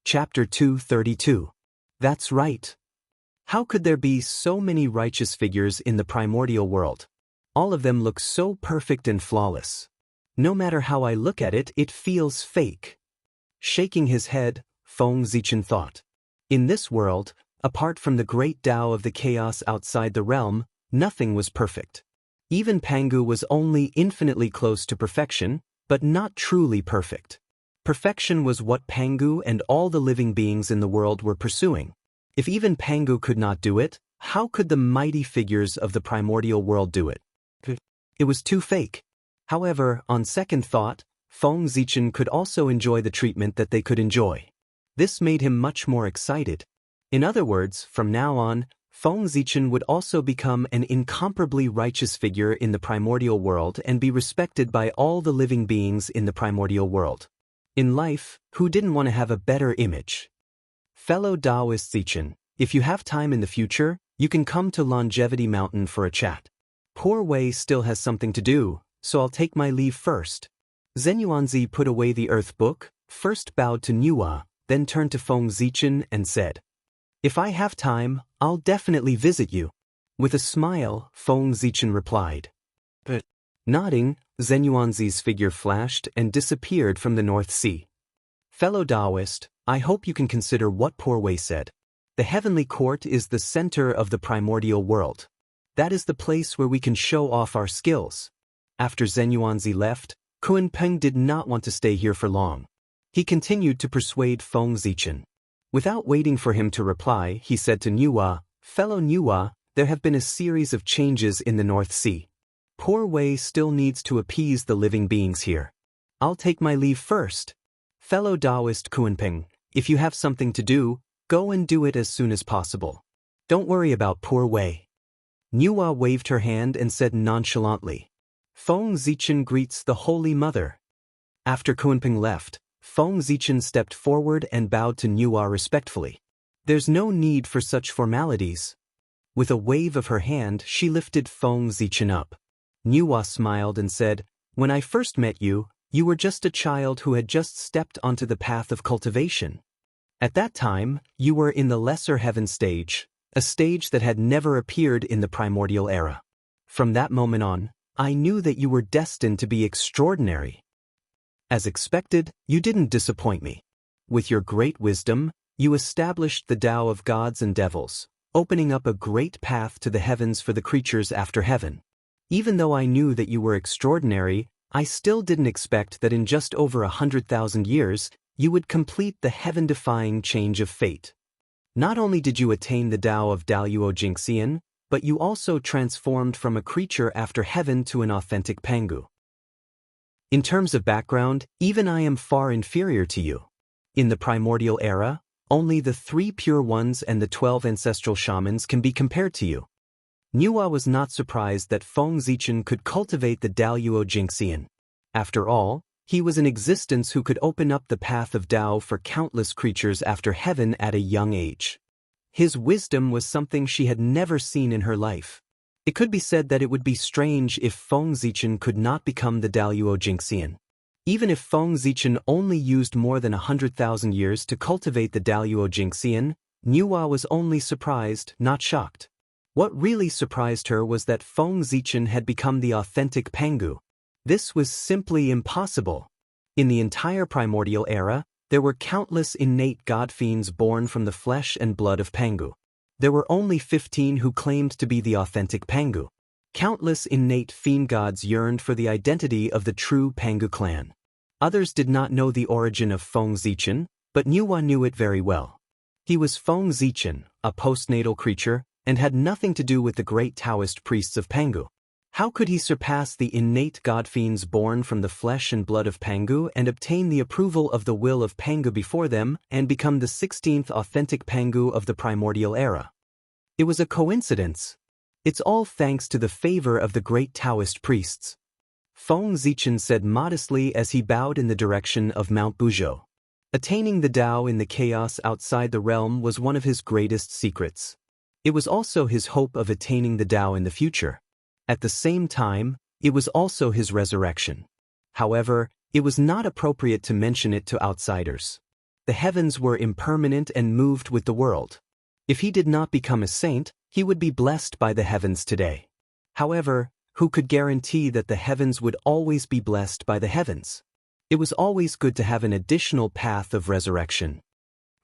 Chapter 232. That's right. How could there be so many righteous figures in the primordial world? All of them look so perfect and flawless. No matter how I look at it, it feels fake. Shaking his head, Feng Zichen thought. In this world, apart from the great Tao of the chaos outside the realm, nothing was perfect. Even Pangu was only infinitely close to perfection, but not truly perfect. Perfection was what Pangu and all the living beings in the world were pursuing. If even Pangu could not do it, how could the mighty figures of the primordial world do it? It was too fake. However, on second thought, Feng Zichen could also enjoy the treatment that they could enjoy. This made him much more excited. In other words, from now on, Feng Zichen would also become an incomparably righteous figure in the primordial world and be respected by all the living beings in the primordial world. In life, who didn't want to have a better image? Fellow Taoist Zichen, if you have time in the future, you can come to Longevity Mountain for a chat. Poor Wei still has something to do, so I'll take my leave first. Zenyuanzi put away the earth book, first bowed to Nuwa, then turned to Feng Zichen and said, "If I have time, I'll definitely visit you." With a smile, Feng Zichen replied. But, nodding, Zenyuanzi's figure flashed and disappeared from the North Sea. Fellow Taoist, I hope you can consider what Poor Wei said. The heavenly court is the center of the primordial world. That is the place where we can show off our skills. After Zenyuanzi left, Kunpeng did not want to stay here for long. He continued to persuade Feng Zichen. Without waiting for him to reply, he said to Nuwa, "Fellow Nuwa, there have been a series of changes in the North Sea. Poor Wei still needs to appease the living beings here. I'll take my leave first. Fellow Taoist Kunpeng, if you have something to do, go and do it as soon as possible. Don't worry about Poor Wei." Nuwa waved her hand and said nonchalantly, "Feng Zichen greets the Holy Mother." After Kunpeng left, Feng Zichen stepped forward and bowed to Nuwa respectfully. There's no need for such formalities. With a wave of her hand, she lifted Feng Zichen up. Nuwa smiled and said, "When I first met you, you were just a child who had just stepped onto the path of cultivation. At that time, you were in the lesser heaven stage, a stage that had never appeared in the primordial era. From that moment on, I knew that you were destined to be extraordinary. As expected, you didn't disappoint me. With your great wisdom, you established the Tao of gods and devils, opening up a great path to the heavens for the creatures after heaven. Even though I knew that you were extraordinary, I still didn't expect that in just over 100,000 years, you would complete the heaven-defying change of fate. Not only did you attain the Tao of Daluo Jingxian, but you also transformed from a creature after heaven to an authentic Pangu. In terms of background, even I am far inferior to you. In the primordial era, only the 3 pure ones and the 12 ancestral shamans can be compared to you." Nuwa was not surprised that Feng Zichen could cultivate the Daluo Jingxian. After all, he was an existence who could open up the path of Tao for countless creatures after heaven at a young age. His wisdom was something she had never seen in her life. It could be said that it would be strange if Feng Zichen could not become the Daluo Jingxian. Even if Feng Zichen only used more than 100,000 years to cultivate the Daluo Jingxian, Nuwa was only surprised, not shocked. What really surprised her was that Feng Zichen had become the authentic Pangu. This was simply impossible. In the entire primordial era, there were countless innate god fiends born from the flesh and blood of Pangu. There were only 15 who claimed to be the authentic Pangu. Countless innate fiend gods yearned for the identity of the true Pangu clan. Others did not know the origin of Feng Zichen, but Nuwa knew it very well. He was Feng Zichen, a postnatal creature, and had nothing to do with the great Taoist priests of Pangu. How could he surpass the innate god fiends born from the flesh and blood of Pangu and obtain the approval of the will of Pangu before them and become the 16th authentic Pangu of the primordial era? It was a coincidence. It's all thanks to the favor of the great Taoist priests. Feng Zichen said modestly as he bowed in the direction of Mount Buzhou. Attaining the Tao in the chaos outside the realm was one of his greatest secrets. It was also his hope of attaining the Tao in the future. At the same time, it was also his resurrection. However, it was not appropriate to mention it to outsiders. The heavens were impermanent and moved with the world. If he did not become a saint, he would be blessed by the heavens today. However, who could guarantee that the heavens would always be blessed by the heavens? It was always good to have an additional path of resurrection.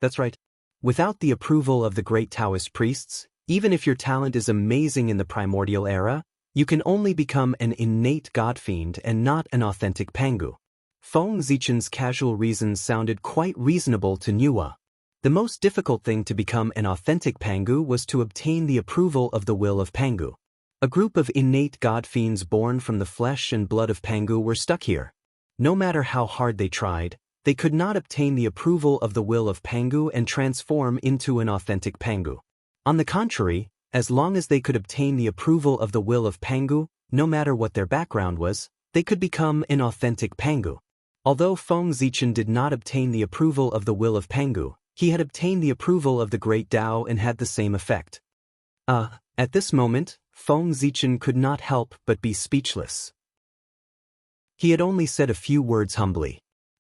That's right. Without the approval of the great Taoist priests, even if your talent is amazing in the primordial era, you can only become an innate godfiend and not an authentic Pangu. Feng Zichen's casual reasons sounded quite reasonable to Nuwa. The most difficult thing to become an authentic Pangu was to obtain the approval of the will of Pangu. A group of innate godfiends born from the flesh and blood of Pangu were stuck here. No matter how hard they tried, they could not obtain the approval of the will of Pangu and transform into an authentic Pangu. On the contrary, as long as they could obtain the approval of the will of Pangu, no matter what their background was, they could become an authentic Pangu. Although Feng Zichen did not obtain the approval of the will of Pangu, he had obtained the approval of the great Tao and had the same effect. At this moment, Feng Zichen could not help but be speechless. He had only said a few words humbly.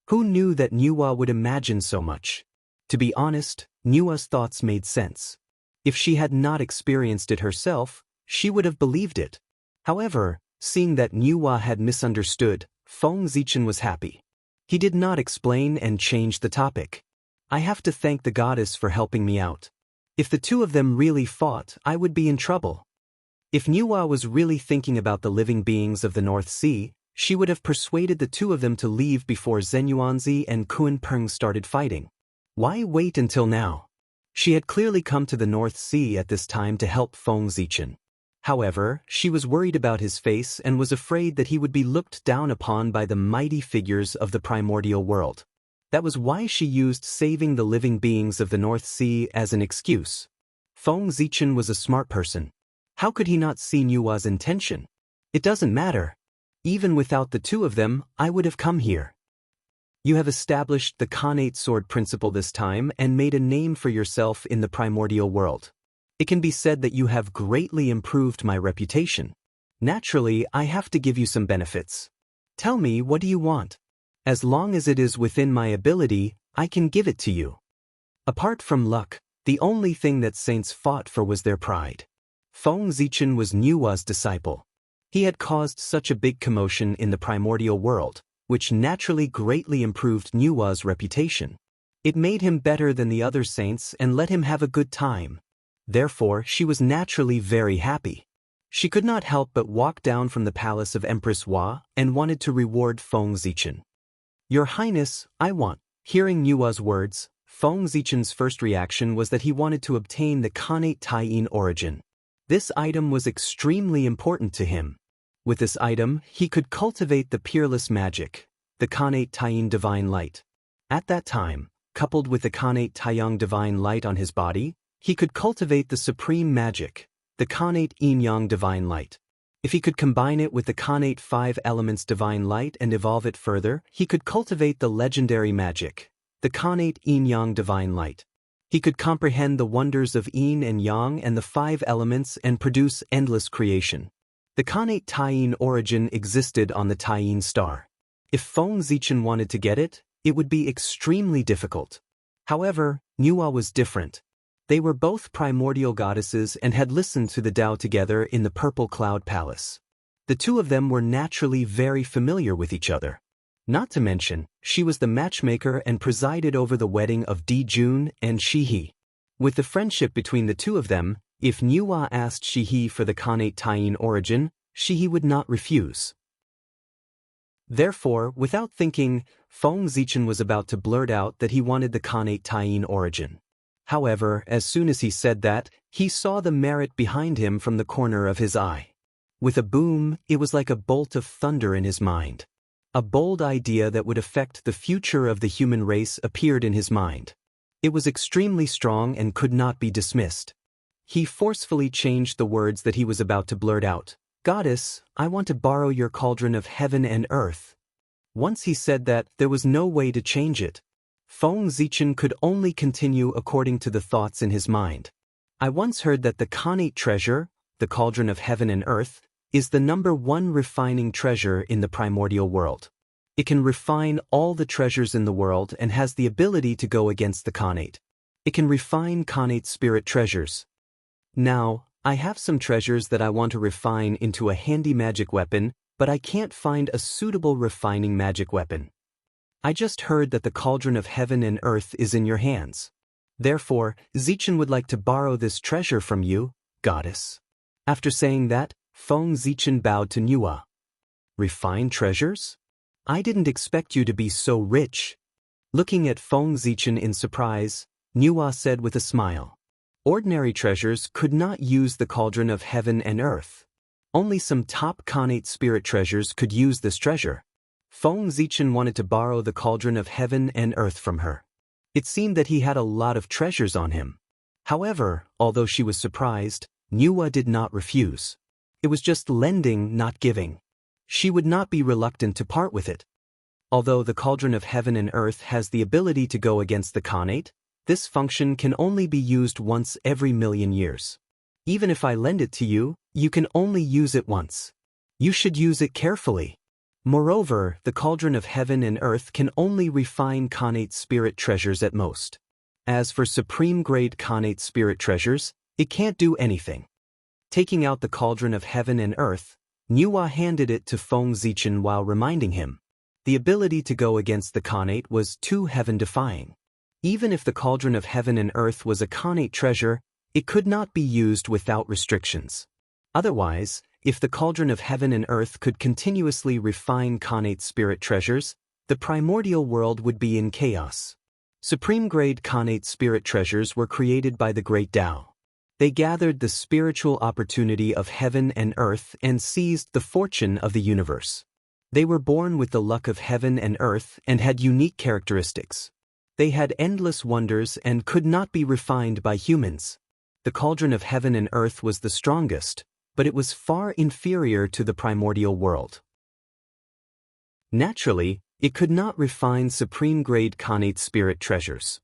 Who knew that Nuwa would imagine so much? To be honest, Nuwa's thoughts made sense. If she had not experienced it herself, she would have believed it. However, seeing that Nuwa had misunderstood, Feng Zichen was happy. He did not explain and change the topic. I have to thank the goddess for helping me out. If the two of them really fought, I would be in trouble. If Nuwa was really thinking about the living beings of the North Sea, she would have persuaded the two of them to leave before Zenyuanzi and Kunpeng started fighting. Why wait until now? She had clearly come to the North Sea at this time to help Feng Zichen. However, she was worried about his face and was afraid that he would be looked down upon by the mighty figures of the primordial world. That was why she used saving the living beings of the North Sea as an excuse. Feng Zichen was a smart person. How could he not see Nuwa's intention? It doesn't matter. Even without the two of them, I would have come here. You have established the Khanate sword principle this time and made a name for yourself in the primordial world. It can be said that you have greatly improved my reputation. Naturally, I have to give you some benefits. Tell me, what do you want? As long as it is within my ability, I can give it to you. Apart from luck, the only thing that saints fought for was their pride. Feng Zichen was Nuwa's disciple. He had caused such a big commotion in the primordial world, which naturally greatly improved Nuwa's reputation. It made him better than the other saints and let him have a good time. Therefore, she was naturally very happy. She could not help but walk down from the palace of Empress Hua and wanted to reward Feng Zichen. Your Highness, I want. Hearing Nuwa's words, Feng Zichen's first reaction was that he wanted to obtain the Khanate Taiyin origin. This item was extremely important to him. With this item, he could cultivate the peerless magic, the Khanate Taiyin divine light. At that time, coupled with the Khanate Taiyang divine light on his body, he could cultivate the supreme magic, the Khanate Yin-Yang divine light. If he could combine it with the Khanate 5 elements divine light and evolve it further, he could cultivate the legendary magic, the Khanate Yin-Yang divine light. He could comprehend the wonders of Yin and Yang and the 5 elements and produce endless creation. The Khanate Taiyin origin existed on the Taiyin star. If Feng Zichen wanted to get it, it would be extremely difficult. However, Nuwa was different. They were both primordial goddesses and had listened to the Tao together in the Purple Cloud Palace. The two of them were naturally very familiar with each other. Not to mention, she was the matchmaker and presided over the wedding of Di Jun and Shihi. With the friendship between the two of them, if Nuwa asked Shihi for the Khanate Taiyin origin, Shihi would not refuse. Therefore, without thinking, Feng Zichen was about to blurt out that he wanted the Khanate Taiyin origin. However, as soon as he said that, he saw the merit behind him from the corner of his eye. With a boom, it was like a bolt of thunder in his mind. A bold idea that would affect the future of the human race appeared in his mind. It was extremely strong and could not be dismissed. He forcefully changed the words that he was about to blurt out. Goddess, I want to borrow your cauldron of heaven and earth. Once he said that, there was no way to change it. Feng Zichen could only continue according to the thoughts in his mind. I once heard that the Khanate treasure, the cauldron of heaven and earth, is the #1 refining treasure in the primordial world. It can refine all the treasures in the world and has the ability to go against the Khanate. It can refine Khanate spirit treasures. Now, I have some treasures that I want to refine into a handy magic weapon, but I can't find a suitable refining magic weapon. I just heard that the cauldron of heaven and earth is in your hands. Therefore, Zichen would like to borrow this treasure from you, goddess. After saying that, Feng Zichen bowed to Nuwa. Refined treasures? I didn't expect you to be so rich. Looking at Feng Zichen in surprise, Nuwa said with a smile. Ordinary treasures could not use the cauldron of heaven and earth. Only some top Khanate spirit treasures could use this treasure. Feng Zichen wanted to borrow the cauldron of heaven and earth from her. It seemed that he had a lot of treasures on him. However, although she was surprised, Nuwa did not refuse. It was just lending, not giving. She would not be reluctant to part with it. Although the cauldron of heaven and earth has the ability to go against the Khanate, this function can only be used once every 1,000,000 years. Even if I lend it to you, you can only use it once. You should use it carefully. Moreover, the cauldron of heaven and earth can only refine Khanate spirit treasures at most. As for supreme-grade Khanate spirit treasures, it can't do anything. Taking out the cauldron of heaven and earth, Nuwa handed it to Feng Zichen while reminding him. The ability to go against the Khanate was too heaven-defying. Even if the cauldron of heaven and earth was a Khanate treasure, it could not be used without restrictions. Otherwise, if the cauldron of heaven and earth could continuously refine Khanate spirit treasures, the primordial world would be in chaos. Supreme-grade Khanate spirit treasures were created by the Great Tao. They gathered the spiritual opportunity of heaven and earth and seized the fortune of the universe. They were born with the luck of heaven and earth and had unique characteristics. They had endless wonders and could not be refined by humans. The cauldron of heaven and earth was the strongest, but it was far inferior to the primordial world. Naturally, it could not refine supreme-grade Khanate spirit treasures.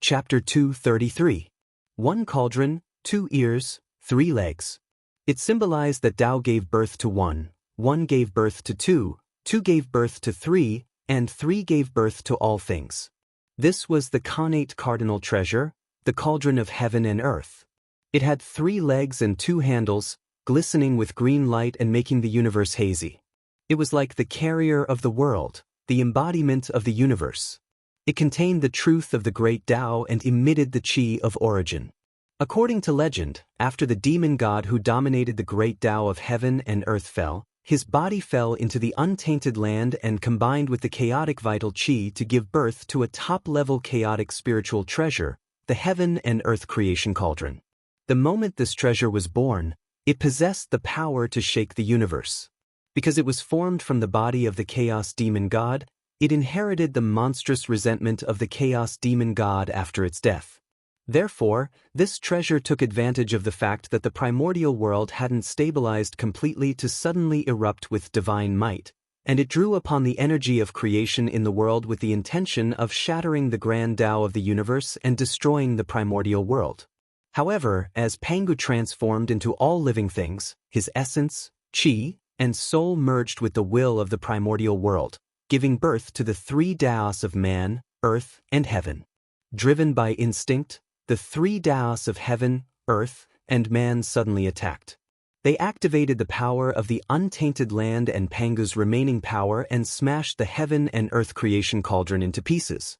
Chapter 233. 1 cauldron, 2 ears, 3 legs. It symbolized that Tao gave birth to 1, 1 gave birth to 2, 2 gave birth to 3, and 3 gave birth to all things. This was the Khanate cardinal treasure, the cauldron of heaven and earth. It had 3 legs and 2 handles, glistening with green light and making the universe hazy. It was like the carrier of the world, the embodiment of the universe. It contained the truth of the great Tao and emitted the qi of origin. According to legend, after the demon god who dominated the great Tao of heaven and earth fell, his body fell into the untainted land and combined with the chaotic vital qi to give birth to a top-level chaotic spiritual treasure, the heaven and earth creation cauldron. The moment this treasure was born, it possessed the power to shake the universe. Because it was formed from the body of the chaos demon god, it inherited the monstrous resentment of the chaos demon god after its death. Therefore, this treasure took advantage of the fact that the primordial world hadn't stabilized completely to suddenly erupt with divine might, and it drew upon the energy of creation in the world with the intention of shattering the grand Tao of the universe and destroying the primordial world. However, as Pangu transformed into all living things, his essence, qi, and soul merged with the will of the primordial world, giving birth to the 3 Taos of man, earth, and heaven. Driven by instinct, the 3 Taos of heaven, earth, and man suddenly attacked. They activated the power of the untainted land and Pangu's remaining power and smashed the heaven and earth creation cauldron into pieces.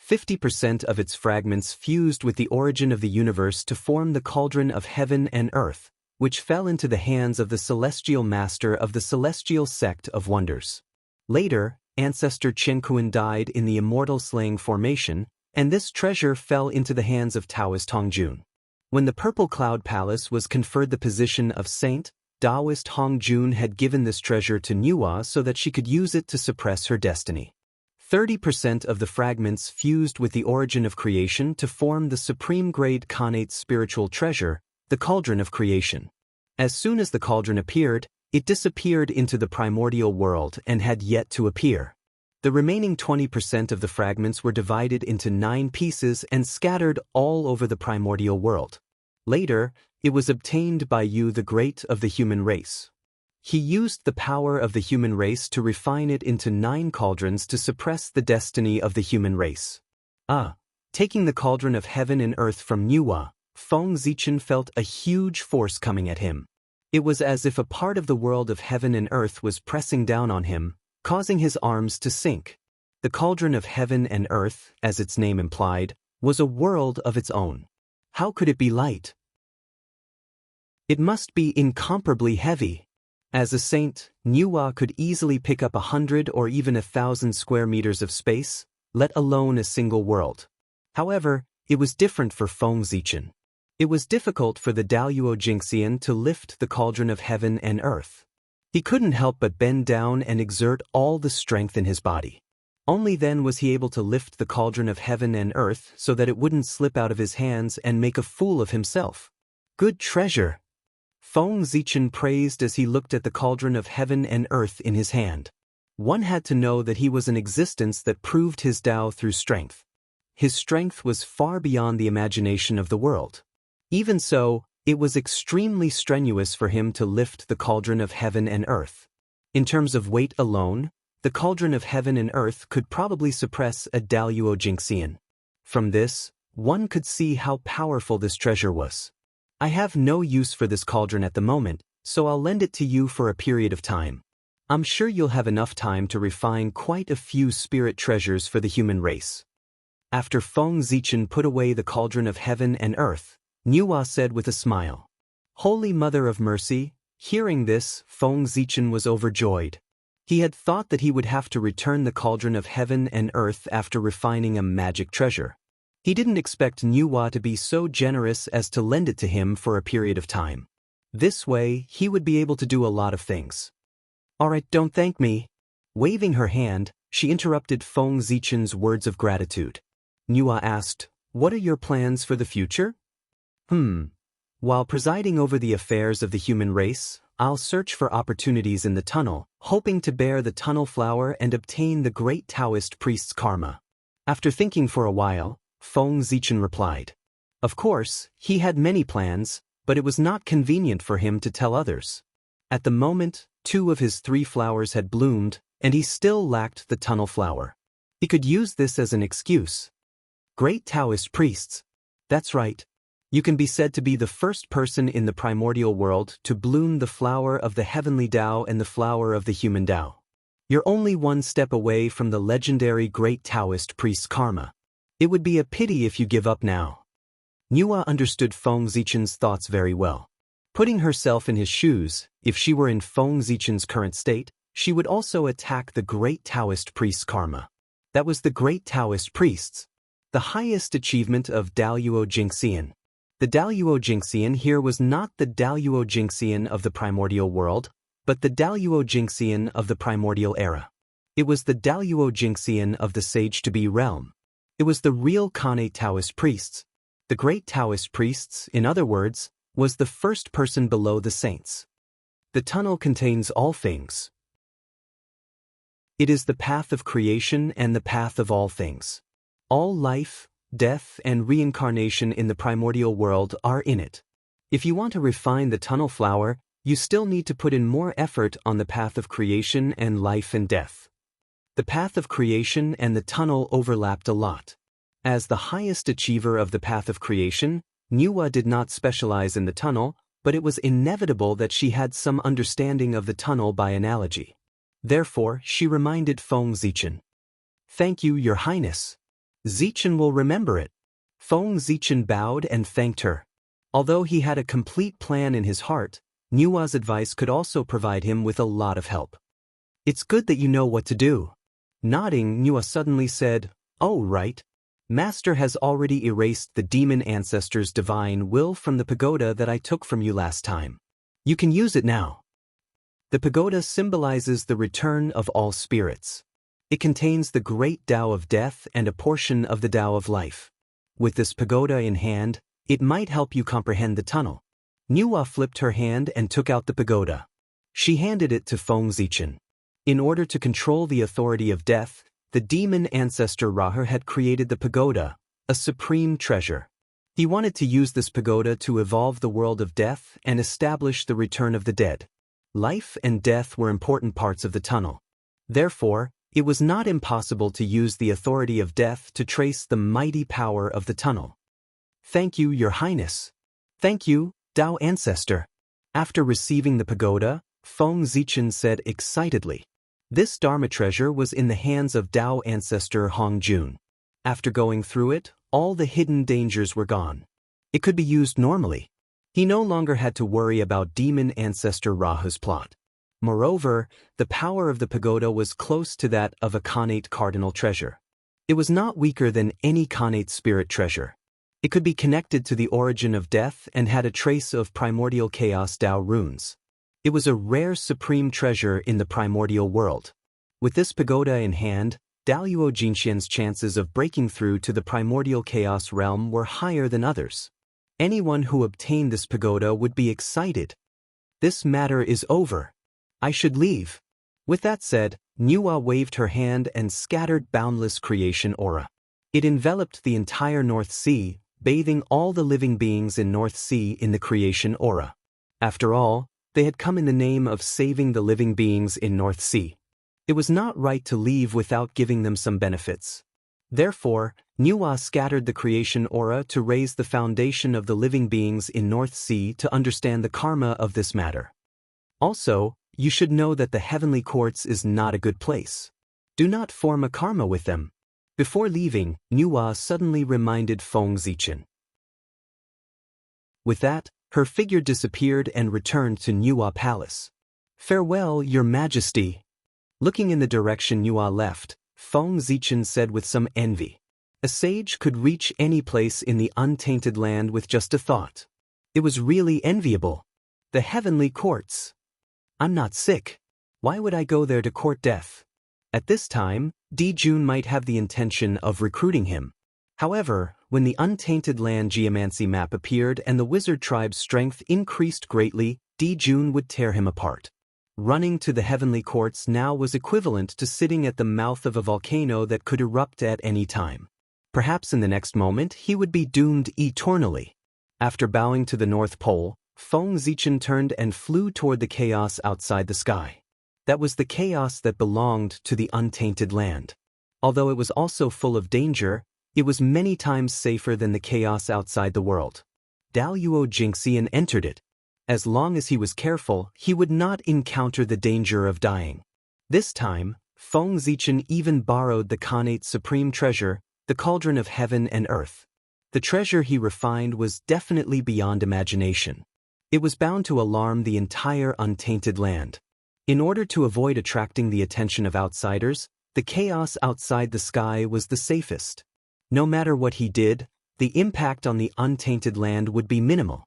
50% of its fragments fused with the origin of the universe to form the cauldron of heaven and earth, which fell into the hands of the celestial master of the celestial sect of wonders. Later, ancestor Qianquan died in the immortal slaying formation, and this treasure fell into the hands of Taoist Hongjun. When the Purple Cloud Palace was conferred the position of saint, Taoist Hongjun had given this treasure to Nuwa so that she could use it to suppress her destiny. 30% of the fragments fused with the origin of creation to form the supreme-grade Khanate spiritual treasure, the Cauldron of Creation. As soon as the cauldron appeared, it disappeared into the primordial world and had yet to appear. The remaining 20% of the fragments were divided into 9 pieces and scattered all over the primordial world. Later, it was obtained by Yu the Great of the human race. He used the power of the human race to refine it into 9 cauldrons to suppress the destiny of the human race. Taking the cauldron of heaven and earth from Nuwa, Feng Zichen felt a huge force coming at him. It was as if a part of the world of heaven and earth was pressing down on him, causing his arms to sink. The cauldron of heaven and earth, as its name implied, was a world of its own. How could it be light? It must be incomparably heavy. As a saint, Nuwa could easily pick up 100 or even 1,000 square meters of space, let alone a single world. However, it was different for Feng Zichen. It was difficult for the Daluo Jingxian to lift the cauldron of heaven and earth. He couldn't help but bend down and exert all the strength in his body. Only then was he able to lift the cauldron of heaven and earth so that it wouldn't slip out of his hands and make a fool of himself. Good treasure! Feng Zichen praised as he looked at the cauldron of heaven and earth in his hand. One had to know that he was an existence that proved his Tao through strength. His strength was far beyond the imagination of the world. Even so, it was extremely strenuous for him to lift the cauldron of heaven and earth. In terms of weight alone, the cauldron of heaven and earth could probably suppress a Daluo Jingxian. From this, one could see how powerful this treasure was. I have no use for this cauldron at the moment, so I'll lend it to you for a period of time. I'm sure you'll have enough time to refine quite a few spirit treasures for the human race. After Feng Zichen put away the cauldron of heaven and earth, Nuwa said with a smile, "Holy Mother of Mercy." Hearing this, Feng Zichen was overjoyed. He had thought that he would have to return the cauldron of heaven and earth after refining a magic treasure. He didn't expect Nuwa to be so generous as to lend it to him for a period of time. This way, he would be able to do a lot of things. "Alright, don't thank me." Waving her hand, she interrupted Feng Zichen's words of gratitude. Nuwa asked, "What are your plans for the future?" While presiding over the affairs of the human race, I'll search for opportunities in the tunnel, hoping to bear the tunnel flower and obtain the great Taoist priest's karma. After thinking for a while, Feng Zichen replied. Of course, he had many plans, but it was not convenient for him to tell others. At the moment, 2 of his 3 flowers had bloomed, and he still lacked the tunnel flower. He could use this as an excuse. Great Taoist priests. That's right. You can be said to be the first person in the primordial world to bloom the flower of the heavenly Tao and the flower of the human Tao. You're only one step away from the legendary great Taoist priest's karma. It would be a pity if you give up now. Nuwa understood Feng Zichen's thoughts very well. Putting herself in his shoes, if she were in Feng Zichen's current state, she would also attack the great Taoist priest's karma. That was the great Taoist priests, the highest achievement of Daluo Jingxian. The Daluo Jingxian here was not the Daluo Jingxian of the primordial world, but the Daluo Jingxian of the primordial era. It was the Daluo Jingxian of the Sage-to-be realm. It was the real Kane Taoist priests. The great Taoist priests, in other words, was the first person below the saints. The tunnel contains all things. It is the path of creation and the path of all things. All life, death, and reincarnation in the primordial world are in it. If you want to refine the tunnel flower, you still need to put in more effort on the path of creation and life and death. The path of creation and the tunnel overlapped a lot. As the highest achiever of the path of creation, Nuwa did not specialize in the tunnel, but it was inevitable that she had some understanding of the tunnel by analogy. Therefore, she reminded Feng Zichen. "Thank you, Your Highness. Zichen will remember it." Feng Zichen bowed and thanked her. Although he had a complete plan in his heart, Nuwa's advice could also provide him with a lot of help. "It's good that you know what to do." Nodding, Nuwa suddenly said, "Oh, right. Master has already erased the demon ancestor's divine will from the pagoda that I took from you last time. You can use it now." The pagoda symbolizes the return of all spirits. It contains the great Tao of death and a portion of the Tao of life. With this pagoda in hand, it might help you comprehend the tunnel. Nuwa flipped her hand and took out the pagoda. She handed it to Feng Zichen. In order to control the authority of death, the demon ancestor Rahar had created the pagoda, a supreme treasure. He wanted to use this pagoda to evolve the world of death and establish the return of the dead. Life and death were important parts of the tunnel. Therefore, it was not impossible to use the authority of death to trace the mighty power of the tunnel. Thank you, Your Highness. Thank you, Dao Ancestor. After receiving the pagoda, Feng Zichen said excitedly. This Dharma treasure was in the hands of Dao Ancestor Hongjun. After going through it, all the hidden dangers were gone. It could be used normally. He no longer had to worry about Demon Ancestor Rahu's plot. Moreover, the power of the pagoda was close to that of a Khanate cardinal treasure. It was not weaker than any Khanate spirit treasure. It could be connected to the origin of death and had a trace of primordial chaos Dao runes. It was a rare supreme treasure in the primordial world. With this pagoda in hand, Daluo Jinxian's chances of breaking through to the primordial chaos realm were higher than others. Anyone who obtained this pagoda would be excited. This matter is over. I should leave. With that said, Nuwa waved her hand and scattered boundless creation aura. It enveloped the entire North Sea, bathing all the living beings in North Sea in the creation aura. After all, they had come in the name of saving the living beings in North Sea. It was not right to leave without giving them some benefits. Therefore, Nuwa scattered the creation aura to raise the foundation of the living beings in North Sea to understand the karma of this matter. Also, you should know that the heavenly courts is not a good place. Do not form a karma with them. Before leaving, Nuwa suddenly reminded Feng Zichen. With that, her figure disappeared and returned to Nuwa Palace. Farewell, Your Majesty. Looking in the direction Nuwa left, Feng Zichen said with some envy. A sage could reach any place in the untainted land with just a thought. It was really enviable. The heavenly courts. I'm not sick. Why would I go there to court death? At this time, Di Jun might have the intention of recruiting him. However, when the untainted land geomancy map appeared and the wizard tribe's strength increased greatly, Di Jun would tear him apart. Running to the heavenly courts now was equivalent to sitting at the mouth of a volcano that could erupt at any time. Perhaps in the next moment he would be doomed eternally. After bowing to the North Pole, Feng Zichen turned and flew toward the chaos outside the sky. That was the chaos that belonged to the untainted land. Although it was also full of danger, it was many times safer than the chaos outside the world. Daluo Jinxian entered it. As long as he was careful, he would not encounter the danger of dying. This time, Feng Zichen even borrowed the Khanate supreme treasure, the cauldron of heaven and earth. The treasure he refined was definitely beyond imagination. It was bound to alarm the entire untainted land. In order to avoid attracting the attention of outsiders, the chaos outside the sky was the safest. No matter what he did, the impact on the untainted land would be minimal.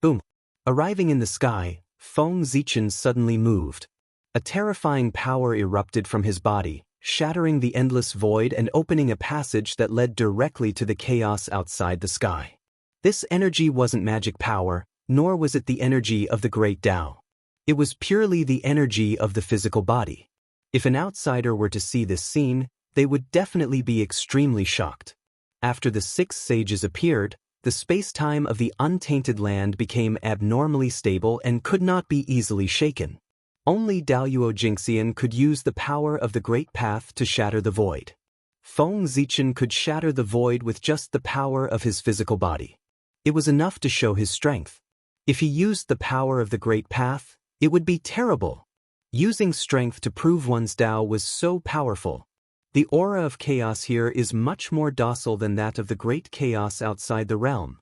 Boom! Arriving in the sky, Feng Zichen suddenly moved. A terrifying power erupted from his body, shattering the endless void and opening a passage that led directly to the chaos outside the sky. This energy wasn't magic power, nor was it the energy of the great Tao. It was purely the energy of the physical body. If an outsider were to see this scene, they would definitely be extremely shocked. After the 6 sages appeared, the space-time of the untainted land became abnormally stable and could not be easily shaken. Only Daluo Jinxian could use the power of the Great Path to shatter the void. Feng Zichen could shatter the void with just the power of his physical body. It was enough to show his strength. If he used the power of the Great Path, it would be terrible. Using strength to prove one's Tao was so powerful. The aura of chaos here is much more docile than that of the great chaos outside the realm.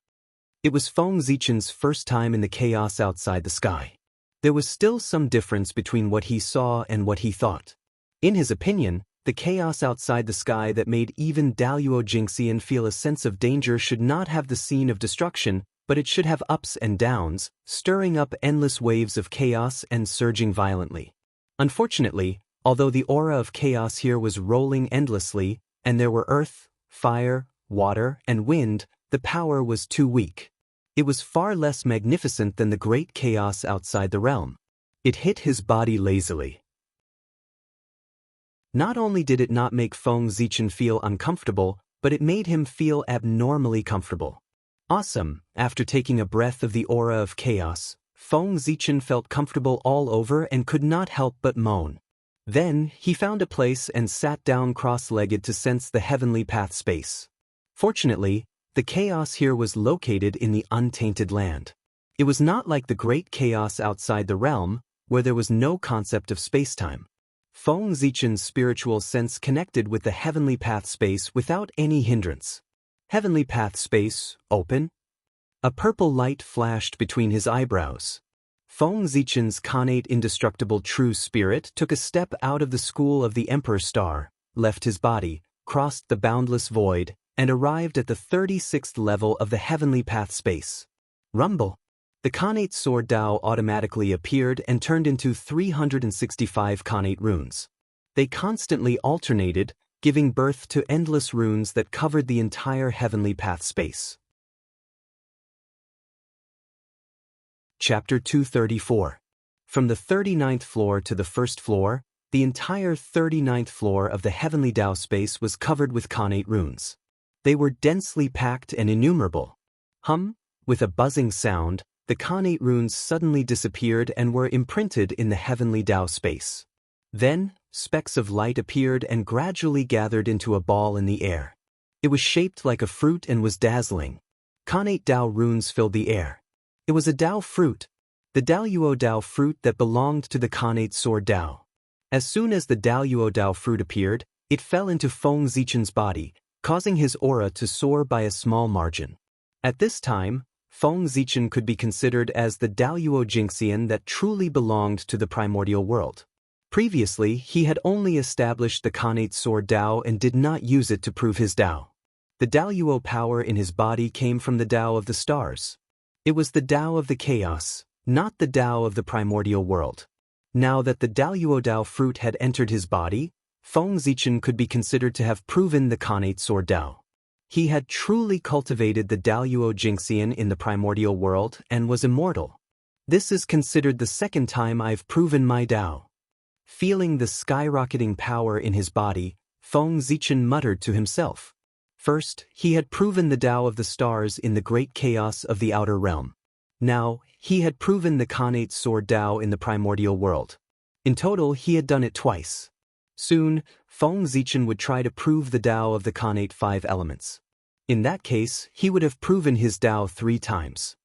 It was Feng Zichen's first time in the chaos outside the sky. There was still some difference between what he saw and what he thought. In his opinion, the chaos outside the sky that made even Daluo Jinxian feel a sense of danger should not have the scene of destruction, but it should have ups and downs, stirring up endless waves of chaos and surging violently. Unfortunately, although the aura of chaos here was rolling endlessly, and there were earth, fire, water, and wind, the power was too weak. It was far less magnificent than the great chaos outside the realm. It hit his body lazily. Not only did it not make Feng Zichen feel uncomfortable, but it made him feel abnormally comfortable. Awesome! After taking a breath of the aura of chaos, Feng Zichen felt comfortable all over and could not help but moan. Then, he found a place and sat down cross-legged to sense the heavenly path space. Fortunately, the chaos here was located in the untainted land. It was not like the great chaos outside the realm, where there was no concept of space-time. Feng Zichen's spiritual sense connected with the heavenly path space without any hindrance. Heavenly path space, open? A purple light flashed between his eyebrows. Feng Zichen's connate indestructible true spirit took a step out of the school of the Emperor Star, left his body, crossed the boundless void, and arrived at the 36th level of the heavenly path space. Rumble. The connate sword Dao automatically appeared and turned into 365 connate runes. They constantly alternated, giving birth to endless runes that covered the entire heavenly path space. Chapter 234. From the 39th floor to the first floor, the entire 39th floor of the heavenly Dao space was covered with connate runes. They were densely packed and innumerable. With a buzzing sound, the connate runes suddenly disappeared and were imprinted in the heavenly Dao space. Then, specks of light appeared and gradually gathered into a ball in the air. It was shaped like a fruit and was dazzling. Connate Dao runes filled the air. It was a Dao fruit, the Daoyuo Dao fruit that belonged to the connate sword Dao. As soon as the Daoyuo Dao fruit appeared, it fell into Feng Zichen's body, causing his aura to soar by a small margin. At this time, Feng Zichen could be considered as the Daoyuo Jingxian that truly belonged to the primordial world. Previously, he had only established the connate sword Dao and did not use it to prove his Dao. The Daoyuo power in his body came from the Dao of the stars. It was the Dao of the chaos, not the Dao of the primordial world. Now that the Daoyuo Dao fruit had entered his body, Feng Zichen could be considered to have proven the connate sword Dao. He had truly cultivated the Daoyuo Jingxian in the primordial world and was immortal. This is considered the second time I've proven my Dao. Feeling the skyrocketing power in his body, Feng Zichen muttered to himself. First, he had proven the Dao of the stars in the great chaos of the outer realm. Now, he had proven the connate sword Dao in the primordial world. In total, he had done it twice. Soon, Feng Zichen would try to prove the Dao of the connate 5 elements. In that case, he would have proven his Dao 3 times.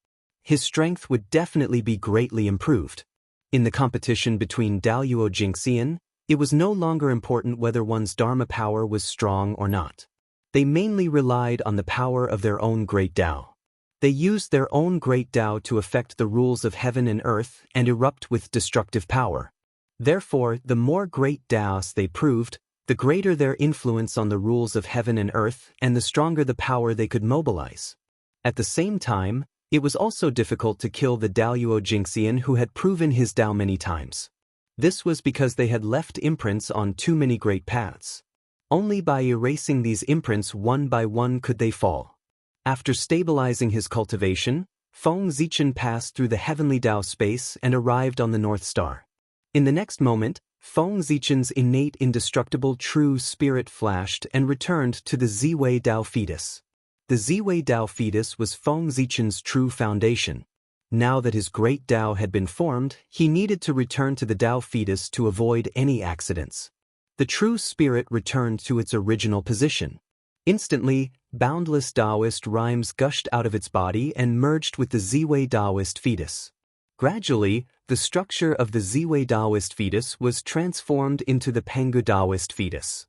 His strength would definitely be greatly improved. In the competition between Daoyuo Jingxian, it was no longer important whether one's Dharma power was strong or not. They mainly relied on the power of their own great Dao. They used their own great Dao to affect the rules of heaven and earth and erupt with destructive power. Therefore, the more great Daos they proved, the greater their influence on the rules of heaven and earth and the stronger the power they could mobilize. At the same time, it was also difficult to kill the Daoyuo Jingxian who had proven his Dao many times. This was because they had left imprints on too many great paths. Only by erasing these imprints one by one could they fall. After stabilizing his cultivation, Feng Zichen passed through the heavenly Dao space and arrived on the North Star. In the next moment, Feng Zichen's innate indestructible true spirit flashed and returned to the Ziwei Dao fetus. The Ziwei Dao fetus was Feng Zichen's true foundation. Now that his great Dao had been formed, he needed to return to the Dao fetus to avoid any accidents. The true spirit returned to its original position. Instantly, boundless Taoist rhymes gushed out of its body and merged with the Ziwei Taoist fetus. Gradually, the structure of the Ziwei Taoist fetus was transformed into the Pangu Taoist fetus.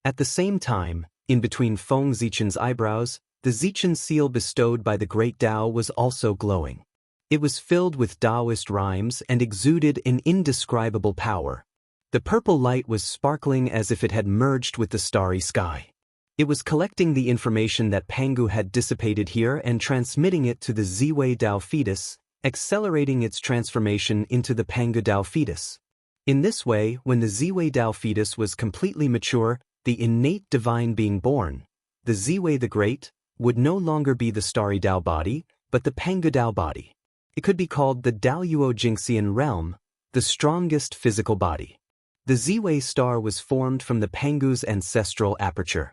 At the same time, in between Feng Zichen's eyebrows, the Zichen seal bestowed by the great Dao was also glowing. It was filled with Taoist rhymes and exuded an indescribable power. The purple light was sparkling as if it had merged with the starry sky. It was collecting the information that Pangu had dissipated here and transmitting it to the Ziwei Dao fetus, accelerating its transformation into the Pangu Dao fetus. In this way, when the Ziwei Dao fetus was completely mature, the innate divine being born, the Ziwei the Great, would no longer be the starry Dao body, but the Pangu Dao body. It could be called the Daoyuo Jingxian realm, the strongest physical body. The Ziwei star was formed from the Pangu's ancestral aperture.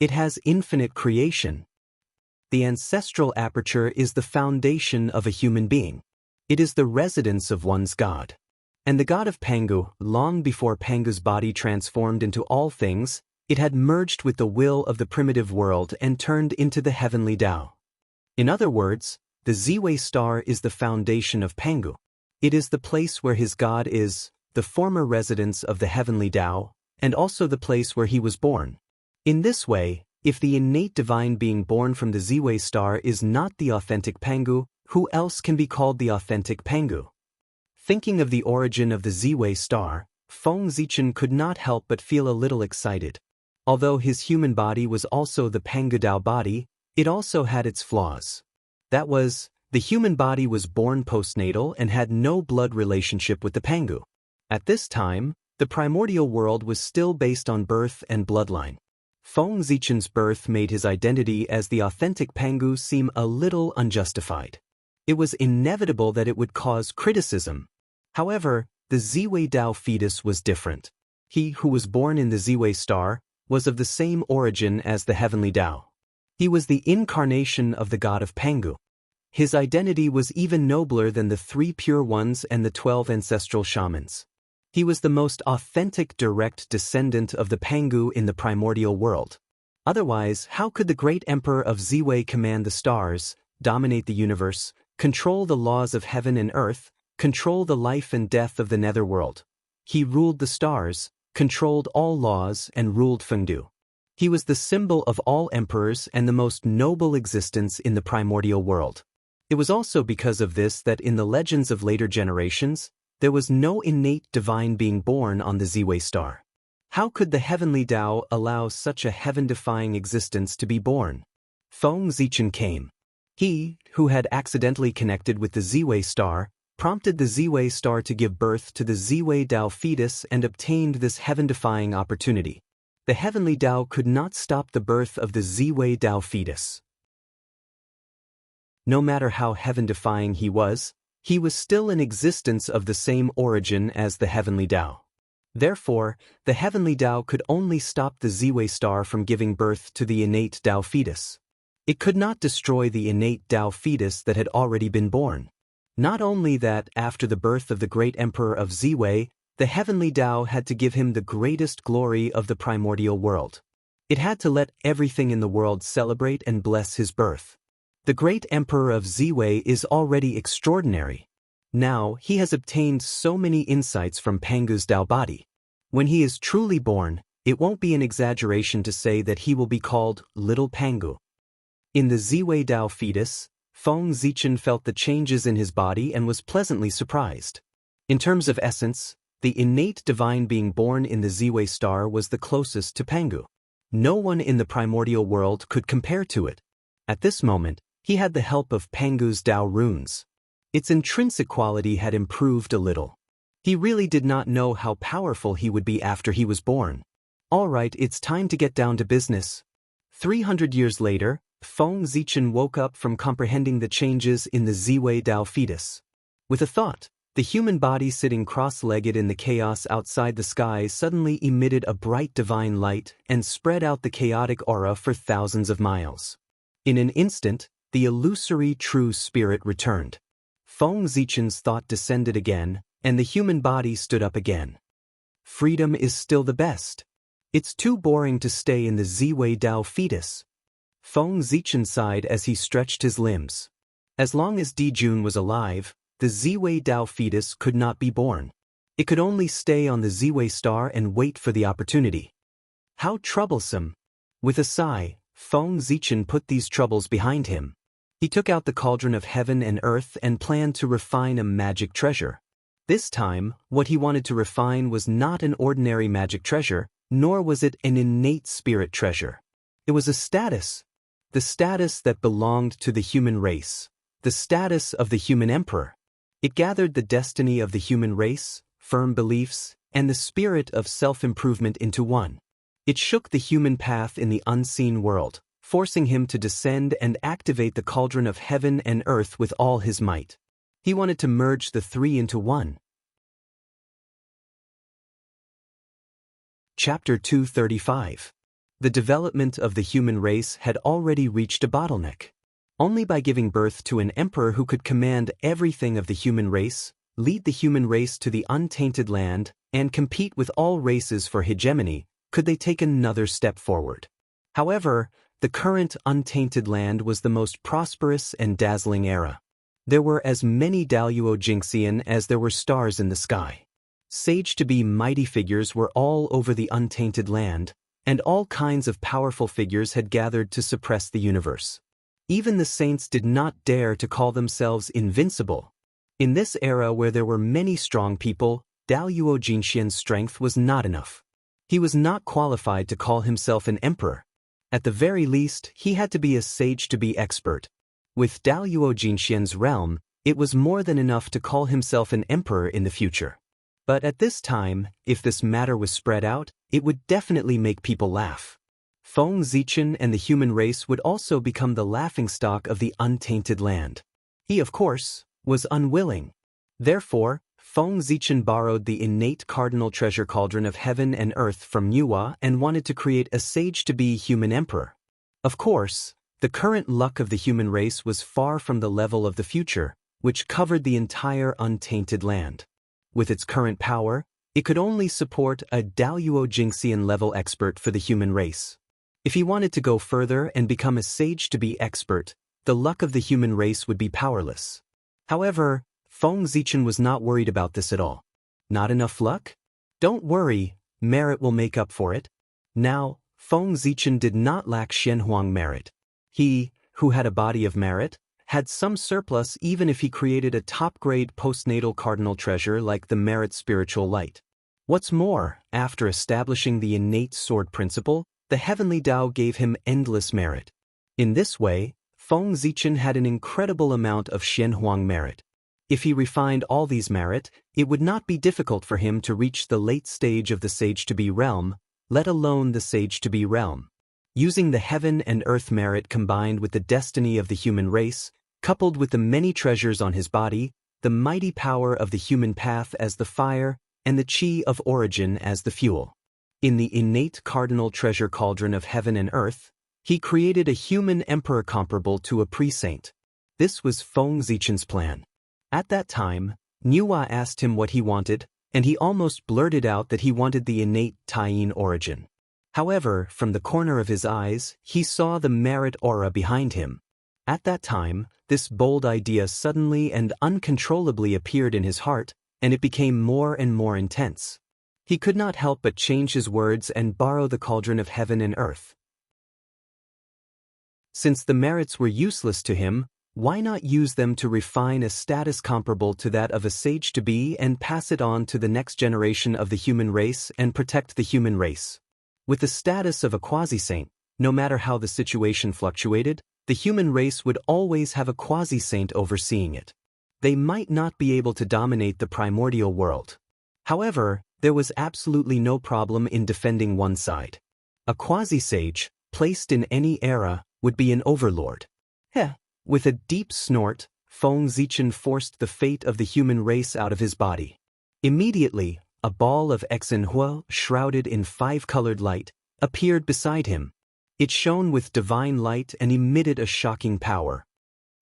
It has infinite creation. The ancestral aperture is the foundation of a human being. It is the residence of one's god. And the god of Pangu, long before Pangu's body transformed into all things, it had merged with the will of the primitive world and turned into the heavenly Tao. In other words, the Ziwei star is the foundation of Pangu. It is the place where his god is, the former residence of the heavenly Tao, and also the place where he was born. In this way, if the innate divine being born from the Ziwei star is not the authentic Pangu, who else can be called the authentic Pangu? Thinking of the origin of the Ziwei star, Feng Zichen could not help but feel a little excited. Although his human body was also the Pangu Dao body, it also had its flaws. That was, the human body was born postnatal and had no blood relationship with the Pangu. At this time, the primordial world was still based on birth and bloodline. Feng Zichen's birth made his identity as the authentic Pangu seem a little unjustified. It was inevitable that it would cause criticism. However, the Ziwei Dao fetus was different. He who was born in the Ziwei star was of the same origin as the heavenly Dao. He was the incarnation of the god of Pangu. His identity was even nobler than the 3 pure ones and the 12 ancestral shamans. He was the most authentic direct descendant of the Pangu in the primordial world. Otherwise, how could the great emperor of Ziwei command the stars, dominate the universe, control the laws of heaven and earth, control the life and death of the netherworld? He ruled the stars, controlled all laws, and ruled Fengdu. He was the symbol of all emperors and the most noble existence in the primordial world. It was also because of this that in the legends of later generations, there was no innate divine being born on the Ziwei star. How could the heavenly Tao allow such a heaven-defying existence to be born? Feng Zichen came. He, who had accidentally connected with the Ziwei star, prompted the Ziwei star to give birth to the Ziwei Dao fetus and obtained this heaven-defying opportunity. The heavenly Tao could not stop the birth of the Ziwei Dao fetus. No matter how heaven-defying he was still an existence of the same origin as the heavenly Tao. Therefore, the heavenly Tao could only stop the Ziwei star from giving birth to the innate Tao fetus. It could not destroy the innate Tao fetus that had already been born. Not only that, after the birth of the great emperor of Ziwei, the heavenly Tao had to give him the greatest glory of the primordial world. It had to let everything in the world celebrate and bless his birth. The great emperor of Ziwei is already extraordinary. Now, he has obtained so many insights from Pangu's Dao body. When he is truly born, it won't be an exaggeration to say that he will be called Little Pangu. In the Ziwei Dao fetus, Feng Zichen felt the changes in his body and was pleasantly surprised. In terms of essence, the innate divine being born in the Ziwei star was the closest to Pangu. No one in the primordial world could compare to it. At this moment, he had the help of Pangu's Dao runes. Its intrinsic quality had improved a little. He really did not know how powerful he would be after he was born. All right, it's time to get down to business. 300 years later, Feng Zichen woke up from comprehending the changes in the Ziwei Dao fetus. With a thought, the human body sitting cross-legged in the chaos outside the sky suddenly emitted a bright divine light and spread out the chaotic aura for thousands of miles. In an instant, the illusory true spirit returned. Feng Zichen's thought descended again, and the human body stood up again. Freedom is still the best. It's too boring to stay in the Ziwei Dao fetus. Feng Zichen sighed as he stretched his limbs. As long as Dijun was alive, the Ziwei Dao fetus could not be born. It could only stay on the Ziwei star and wait for the opportunity. How troublesome! With a sigh, Feng Zichen put these troubles behind him. He took out the cauldron of heaven and earth and planned to refine a magic treasure. This time, what he wanted to refine was not an ordinary magic treasure, nor was it an innate spirit treasure. It was a status. The status that belonged to the human race. The status of the human emperor. It gathered the destiny of the human race, firm beliefs, and the spirit of self-improvement into one. It shook the human path in the unseen world, forcing him to descend and activate the cauldron of heaven and earth with all his might. He wanted to merge the three into one. Chapter 235. The development of the human race had already reached a bottleneck. Only by giving birth to an emperor who could command everything of the human race, lead the human race to the untainted land, and compete with all races for hegemony, could they take another step forward. However, the current untainted land was the most prosperous and dazzling era. There were as many Daluo Jingxian as there were stars in the sky. Sage-to-be mighty figures were all over the untainted land, and all kinds of powerful figures had gathered to suppress the universe. Even the saints did not dare to call themselves invincible. In this era where there were many strong people, Daluo Jingxian's strength was not enough. He was not qualified to call himself an emperor. At the very least, he had to be a sage-to-be expert. With Daluo Jingxian's realm, it was more than enough to call himself an emperor in the future. But at this time, if this matter was spread out, it would definitely make people laugh. Feng Zichen and the human race would also become the laughingstock of the untainted land. He, of course, was unwilling. Therefore, Feng Zichen borrowed the innate cardinal treasure cauldron of heaven and earth from Yuhua and wanted to create a sage-to-be human emperor. Of course, the current luck of the human race was far from the level of the future, which covered the entire untainted land. With its current power, it could only support a Daluo Jingxian level expert for the human race. If he wanted to go further and become a sage-to-be expert, the luck of the human race would be powerless. However, Feng Zichen was not worried about this at all. Not enough luck? Don't worry, merit will make up for it. Now, Feng Zichen did not lack Xianxia merit. He, who had a body of merit, had some surplus even if he created a top-grade postnatal cardinal treasure like the merit spiritual light. What's more, after establishing the innate sword principle, the heavenly Tao gave him endless merit. In this way, Feng Zichen had an incredible amount of Xianxia merit. If he refined all these merit, it would not be difficult for him to reach the late stage of the sage-to-be realm, let alone the sage-to-be realm. Using the heaven and earth merit combined with the destiny of the human race, coupled with the many treasures on his body, the mighty power of the human path as the fire, and the chi of origin as the fuel. In the innate cardinal treasure cauldron of heaven and earth, he created a human emperor comparable to a pre-saint. This was Feng Zichen's plan. At that time, Yuhua asked him what he wanted, and he almost blurted out that he wanted the innate Taiyin origin. However, from the corner of his eyes, he saw the merit aura behind him. At that time, this bold idea suddenly and uncontrollably appeared in his heart, and it became more and more intense. He could not help but change his words and borrow the cauldron of heaven and earth. Since the merits were useless to him, why not use them to refine a status comparable to that of a sage-to-be and pass it on to the next generation of the human race and protect the human race? With the status of a quasi-saint, no matter how the situation fluctuated, the human race would always have a quasi-saint overseeing it. They might not be able to dominate the primordial world. However, there was absolutely no problem in defending one side. A quasi-sage, placed in any era, would be an overlord. With a deep snort, Feng Zichen forced the fate of the human race out of his body. Immediately, a ball of Xianxia, shrouded in five-colored light, appeared beside him. It shone with divine light and emitted a shocking power.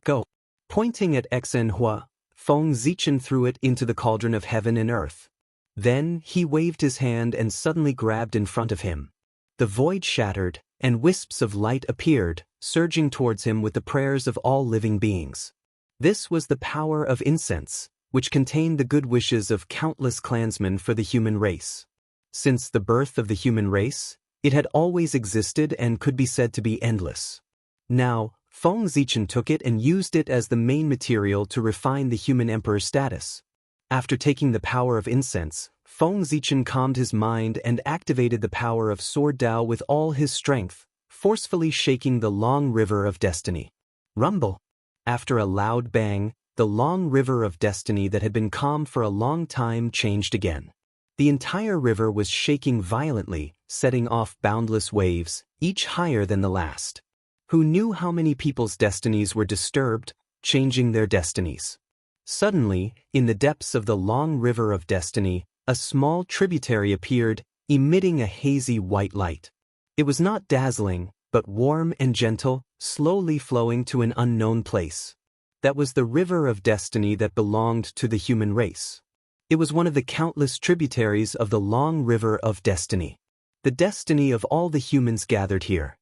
Go! Pointing at Xianxia, Feng Zichen threw it into the cauldron of heaven and earth. Then he waved his hand and suddenly grabbed in front of him. The void shattered, and wisps of light appeared, surging towards him with the prayers of all living beings. This was the power of incense, which contained the good wishes of countless clansmen for the human race. Since the birth of the human race, it had always existed and could be said to be endless. Now, Feng Zichen took it and used it as the main material to refine the human emperor's status. After taking the power of incense, Feng Zichen calmed his mind and activated the power of Sword Tao with all his strength, forcefully shaking the long river of destiny. Rumble! After a loud bang, the long river of destiny that had been calm for a long time changed again. The entire river was shaking violently, setting off boundless waves, each higher than the last. Who knew how many people's destinies were disturbed, changing their destinies? Suddenly, in the depths of the long river of destiny, a small tributary appeared, emitting a hazy white light. It was not dazzling, but warm and gentle, slowly flowing to an unknown place. That was the river of destiny that belonged to the human race. It was one of the countless tributaries of the long river of destiny. The destiny of all the humans gathered here.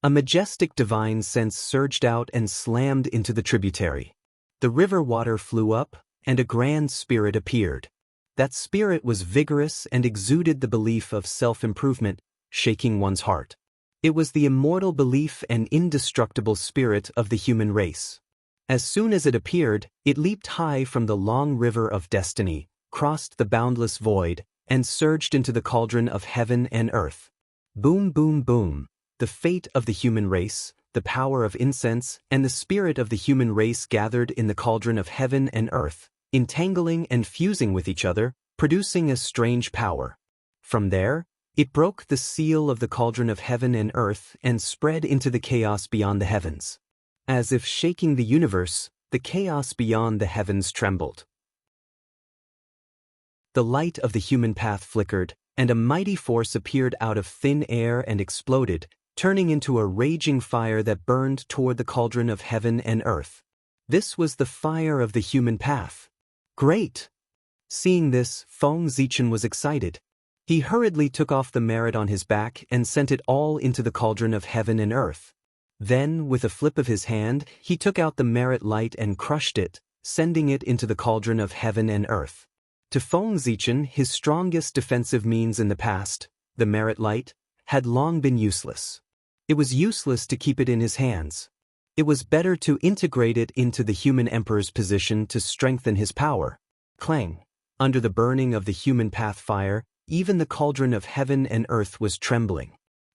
A majestic divine sense surged out and slammed into the tributary. The river water flew up, and a grand spirit appeared. That spirit was vigorous and exuded the belief of self-improvement, shaking one's heart. It was the immortal belief and indestructible spirit of the human race. As soon as it appeared, it leaped high from the long river of destiny, crossed the boundless void, and surged into the cauldron of heaven and earth. Boom, boom, boom. The fate of the human race, the power of incense, and the spirit of the human race gathered in the cauldron of heaven and earth, entangling and fusing with each other, producing a strange power. From there, it broke the seal of the cauldron of heaven and earth and spread into the chaos beyond the heavens. As if shaking the universe, the chaos beyond the heavens trembled. The light of the human path flickered, and a mighty force appeared out of thin air and exploded, turning into a raging fire that burned toward the cauldron of heaven and earth. This was the fire of the human path. Great! Seeing this, Feng Zichen was excited. He hurriedly took off the merit on his back and sent it all into the cauldron of heaven and earth. Then, with a flip of his hand, he took out the merit light and crushed it, sending it into the cauldron of heaven and earth. To Feng Zichen, his strongest defensive means in the past, the merit light, had long been useless. It was useless to keep it in his hands. It was better to integrate it into the human emperor's position to strengthen his power. Clang! Under the burning of the human path fire, even the cauldron of heaven and earth was trembling.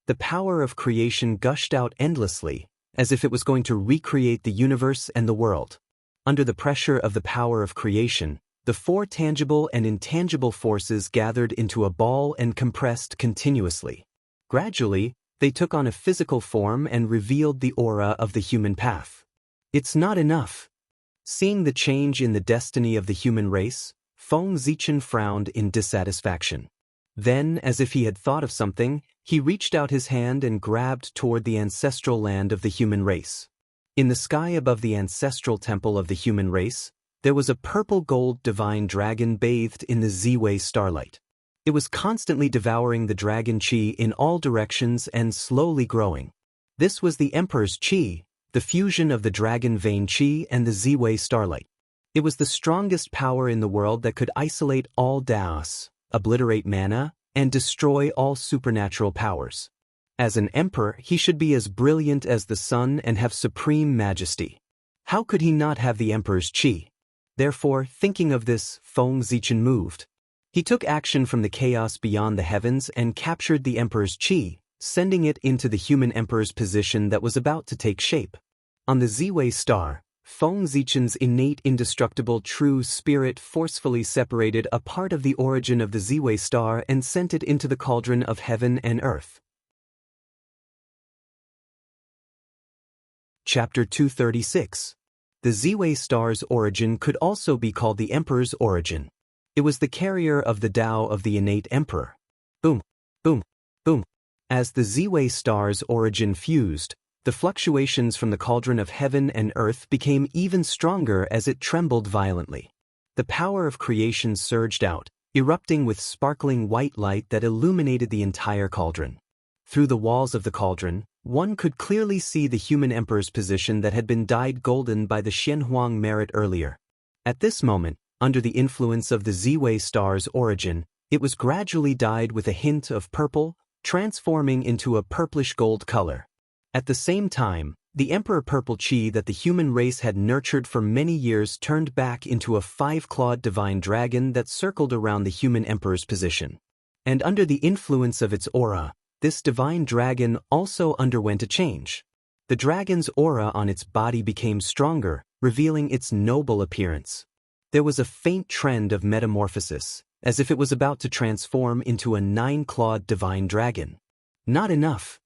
The power of creation gushed out endlessly, as if it was going to recreate the universe and the world. Under the pressure of the power of creation, the four tangible and intangible forces gathered into a ball and compressed continuously. Gradually, they took on a physical form and revealed the aura of the human path. It's not enough. Seeing the change in the destiny of the human race, Feng Zichen frowned in dissatisfaction. Then, as if he had thought of something, he reached out his hand and grabbed toward the ancestral land of the human race. In the sky above the ancestral temple of the human race, there was a purple-gold divine dragon bathed in the Ziwei starlight. It was constantly devouring the dragon qi in all directions and slowly growing. This was the Emperor's qi, the fusion of the dragon vein qi and the Ziwei starlight. It was the strongest power in the world that could isolate all Daos, obliterate mana, and destroy all supernatural powers. As an emperor, he should be as brilliant as the sun and have supreme majesty. How could he not have the Emperor's qi? Therefore, thinking of this, Feng Zichen moved. He took action from the chaos beyond the heavens and captured the Emperor's qi, sending it into the human emperor's position that was about to take shape. On the Ziwei star, Feng Zichen's innate indestructible true spirit forcefully separated a part of the origin of the Ziwei star and sent it into the cauldron of heaven and earth. Chapter 236. The Ziwei star's origin could also be called the Emperor's origin. It was the carrier of the Tao of the innate emperor. Boom, boom, boom. As the Ziwei star's origin fused, the fluctuations from the cauldron of heaven and earth became even stronger as it trembled violently. The power of creation surged out, erupting with sparkling white light that illuminated the entire cauldron. Through the walls of the cauldron, one could clearly see the human emperor's position that had been dyed golden by the Xianxia merit earlier. At this moment, under the influence of the Ziwei star's origin, it was gradually dyed with a hint of purple, transforming into a purplish gold color. At the same time, the emperor purple qi that the human race had nurtured for many years turned back into a five-clawed divine dragon that circled around the human emperor's position. And under the influence of its aura, this divine dragon also underwent a change. The dragon's aura on its body became stronger, revealing its noble appearance. There was a faint trend of metamorphosis, as if it was about to transform into a nine-clawed divine dragon. Not enough.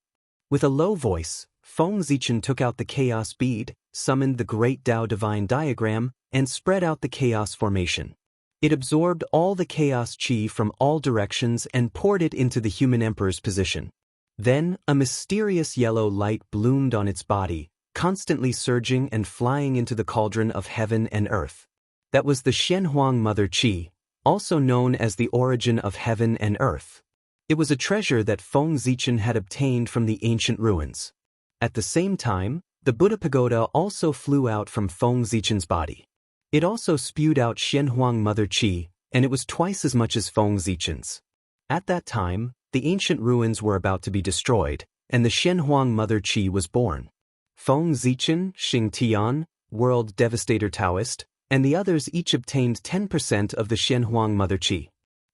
With a low voice, Feng Zichen took out the chaos bead, summoned the great Tao divine diagram, and spread out the chaos formation. It absorbed all the chaos qi from all directions and poured it into the human emperor's position. Then, a mysterious yellow light bloomed on its body, constantly surging and flying into the cauldron of heaven and earth. That was the Xianxia Mother Qi, also known as the origin of heaven and earth. It was a treasure that Feng Zichen had obtained from the ancient ruins. At the same time, the Buddha pagoda also flew out from Feng Zichen's body. It also spewed out Xianxia Mother Qi, and it was twice as much as Feng Zichen's. At that time, the ancient ruins were about to be destroyed, and the Xianxia Mother Qi was born. Feng Zichen, Xing Tian, World Devastator Taoist, and the others each obtained 10% of the Xianxia Mother Qi.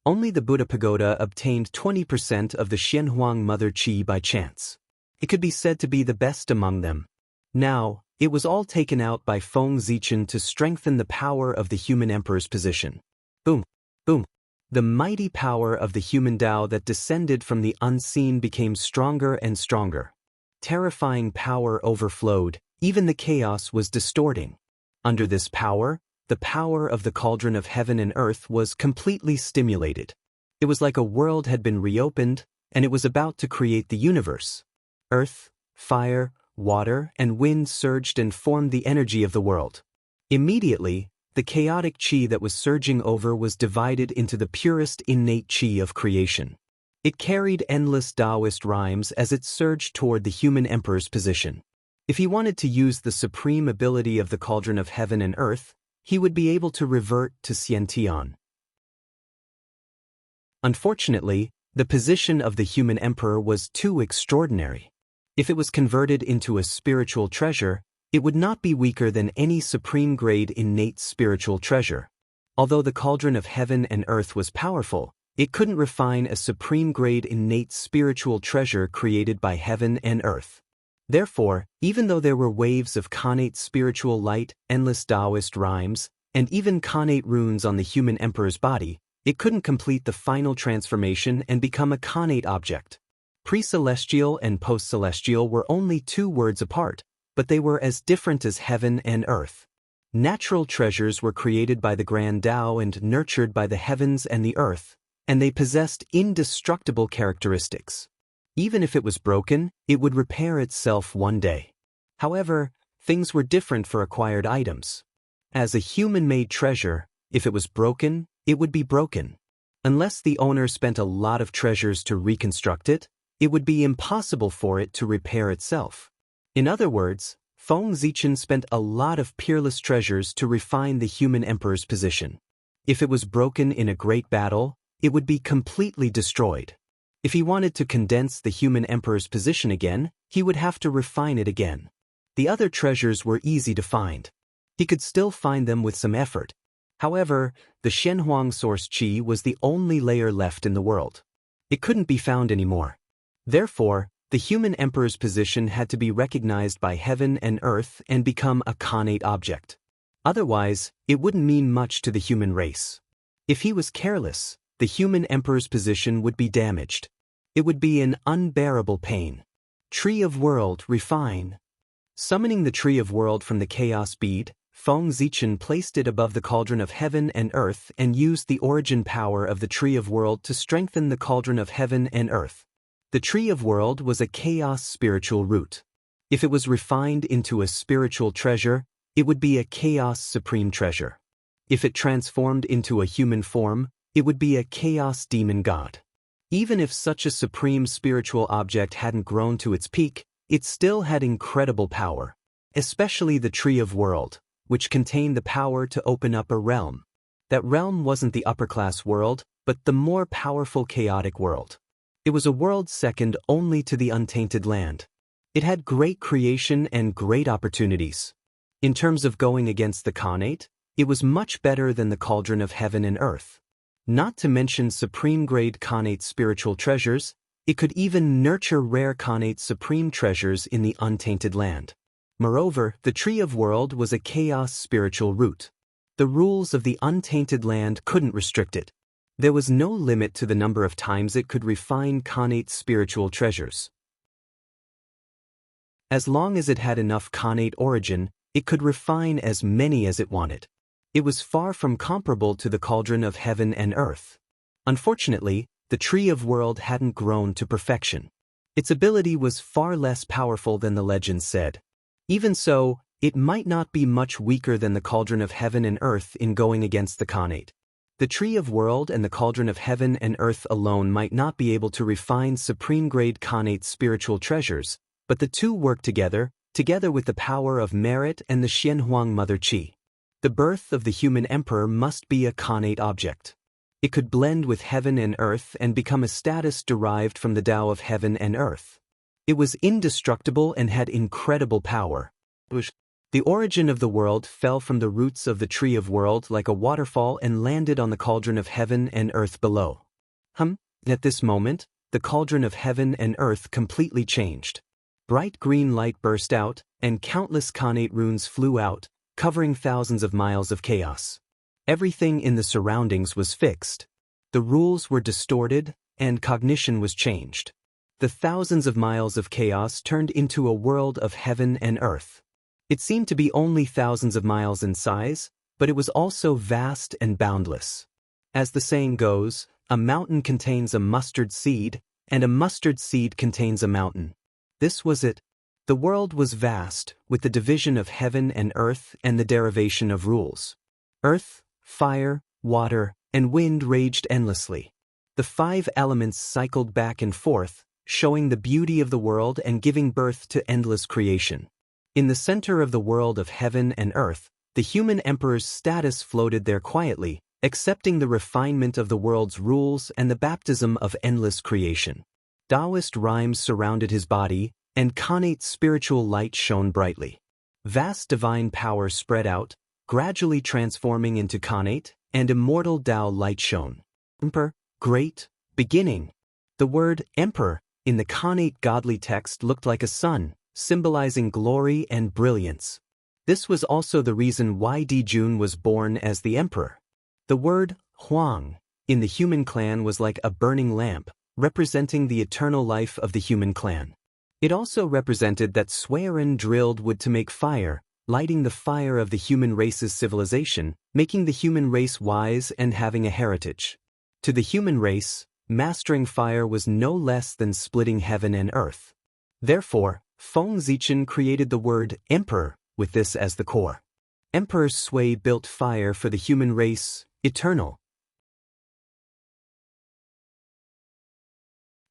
Only the Buddha pagoda obtained 20% of the Xianxia Mother Qi by chance. It could be said to be the best among them. Now, it was all taken out by Feng Zichen to strengthen the power of the human emperor's position. Boom, boom. The mighty power of the human Tao that descended from the unseen became stronger and stronger. Terrifying power overflowed, even the chaos was distorting. Under this power, the power of the cauldron of heaven and earth was completely stimulated. It was like a world had been reopened, and it was about to create the universe. Earth, fire, water, and wind surged and formed the energy of the world. Immediately, the chaotic qi that was surging over was divided into the purest innate qi of creation. It carried endless Taoist rhymes as it surged toward the human emperor's position. If he wanted to use the supreme ability of the cauldron of heaven and earth, he would be able to revert to Xiantian. Unfortunately, the position of the human emperor was too extraordinary. If it was converted into a spiritual treasure, it would not be weaker than any supreme-grade innate spiritual treasure. Although the cauldron of heaven and earth was powerful, it couldn't refine a supreme-grade innate spiritual treasure created by heaven and earth. Therefore, even though there were waves of connate spiritual light, endless Taoist rhymes, and even connate runes on the human emperor's body, it couldn't complete the final transformation and become a connate object. Pre-celestial and post-celestial were only 2 words apart, but they were as different as heaven and earth. Natural treasures were created by the grand Tao and nurtured by the heavens and the earth, and they possessed indestructible characteristics. Even if it was broken, it would repair itself one day. However, things were different for acquired items. As a human-made treasure, if it was broken, it would be broken. Unless the owner spent a lot of treasures to reconstruct it, it would be impossible for it to repair itself. In other words, Feng Zichen spent a lot of peerless treasures to refine the human emperor's position. If it was broken in a great battle, it would be completely destroyed. If he wanted to condense the human emperor's position again, he would have to refine it again. The other treasures were easy to find. He could still find them with some effort. However, the Shenhuang source qi was the only layer left in the world. It couldn't be found anymore. Therefore, the human emperor's position had to be recognized by heaven and earth and become a connate object. Otherwise, it wouldn't mean much to the human race. If he was careless, the human emperor's position would be damaged. It would be an unbearable pain. Tree of World, refine. Summoning the Tree of World from the chaos bead, Feng Zichen placed it above the cauldron of heaven and earth and used the origin power of the Tree of World to strengthen the cauldron of heaven and earth. The Tree of World was a chaos spiritual root. If it was refined into a spiritual treasure, it would be a chaos supreme treasure. If it transformed into a human form, it would be a chaos demon god. Even if such a supreme spiritual object hadn't grown to its peak, it still had incredible power, especially the Tree of World, which contained the power to open up a realm. That realm wasn't the upper-class world, but the more powerful chaotic world. It was a world second only to the untainted land. It had great creation and great opportunities. In terms of going against the connate, it was much better than the cauldron of heaven and earth. Not to mention supreme-grade connate spiritual treasures, it could even nurture rare connate supreme treasures in the untainted land. Moreover, the Tree of World was a chaos spiritual root. The rules of the untainted land couldn't restrict it. There was no limit to the number of times it could refine connate spiritual treasures. As long as it had enough connate origin, it could refine as many as it wanted. It was far from comparable to the cauldron of heaven and earth. Unfortunately, the Tree of World hadn't grown to perfection. Its ability was far less powerful than the legend said. Even so, it might not be much weaker than the Cauldron of Heaven and Earth in going against the Khanate. The Tree of World and the Cauldron of Heaven and Earth alone might not be able to refine supreme-grade Khanate spiritual treasures, but the two work together with the power of merit and the Xianxia Mother Qi. The birth of the human emperor must be a Khanate object. It could blend with heaven and earth and become a status derived from the Tao of heaven and earth. It was indestructible and had incredible power. The origin of the world fell from the roots of the Tree of World like a waterfall and landed on the Cauldron of Heaven and Earth below. At this moment, the Cauldron of Heaven and Earth completely changed. Bright green light burst out, and countless Khanate runes flew out, covering thousands of miles of chaos. Everything in the surroundings was fixed. The rules were distorted, and cognition was changed. The thousands of miles of chaos turned into a world of heaven and earth. It seemed to be only thousands of miles in size, but it was also vast and boundless. As the saying goes, a mountain contains a mustard seed, and a mustard seed contains a mountain. This was it. The world was vast, with the division of heaven and earth and the derivation of rules. Earth, fire, water, and wind raged endlessly. The 5 elements cycled back and forth, showing the beauty of the world and giving birth to endless creation. In the center of the world of heaven and earth, the human emperor's status floated there quietly, accepting the refinement of the world's rules and the baptism of endless creation. Taoist rhymes surrounded his body, and Khanate spiritual light shone brightly. Vast divine power spread out, gradually transforming into Khanate, and immortal Tao light shone. Emperor, great, beginning. The word emperor in the Khanate godly text looked like a sun, symbolizing glory and brilliance. This was also the reason why Dijun was born as the emperor. The word Huang in the human clan was like a burning lamp, representing the eternal life of the human clan. It also represented that Swearin drilled wood to make fire, lighting the fire of the human race's civilization, making the human race wise and having a heritage. To the human race, mastering fire was no less than splitting heaven and earth. Therefore, Feng Zichen created the word emperor with this as the core. Emperor Sui built fire for the human race, eternal.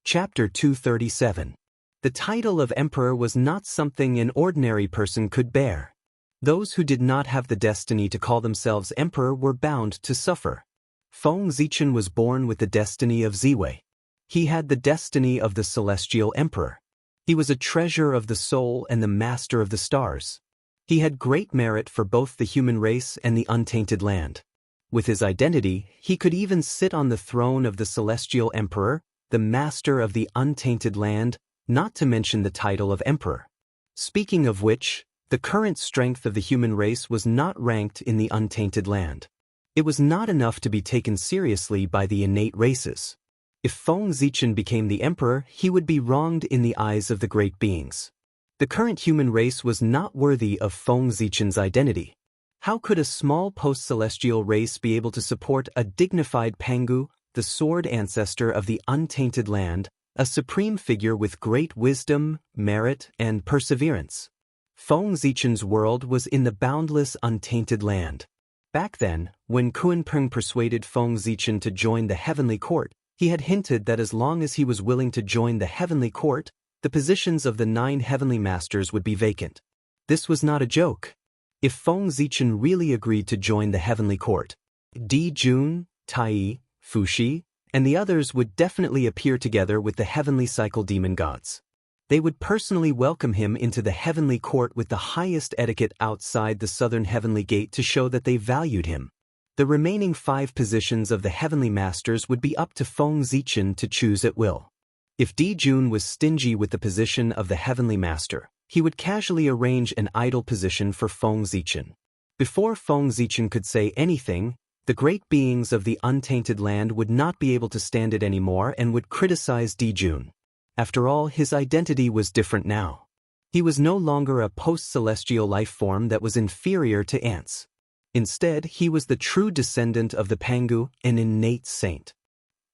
Chapter 237. The title of emperor was not something an ordinary person could bear. Those who did not have the destiny to call themselves emperor were bound to suffer. Feng Zichen was born with the destiny of Ziwei. He had the destiny of the celestial emperor. He was a treasure of the soul and the master of the stars. He had great merit for both the human race and the untainted land. With his identity, he could even sit on the throne of the celestial emperor, the master of the untainted land, not to mention the title of emperor. Speaking of which, the current strength of the human race was not ranked in the untainted land. It was not enough to be taken seriously by the innate races. If Feng Zichen became the emperor, he would be wronged in the eyes of the great beings. The current human race was not worthy of Feng Zichen's identity. How could a small post-celestial race be able to support a dignified Pangu, the sword ancestor of the untainted land, a supreme figure with great wisdom, merit, and perseverance? Feng Zichen's world was in the boundless untainted land. Back then, when Kunpeng persuaded Feng Zichen to join the heavenly court, he had hinted that as long as he was willing to join the heavenly court, the positions of the 9 heavenly masters would be vacant. This was not a joke. If Feng Zichen really agreed to join the heavenly court, Dijun, Tai, Fuxi, and the others would definitely appear together with the heavenly cycle demon gods. They would personally welcome him into the heavenly court with the highest etiquette outside the southern heavenly gate to show that they valued him. The remaining 5 positions of the heavenly masters would be up to Feng Zichen to choose at will. If Dijun was stingy with the position of the heavenly master, he would casually arrange an idle position for Feng Zichen. Before Feng Zichen could say anything, the great beings of the untainted land would not be able to stand it anymore and would criticize Dijun. After all, his identity was different now. He was no longer a post-celestial life form that was inferior to ants. Instead, he was the true descendant of the Pangu, an innate saint.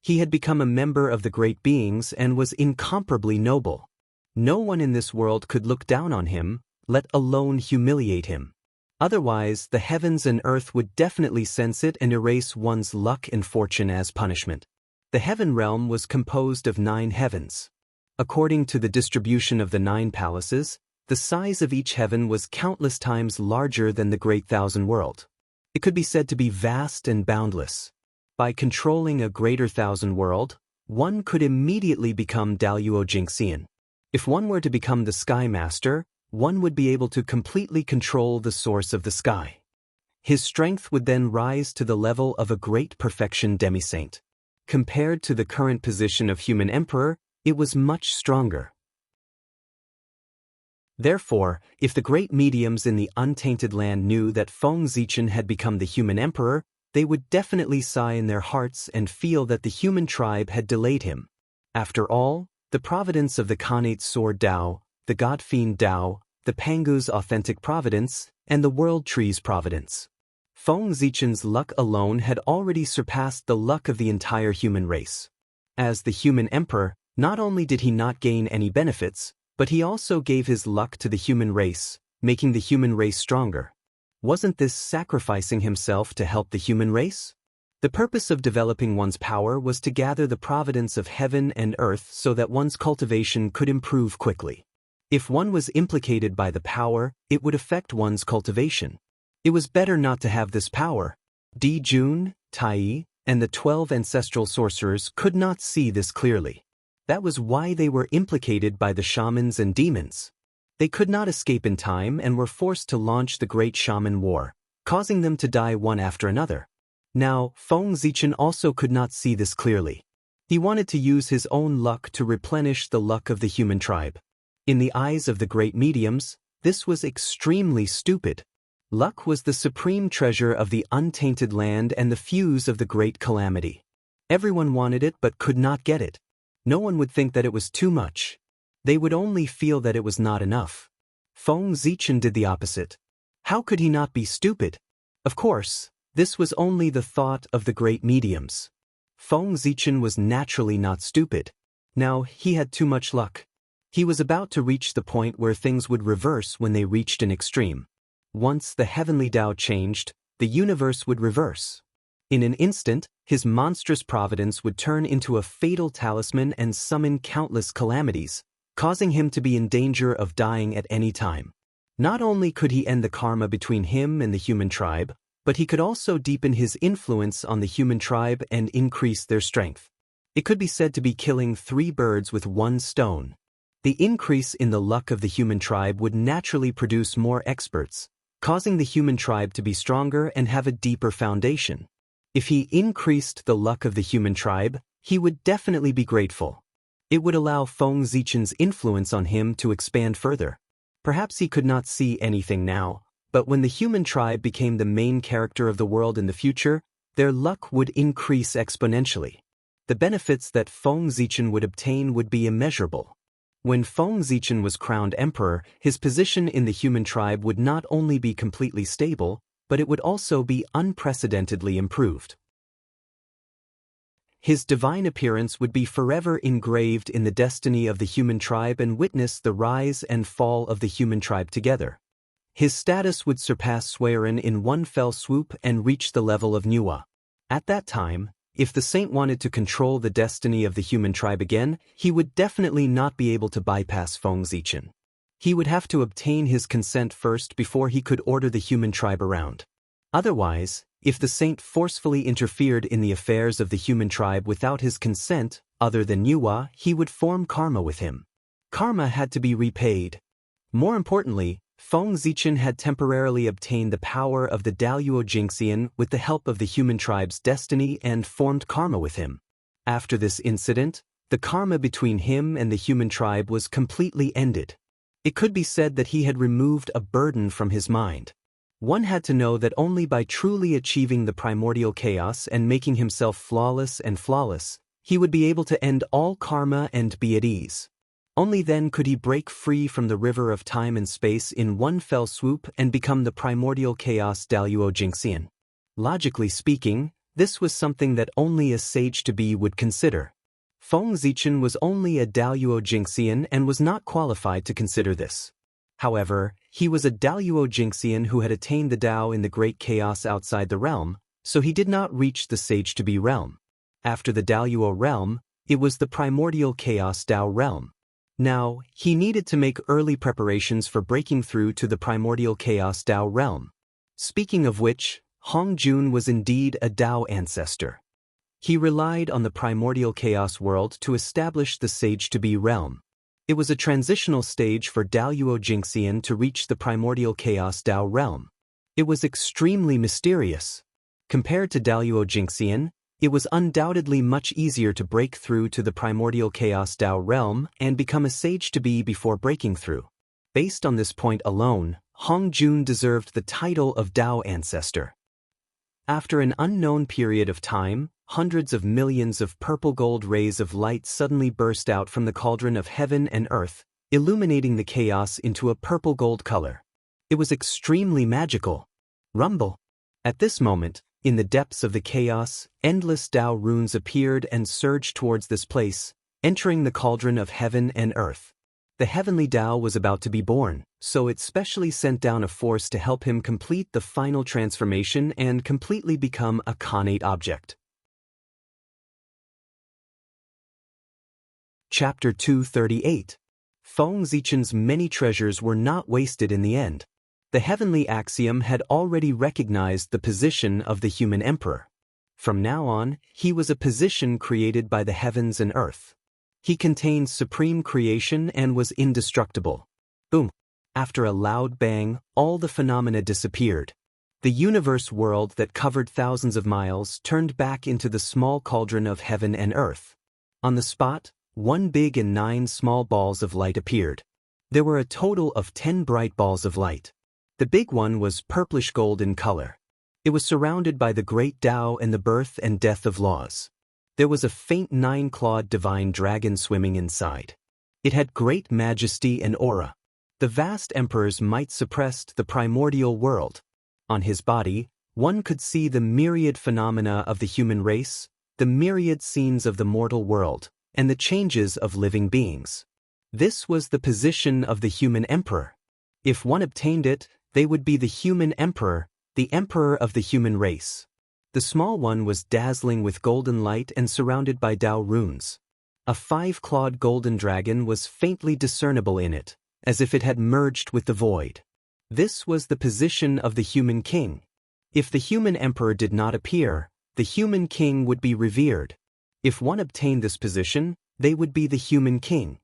He had become a member of the great beings and was incomparably noble. No one in this world could look down on him, let alone humiliate him. Otherwise, the heavens and earth would definitely sense it and erase one's luck and fortune as punishment. The heaven realm was composed of 9 heavens. According to the distribution of the 9 palaces, the size of each heaven was countless times larger than the great thousand world. It could be said to be vast and boundless. By controlling a greater thousand world, one could immediately become Daluo Jingxian. If one were to become the Sky Master, one would be able to completely control the source of the sky. His strength would then rise to the level of a great perfection demi-saint. Compared to the current position of human emperor, it was much stronger. Therefore, if the great mediums in the untainted land knew that Feng Zichen had become the human emperor, they would definitely sigh in their hearts and feel that the human tribe had delayed him. After all, the providence of the Khanate sword Dao, the God Fiend Dao, the Pangu's authentic providence, and the World Tree's providence. Feng Zichen's luck alone had already surpassed the luck of the entire human race. As the human emperor, not only did he not gain any benefits, but he also gave his luck to the human race, making the human race stronger. Wasn't this sacrificing himself to help the human race? The purpose of developing one's power was to gather the providence of heaven and earth so that one's cultivation could improve quickly. If one was implicated by the power, it would affect one's cultivation. It was better not to have this power. Di Jun, Tai, and the 12 ancestral sorcerers could not see this clearly. That was why they were implicated by the shamans and demons. They could not escape in time and were forced to launch the Great Shaman War, causing them to die one after another. Now, Feng Zichen also could not see this clearly. He wanted to use his own luck to replenish the luck of the human tribe. In the eyes of the great mediums, this was extremely stupid. Luck was the supreme treasure of the untainted land and the fuse of the great calamity. Everyone wanted it but could not get it. No one would think that it was too much. They would only feel that it was not enough. Feng Zichen did the opposite. How could he not be stupid? Of course, this was only the thought of the great mediums. Feng Zichen was naturally not stupid. Now, he had too much luck. He was about to reach the point where things would reverse when they reached an extreme. Once the heavenly Tao changed, the universe would reverse. In an instant, his monstrous providence would turn into a fatal talisman and summon countless calamities, causing him to be in danger of dying at any time. Not only could he end the karma between him and the human tribe, but he could also deepen his influence on the human tribe and increase their strength. It could be said to be killing 3 birds with 1 stone. The increase in the luck of the human tribe would naturally produce more experts, causing the human tribe to be stronger and have a deeper foundation. If he increased the luck of the human tribe, he would definitely be grateful. It would allow Feng Zichen's influence on him to expand further. Perhaps he could not see anything now, but when the human tribe became the main character of the world in the future, their luck would increase exponentially. The benefits that Feng Zichen would obtain would be immeasurable. When Feng Zichen was crowned emperor, his position in the human tribe would not only be completely stable, but it would also be unprecedentedly improved. His divine appearance would be forever engraved in the destiny of the human tribe and witness the rise and fall of the human tribe together. His status would surpass Suiren in one fell swoop and reach the level of Nuwa. At that time, if the saint wanted to control the destiny of the human tribe again, he would definitely not be able to bypass Feng Zichen. He would have to obtain his consent first before he could order the human tribe around. Otherwise, if the saint forcefully interfered in the affairs of the human tribe without his consent, other than Nuwa, he would form karma with him. Karma had to be repaid. More importantly, Feng Zichen had temporarily obtained the power of the Daluo Jingxian with the help of the human tribe's destiny and formed karma with him. After this incident, the karma between him and the human tribe was completely ended. It could be said that he had removed a burden from his mind. One had to know that only by truly achieving the primordial chaos and making himself flawless, he would be able to end all karma and be at ease. Only then could he break free from the river of time and space in one fell swoop and become the primordial chaos Daluo Jingxian. Logically speaking, This was something that only a sage-to-be would consider. Feng Zichen was only a Daluo Jingxian and was not qualified to consider this. However, he was a Daluo Jingxian who had attained the Dao in the great chaos outside the realm, so he did not reach the sage-to-be realm. After the Daluo realm, it was the primordial chaos Dao realm. Now, he needed to make early preparations for breaking through to the primordial chaos Dao realm. Speaking of which, Hong Jun was indeed a Dao ancestor. He relied on the primordial chaos world to establish the sage-to-be realm. It was a transitional stage for Daluo Jingxian to reach the primordial chaos Dao realm. It was extremely mysterious. Compared to Daluo Jingxian, it was undoubtedly much easier to break through to the primordial chaos Dao realm and become a sage-to-be before breaking through. Based on this point alone, Hong Jun deserved the title of Dao ancestor. After an unknown period of time, hundreds of millions of purple gold rays of light suddenly burst out from the cauldron of heaven and earth, illuminating the chaos into a purple gold color. It was extremely magical. Rumble. At this moment, in the depths of the chaos, endless Dao runes appeared and surged towards this place, entering the cauldron of heaven and earth. The heavenly Dao was about to be born, so it specially sent down a force to help him complete the final transformation and completely become a Khanate object. Chapter 238. Feng Zichen's many treasures were not wasted in the end. The heavenly axiom had already recognized the position of the human emperor. From now on, he was a position created by the heavens and earth. He contained supreme creation and was indestructible. Boom! After a loud bang, all the phenomena disappeared. The universe world that covered thousands of miles turned back into the small cauldron of heaven and earth. On the spot, 1 big and 9 small balls of light appeared. There were a total of 10 bright balls of light. The big one was purplish gold in color. It was surrounded by the great Tao and the birth and death of laws. There was a faint 9-clawed divine dragon swimming inside. It had great majesty and aura. The vast emperor's might suppressed the primordial world. On his body, one could see the myriad phenomena of the human race, the myriad scenes of the mortal world, and the changes of living beings. This was the position of the human emperor. If one obtained it, they would be the human emperor, the emperor of the human race. The small one was dazzling with golden light and surrounded by Dao runes. A 5-clawed golden dragon was faintly discernible in it, as if it had merged with the void. This was the position of the human king. If the human emperor did not appear, the human king would be revered. If one obtained this position, they would be the human king.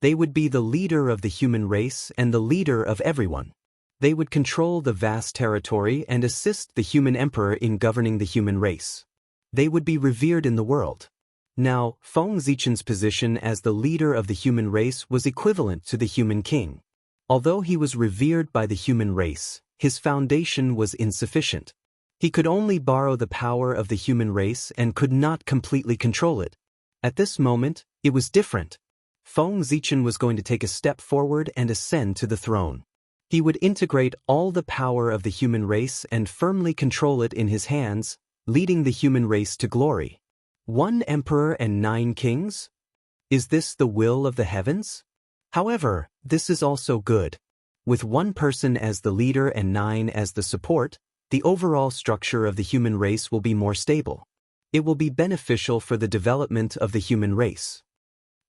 They would be the leader of the human race and the leader of everyone. They would control the vast territory and assist the human emperor in governing the human race. They would be revered in the world. Now, Feng Zichen's position as the leader of the human race was equivalent to the human king. Although he was revered by the human race, his foundation was insufficient. He could only borrow the power of the human race and could not completely control it. At this moment, it was different. Feng Zichen was going to take a step forward and ascend to the throne. He would integrate all the power of the human race and firmly control it in his hands, leading the human race to glory. 1 emperor and 9 kings? Is this the will of the heavens? However, this is also good. With 1 person as the leader and 9 as the support, the overall structure of the human race will be more stable. It will be beneficial for the development of the human race.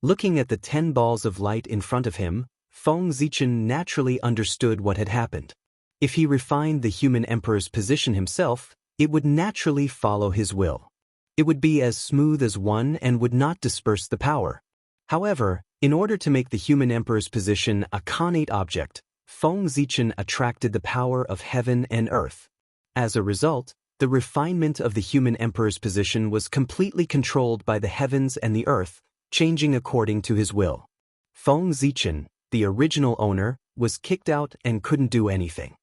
Looking at the 10 balls of light in front of him, Feng Zichen naturally understood what had happened. If he refined the human emperor's position himself, it would naturally follow his will. It would be as smooth as one and would not disperse the power. However, in order to make the human emperor's position a Khanate object, Feng Zichen attracted the power of heaven and earth. As a result, the refinement of the human emperor's position was completely controlled by the heavens and the earth, changing according to his will. Feng Zichen, the original owner, was kicked out and couldn't do anything.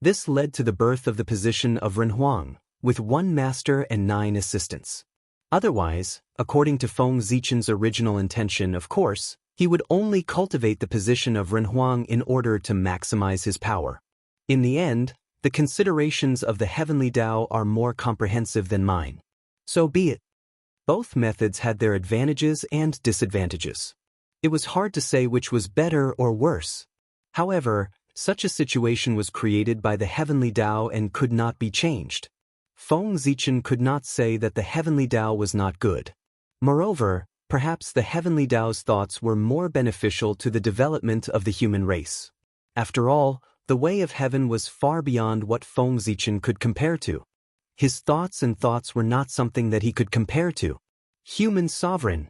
This led to the birth of the position of Renhuang, with 1 master and 9 assistants. Otherwise, according to Feng Zichen's original intention, of course, he would only cultivate the position of Renhuang in order to maximize his power. In the end, The considerations of the heavenly Tao are more comprehensive than mine. So be it. Both methods had their advantages and disadvantages. It was hard to say which was better or worse. However, such a situation was created by the heavenly Tao and could not be changed. Feng Zichen could not say that the heavenly Tao was not good. Moreover, perhaps the heavenly Tao's thoughts were more beneficial to the development of the human race. After all, the way of heaven was far beyond what Feng Zichen could compare to. His thoughts were not something that he could compare to. Human sovereign.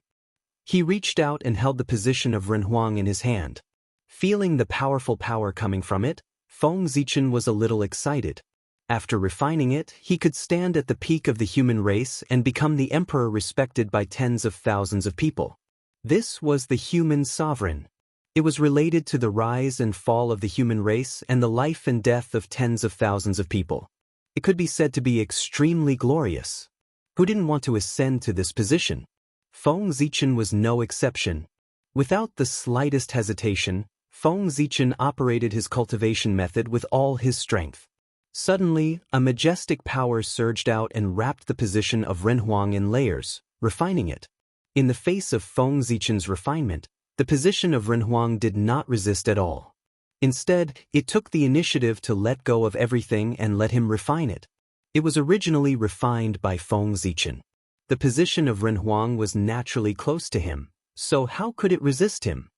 He reached out and held the position of Renhuang in his hand. Feeling the powerful power coming from it, Feng Zichen was a little excited. After refining it, he could stand at the peak of the human race and become the emperor respected by tens of thousands of people. This was the human sovereign. It was related to the rise and fall of the human race and the life and death of tens of thousands of people. It could be said to be extremely glorious. Who didn't want to ascend to this position? Feng Zichen was no exception. Without the slightest hesitation, Feng Zichen operated his cultivation method with all his strength. Suddenly, a majestic power surged out and wrapped the position of Renhuang in layers, refining it. In the face of Feng Zichen's refinement, the position of Renhuang did not resist at all. Instead, it took the initiative to let go of everything and let him refine it. It was originally refined by Feng Zichen. The position of Renhuang was naturally close to him, so how could it resist him?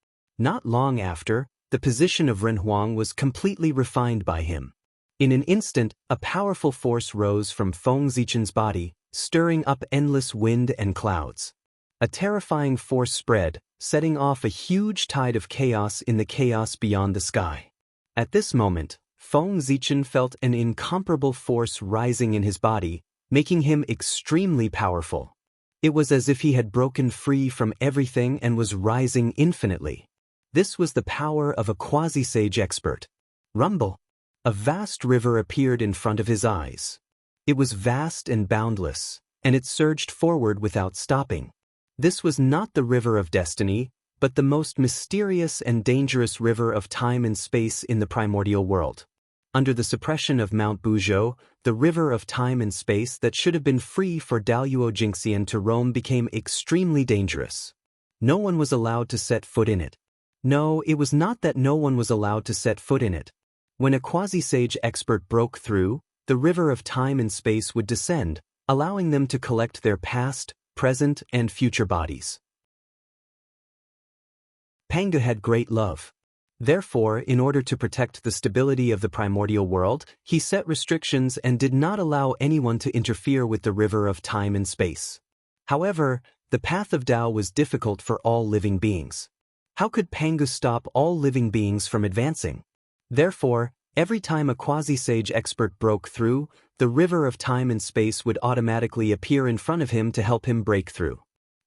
Not long after, the position of Renhuang was completely refined by him. In an instant, a powerful force rose from Feng Zichen's body, stirring up endless wind and clouds. A terrifying force spread, setting off a huge tide of chaos in the chaos beyond the sky. At this moment, Feng Zichen felt an incomparable force rising in his body, making him extremely powerful. It was as if he had broken free from everything and was rising infinitely. This was the power of a quasi-sage expert. Rumble. A vast river appeared in front of his eyes. It was vast and boundless, and it surged forward without stopping. This was not the river of destiny, but the most mysterious and dangerous river of time and space in the primordial world. Under the suppression of Mount Buzhou, the river of time and space that should have been free for Daluo Jingxian to roam became extremely dangerous. No one was allowed to set foot in it. No, it was not that no one was allowed to set foot in it. When a quasi-sage expert broke through, the river of time and space would descend, allowing them to collect their past, present, and future bodies. Pangu had great love. Therefore, in order to protect the stability of the primordial world, he set restrictions and did not allow anyone to interfere with the river of time and space. However, the path of Tao was difficult for all living beings. How could Pangu stop all living beings from advancing? Therefore, every time a quasi-sage expert broke through, the river of time and space would automatically appear in front of him to help him break through.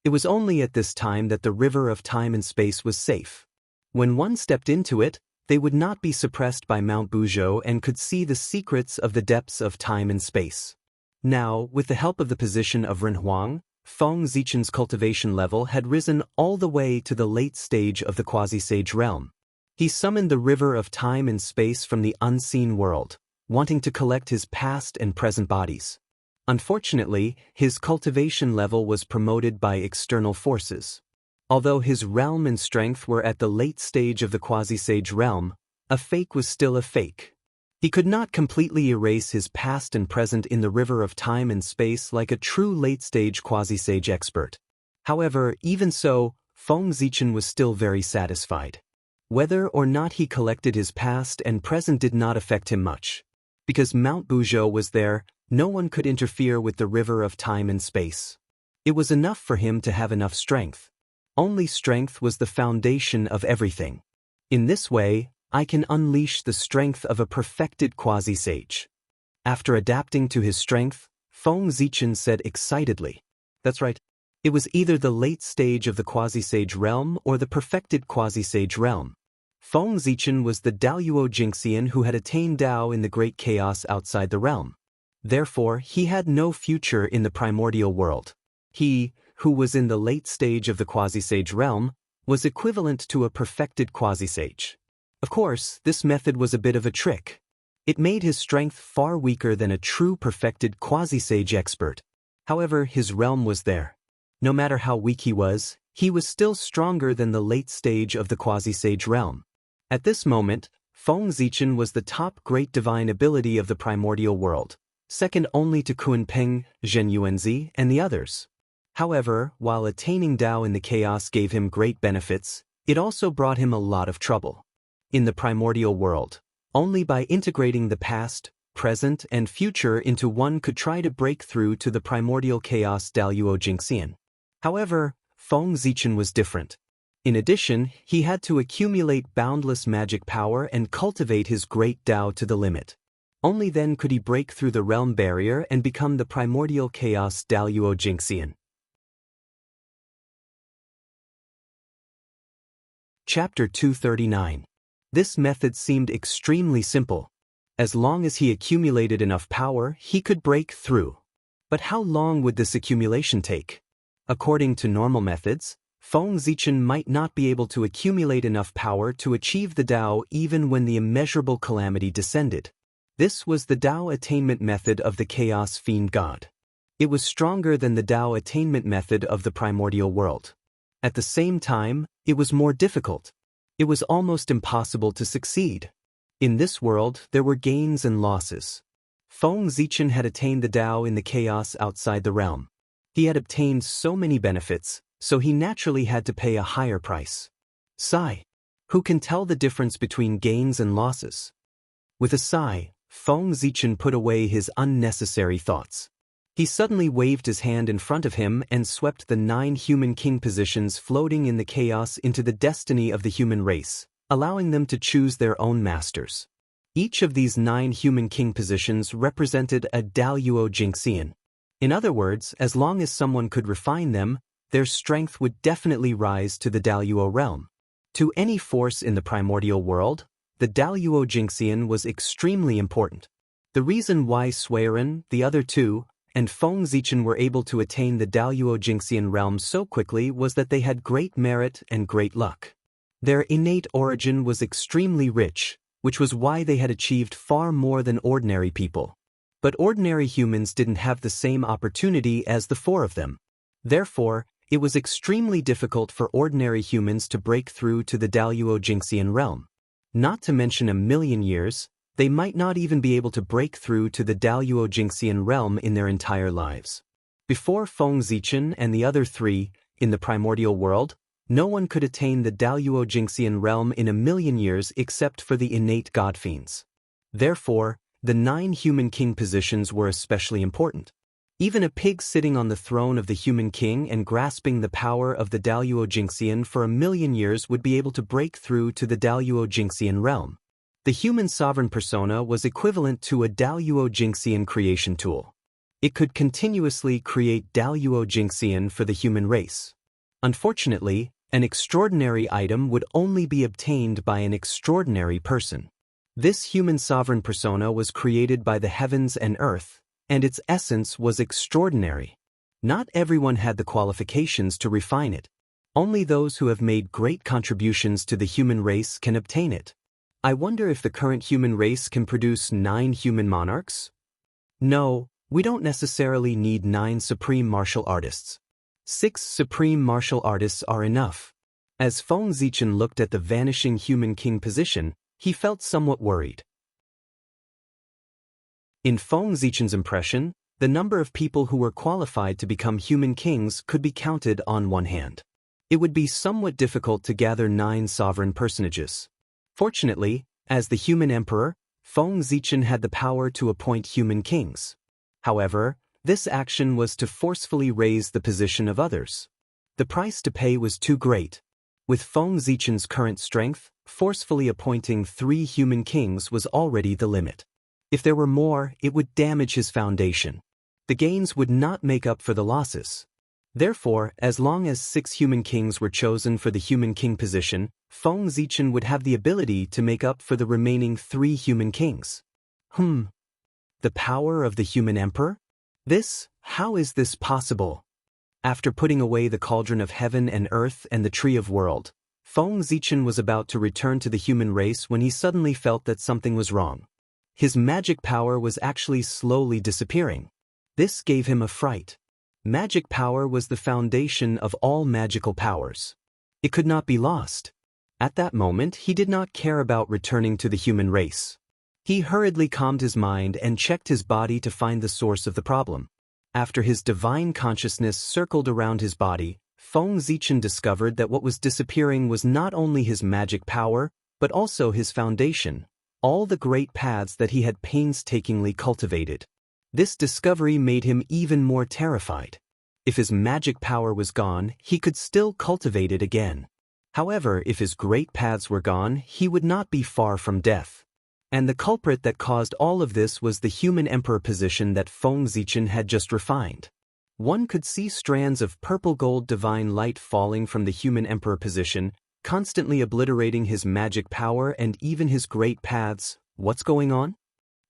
It was only at this time that the river of time and space was safe. When one stepped into it, they would not be suppressed by Mount Buzhou and could see the secrets of the depths of time and space. Now, with the help of the position of Renhuang, Feng Zichen's cultivation level had risen all the way to the late stage of the quasi-sage realm. He summoned the river of time and space from the unseen world, wanting to collect his past and present bodies. Unfortunately, his cultivation level was promoted by external forces. Although his realm and strength were at the late stage of the quasi-sage realm, a fake was still a fake. He could not completely erase his past and present in the river of time and space like a true late-stage quasi-sage expert. However, even so, Feng Zichen was still very satisfied. Whether or not he collected his past and present did not affect him much. Because Mount Buzhou was there, no one could interfere with the river of time and space. It was enough for him to have enough strength. Only strength was the foundation of everything. In this way, I can unleash the strength of a perfected quasi-sage. After adapting to his strength, Feng Zichen said excitedly, "That's right. It was either the late stage of the quasi-sage realm or the perfected quasi-sage realm." Feng Zichen was the Daluo Jingxian who had attained Tao in the great chaos outside the realm. Therefore, he had no future in the primordial world. He, who was in the late stage of the quasi-sage realm, was equivalent to a perfected quasi-sage. Of course, this method was a bit of a trick. It made his strength far weaker than a true perfected quasi-sage expert. However, his realm was there. No matter how weak he was still stronger than the late stage of the quasi-sage realm. At this moment, Feng Zichen was the top great divine ability of the primordial world, second only to Kunpeng, Zhen Yuanzi, and the others. However, while attaining Tao in the chaos gave him great benefits, it also brought him a lot of trouble. In the primordial world, only by integrating the past, present, and future into one could try to break through to the primordial chaos Daluo Jingxian. However, Feng Zichen was different. In addition, he had to accumulate boundless magic power and cultivate his great Tao to the limit. Only then could he break through the realm barrier and become the primordial chaos Daluo Jingxian. Chapter 239. This method seemed extremely simple. As long as he accumulated enough power, he could break through. But how long would this accumulation take? According to normal methods, Feng Zichen might not be able to accumulate enough power to achieve the Tao even when the immeasurable calamity descended. This was the Tao attainment method of the Chaos Fiend God. It was stronger than the Tao attainment method of the primordial world. At the same time, it was more difficult. It was almost impossible to succeed. In this world, there were gains and losses. Feng Zichen had attained the Tao in the chaos outside the realm. He had obtained so many benefits, so he naturally had to pay a higher price. Sigh. Who can tell the difference between gains and losses? With a sigh, Feng Zichen put away his unnecessary thoughts. He suddenly waved his hand in front of him and swept the 9 human king positions floating in the chaos into the destiny of the human race, allowing them to choose their own masters. Each of these 9 human king positions represented a Daluo Jingxian. In other words, as long as someone could refine them, their strength would definitely rise to the Daluo realm. To any force in the primordial world, the Daluo Jingxian was extremely important. The reason why Suiren, the other two, and Feng Zichen were able to attain the Daluo Jingxian realm so quickly was that they had great merit and great luck. Their innate origin was extremely rich, which was why they had achieved far more than ordinary people. But ordinary humans didn't have the same opportunity as the 4 of them. Therefore, it was extremely difficult for ordinary humans to break through to the Daluo Jingxian realm. Not to mention a million years, they might not even be able to break through to the Daluo Jingxian realm in their entire lives. Before Feng Zichen and the other 3, in the primordial world, no one could attain the Daluo Jingxian realm in a million years except for the innate godfiends. Therefore, the 9 human king positions were especially important. Even a pig sitting on the throne of the human king and grasping the power of the Daluo Jingxian for a million years would be able to break through to the Daluo Jingxian realm. The human sovereign persona was equivalent to a Daluo Jingxian creation tool. It could continuously create Daluo Jingxian for the human race. Unfortunately, an extraordinary item would only be obtained by an extraordinary person. This human sovereign persona was created by the heavens and earth, and its essence was extraordinary. Not everyone had the qualifications to refine it. Only those who have made great contributions to the human race can obtain it. I wonder if the current human race can produce 9 human monarchs? No, we don't necessarily need 9 supreme martial artists. 6 supreme martial artists are enough. As Feng Zichen looked at the vanishing human king position, he felt somewhat worried. In Feng Zichen's impression, the number of people who were qualified to become human kings could be counted on one hand. It would be somewhat difficult to gather 9 sovereign personages. Fortunately, as the human emperor, Feng Zichen had the power to appoint human kings. However, this action was to forcefully raise the position of others. The price to pay was too great. With Feng Zichen's current strength, forcefully appointing 3 human kings was already the limit. If there were more, it would damage his foundation. The gains would not make up for the losses. Therefore, as long as 6 human kings were chosen for the human king position, Feng Zichen would have the ability to make up for the remaining 3 human kings. The power of the human emperor? How is this possible? After putting away the cauldron of heaven and earth and the tree of world, Feng Zichen was about to return to the human race when he suddenly felt that something was wrong. His magic power was actually slowly disappearing. This gave him a fright. Magic power was the foundation of all magical powers. It could not be lost. At that moment, he did not care about returning to the human race. He hurriedly calmed his mind and checked his body to find the source of the problem. After his divine consciousness circled around his body, Feng Zichen discovered that what was disappearing was not only his magic power, but also his foundation, all the great paths that he had painstakingly cultivated. This discovery made him even more terrified. If his magic power was gone, he could still cultivate it again. However, if his great paths were gone, he would not be far from death. And the culprit that caused all of this was the human emperor position that Feng Zichen had just refined. One could see strands of purple-gold divine light falling from the human emperor position, constantly obliterating his magic power and even his great paths. What's going on?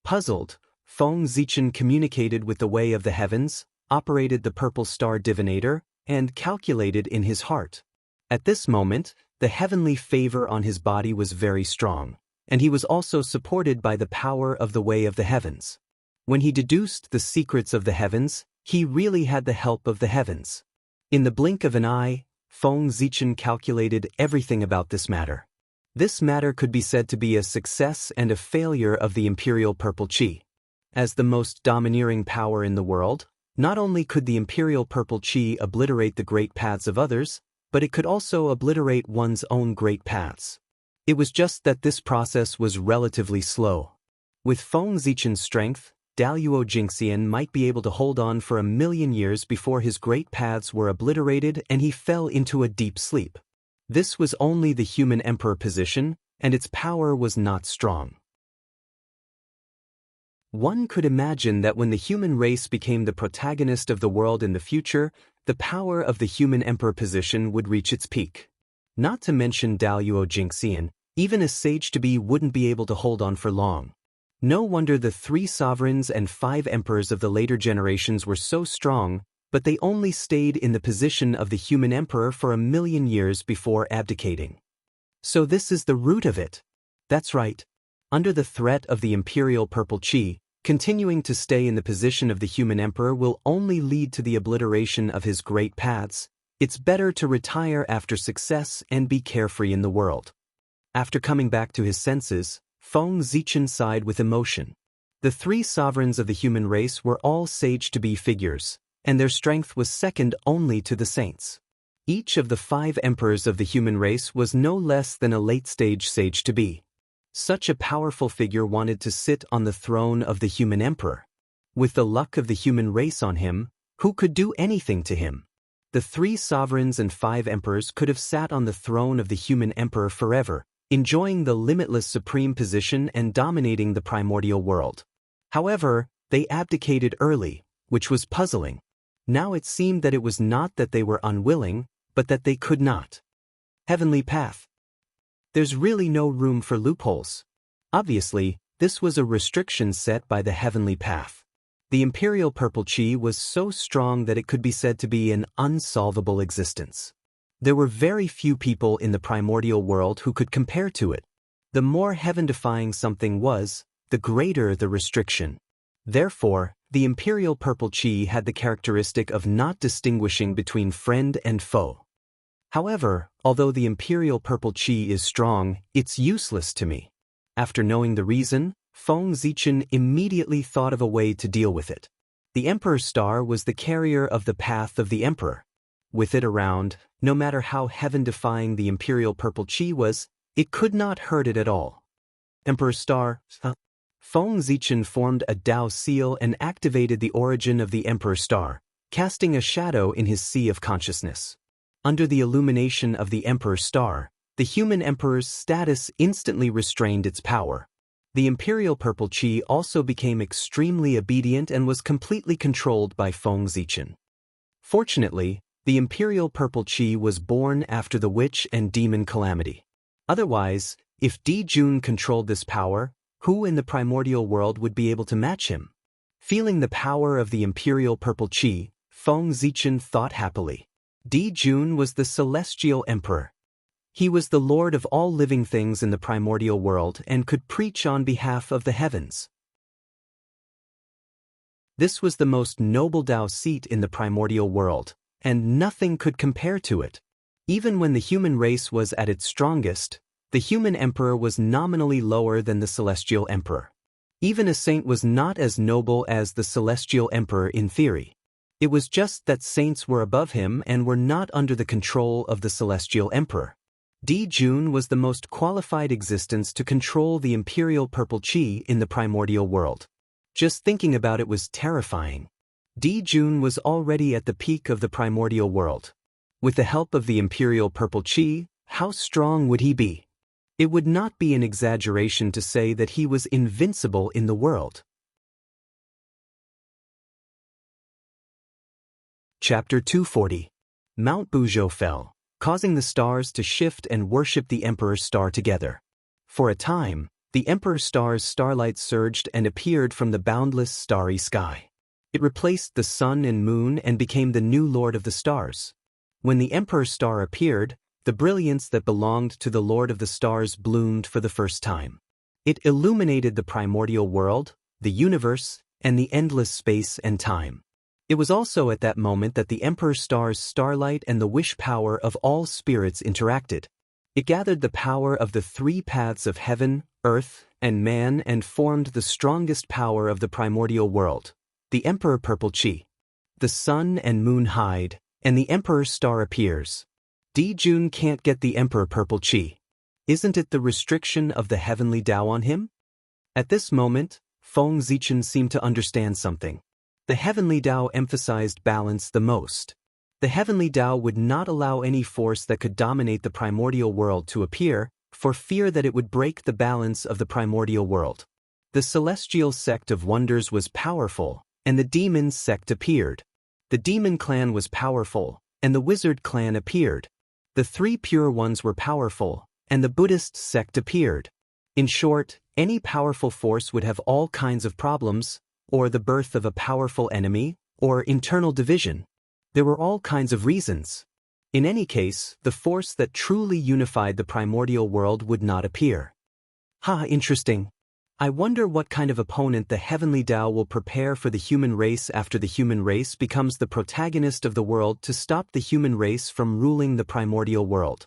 Puzzled, Feng Zichen communicated with the way of the heavens, operated the purple star divinator, and calculated in his heart. At this moment, the heavenly favor on his body was very strong, and he was also supported by the power of the way of the heavens. When he deduced the secrets of the heavens, he really had the help of the heavens. In the blink of an eye, Feng Zichen calculated everything about this matter. This matter could be said to be a success and a failure of the imperial purple qi. As the most domineering power in the world, not only could the imperial purple qi obliterate the great paths of others, but it could also obliterate one's own great paths. It was just that this process was relatively slow. With Feng Zichen's strength, Daluo Jingxian might be able to hold on for 1,000,000 years before his great paths were obliterated and he fell into a deep sleep. This was only the human emperor position, and its power was not strong. One could imagine that when the human race became the protagonist of the world in the future, the power of the human emperor position would reach its peak. Not to mention Daluo Jingxian, even a sage-to-be wouldn't be able to hold on for long. No wonder the 3 sovereigns and 5 emperors of the later generations were so strong, but they only stayed in the position of the human emperor for 1,000,000 years before abdicating. So this is the root of it. That's right. Under the threat of the imperial purple qi, continuing to stay in the position of the human emperor will only lead to the obliteration of his great paths. It's better to retire after success and be carefree in the world. After coming back to his senses, Feng Zichen sighed with emotion. The 3 sovereigns of the human race were all sage-to-be figures, and their strength was second only to the saints. Each of the 5 emperors of the human race was no less than a late-stage sage-to-be. Such a powerful figure wanted to sit on the throne of the human emperor. With the luck of the human race on him, who could do anything to him? The 3 sovereigns and 5 emperors could have sat on the throne of the human emperor forever, enjoying the limitless supreme position and dominating the primordial world. However, they abdicated early, which was puzzling. Now it seemed that it was not that they were unwilling, but that they could not. Heavenly path. There's really no room for loopholes. Obviously, this was a restriction set by the heavenly path. The imperial purple qi was so strong that it could be said to be an unsolvable existence. There were very few people in the primordial world who could compare to it. The more heaven-defying something was, the greater the restriction. Therefore, the imperial purple qi had the characteristic of not distinguishing between friend and foe. However, although the imperial purple qi is strong, it's useless to me. After knowing the reason, Feng Zichen immediately thought of a way to deal with it. The Emperor's Star was the carrier of the path of the Emperor. With it around, no matter how heaven-defying the imperial purple qi was, it could not hurt it at all. Emperor's Star. Feng Zichen formed a Dao seal and activated the origin of the Emperor's Star, casting a shadow in his sea of consciousness. Under the illumination of the Emperor's Star, the human emperor's status instantly restrained its power. The imperial purple qi also became extremely obedient and was completely controlled by Feng Zichen. Fortunately, the imperial purple qi was born after the witch and demon calamity. Otherwise, if Di Jun controlled this power, who in the primordial world would be able to match him? Feeling the power of the imperial purple qi, Feng Zichen thought happily. Di Jun was the celestial emperor. He was the lord of all living things in the primordial world and could preach on behalf of the heavens. This was the most noble Tao seat in the primordial world, and nothing could compare to it. Even when the human race was at its strongest, the human emperor was nominally lower than the celestial emperor. Even a saint was not as noble as the celestial emperor in theory. It was just that saints were above him and were not under the control of the celestial emperor. Di Jun was the most qualified existence to control the imperial purple qi in the primordial world. Just thinking about it was terrifying. Di Jun was already at the peak of the primordial world. With the help of the imperial purple qi, how strong would he be? It would not be an exaggeration to say that he was invincible in the world. Chapter 240. Mount Buzhou fell, causing the stars to shift and worship the Emperor's star together. For a time, the Emperor's star's starlight surged and appeared from the boundless starry sky. It replaced the sun and moon and became the new lord of the stars. When the Emperor's star appeared, the brilliance that belonged to the Lord of the Stars bloomed for the first time. It illuminated the primordial world, the universe, and the endless space and time. It was also at that moment that the Emperor's star's starlight and the wish power of all spirits interacted. It gathered the power of the three paths of heaven, earth, and man and formed the strongest power of the primordial world, the Emperor Purple Qi. The sun and moon hide, and the Emperor's star appears. Di Jun can't get the Emperor Purple Qi. Isn't it the restriction of the heavenly Tao on him? At this moment, Feng Zichen seemed to understand something. The heavenly Tao emphasized balance the most. The heavenly Tao would not allow any force that could dominate the primordial world to appear, for fear that it would break the balance of the primordial world. The celestial sect of wonders was powerful, and the demon sect appeared. The demon clan was powerful, and the wizard clan appeared. The three pure ones were powerful, and the Buddhist sect appeared. In short, any powerful force would have all kinds of problems, or the birth of a powerful enemy, or internal division. There were all kinds of reasons. In any case, the force that truly unified the primordial world would not appear. Interesting. I wonder what kind of opponent the heavenly Tao will prepare for the human race after the human race becomes the protagonist of the world to stop the human race from ruling the primordial world.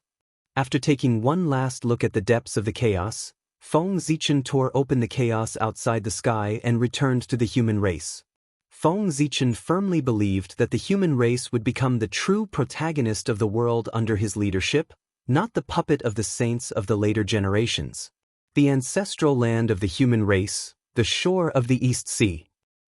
After taking one last look at the depths of the chaos, Feng Zichen tore open the chaos outside the sky and returned to the human race. Feng Zichen firmly believed that the human race would become the true protagonist of the world under his leadership, not the puppet of the saints of the later generations. The ancestral land of the human race, the shore of the East Sea.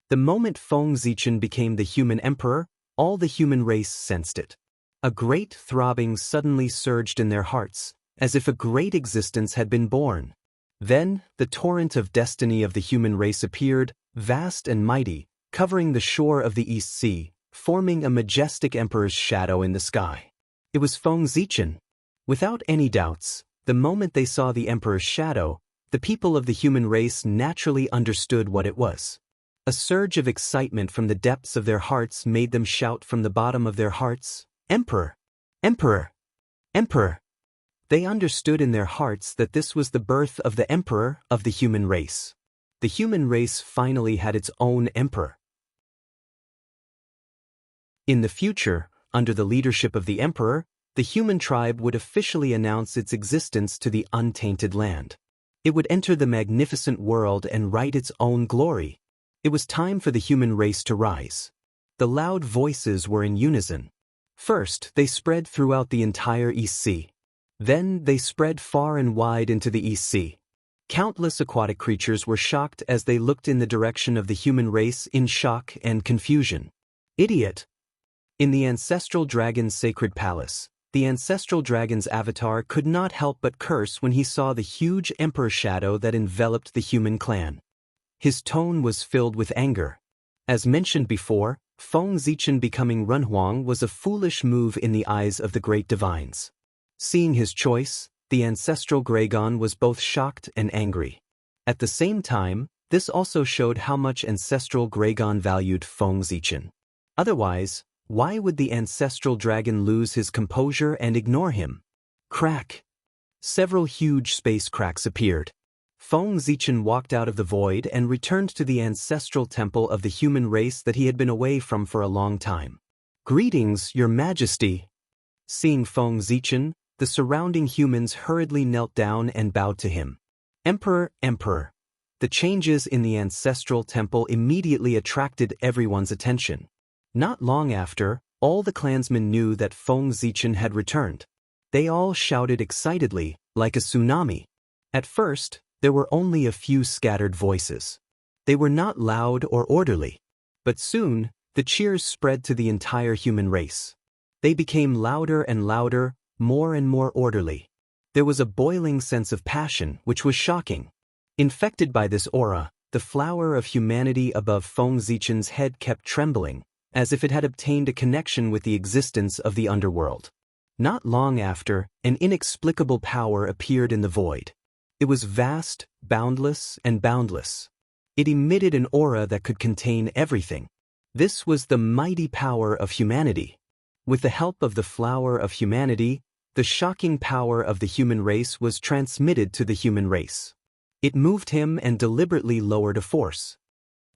The moment Feng Zichen became the human emperor, all the human race sensed it. A great throbbing suddenly surged in their hearts, as if a great existence had been born. Then, the torrent of destiny of the human race appeared, vast and mighty, covering the shore of the East Sea, forming a majestic emperor's shadow in the sky. It was Feng Zichen. Without any doubts, the moment they saw the emperor's shadow, the people of the human race naturally understood what it was. A surge of excitement from the depths of their hearts made them shout from the bottom of their hearts, "Emperor! Emperor! Emperor!" They understood in their hearts that this was the birth of the emperor of the human race. The human race finally had its own emperor. In the future, under the leadership of the emperor, the human tribe would officially announce its existence to the untainted land. It would enter the magnificent world and write its own glory. It was time for the human race to rise. The loud voices were in unison. First, they spread throughout the entire East Sea. Then, they spread far and wide into the East Sea. Countless aquatic creatures were shocked as they looked in the direction of the human race in shock and confusion. Idiot! In the ancestral dragon's sacred palace, the ancestral dragon's avatar could not help but curse when he saw the huge emperor shadow that enveloped the human clan. His tone was filled with anger. As mentioned before, Feng Zichen becoming Renhuang was a foolish move in the eyes of the great divines. Seeing his choice, the ancestral Dragon was both shocked and angry. At the same time, this also showed how much ancestral Dragon valued Feng Zichen. Otherwise, why would the ancestral dragon lose his composure and ignore him? Crack! Several huge space cracks appeared. Feng Zichen walked out of the void and returned to the ancestral temple of the human race that he had been away from for a long time. "Greetings, Your Majesty." Seeing Feng Zichen, the surrounding humans hurriedly knelt down and bowed to him. "Emperor, Emperor." The changes in the ancestral temple immediately attracted everyone's attention. Not long after, all the clansmen knew that Feng Zichen had returned. They all shouted excitedly, like a tsunami. At first, there were only a few scattered voices. They were not loud or orderly. But soon, the cheers spread to the entire human race. They became louder and louder, more and more orderly. There was a boiling sense of passion, which was shocking. Infected by this aura, the flower of humanity above Feng Zichen's head kept trembling, as if it had obtained a connection with the existence of the underworld. Not long after, an inexplicable power appeared in the void. It was vast, boundless, and boundless. It emitted an aura that could contain everything. This was the mighty power of humanity. With the help of the flower of humanity, the shocking power of the human race was transmitted to the human race. It moved him and deliberately lowered a force.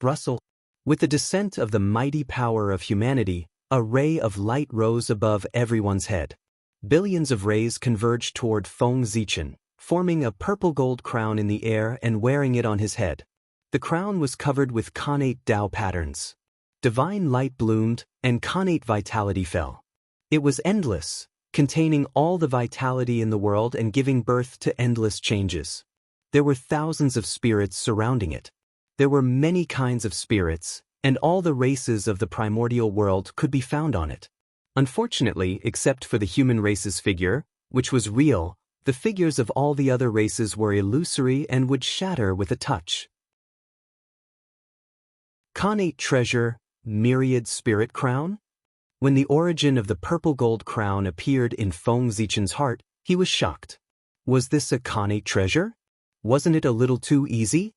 Rustle. With the descent of the mighty power of humanity, a ray of light rose above everyone's head. Billions of rays converged toward Feng Zichen, forming a purple-gold crown in the air and wearing it on his head. The crown was covered with connate Tao patterns. Divine light bloomed, and connate vitality fell. It was endless, containing all the vitality in the world and giving birth to endless changes. There were thousands of spirits surrounding it. There were many kinds of spirits, and all the races of the primordial world could be found on it. Unfortunately, except for the human race's figure, which was real, the figures of all the other races were illusory and would shatter with a touch. Connate treasure, myriad spirit crown? When the origin of the purple gold crown appeared in Feng Zichen's heart, he was shocked. Was this a connate treasure? Wasn't it a little too easy?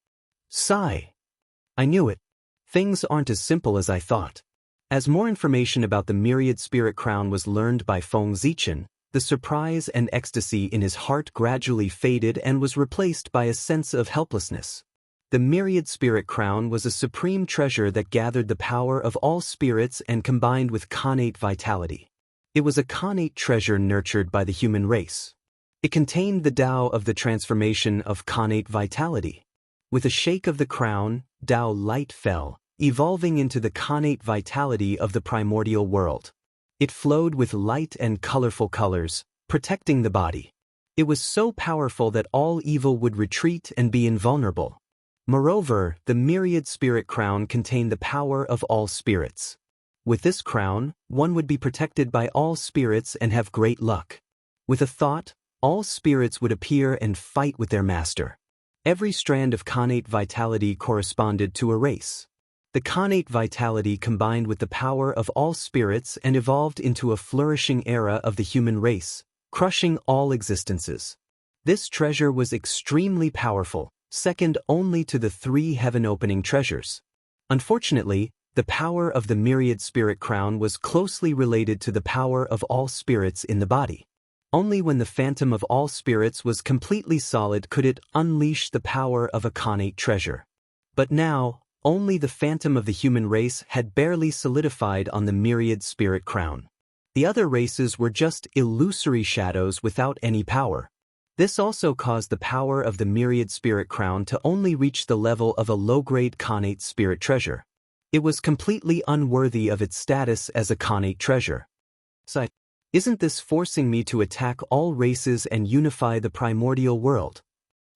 Sigh. I knew it. Things aren't as simple as I thought. As more information about the myriad spirit crown was learned by Feng Zichen, the surprise and ecstasy in his heart gradually faded and was replaced by a sense of helplessness. The myriad spirit crown was a supreme treasure that gathered the power of all spirits and combined with connate vitality. It was a connate treasure nurtured by the human race. It contained the Tao of the transformation of connate vitality. With a shake of the crown, Tao light fell, evolving into the connate vitality of the primordial world. It flowed with light and colorful colors, protecting the body. It was so powerful that all evil would retreat and be invulnerable. Moreover, the myriad spirit crown contained the power of all spirits. With this crown, one would be protected by all spirits and have great luck. With a thought, all spirits would appear and fight with their master. Every strand of connate vitality corresponded to a race. The connate vitality combined with the power of all spirits and evolved into a flourishing era of the human race, crushing all existences. This treasure was extremely powerful, second only to the 3 heaven-opening treasures. Unfortunately, the power of the myriad spirit crown was closely related to the power of all spirits in the body. Only when the phantom of all spirits was completely solid could it unleash the power of a connate treasure. But now, only the phantom of the human race had barely solidified on the myriad spirit crown. The other races were just illusory shadows without any power. This also caused the power of the myriad spirit crown to only reach the level of a low-grade connate spirit treasure. It was completely unworthy of its status as a connate treasure. Isn't this forcing me to attack all races and unify the primordial world?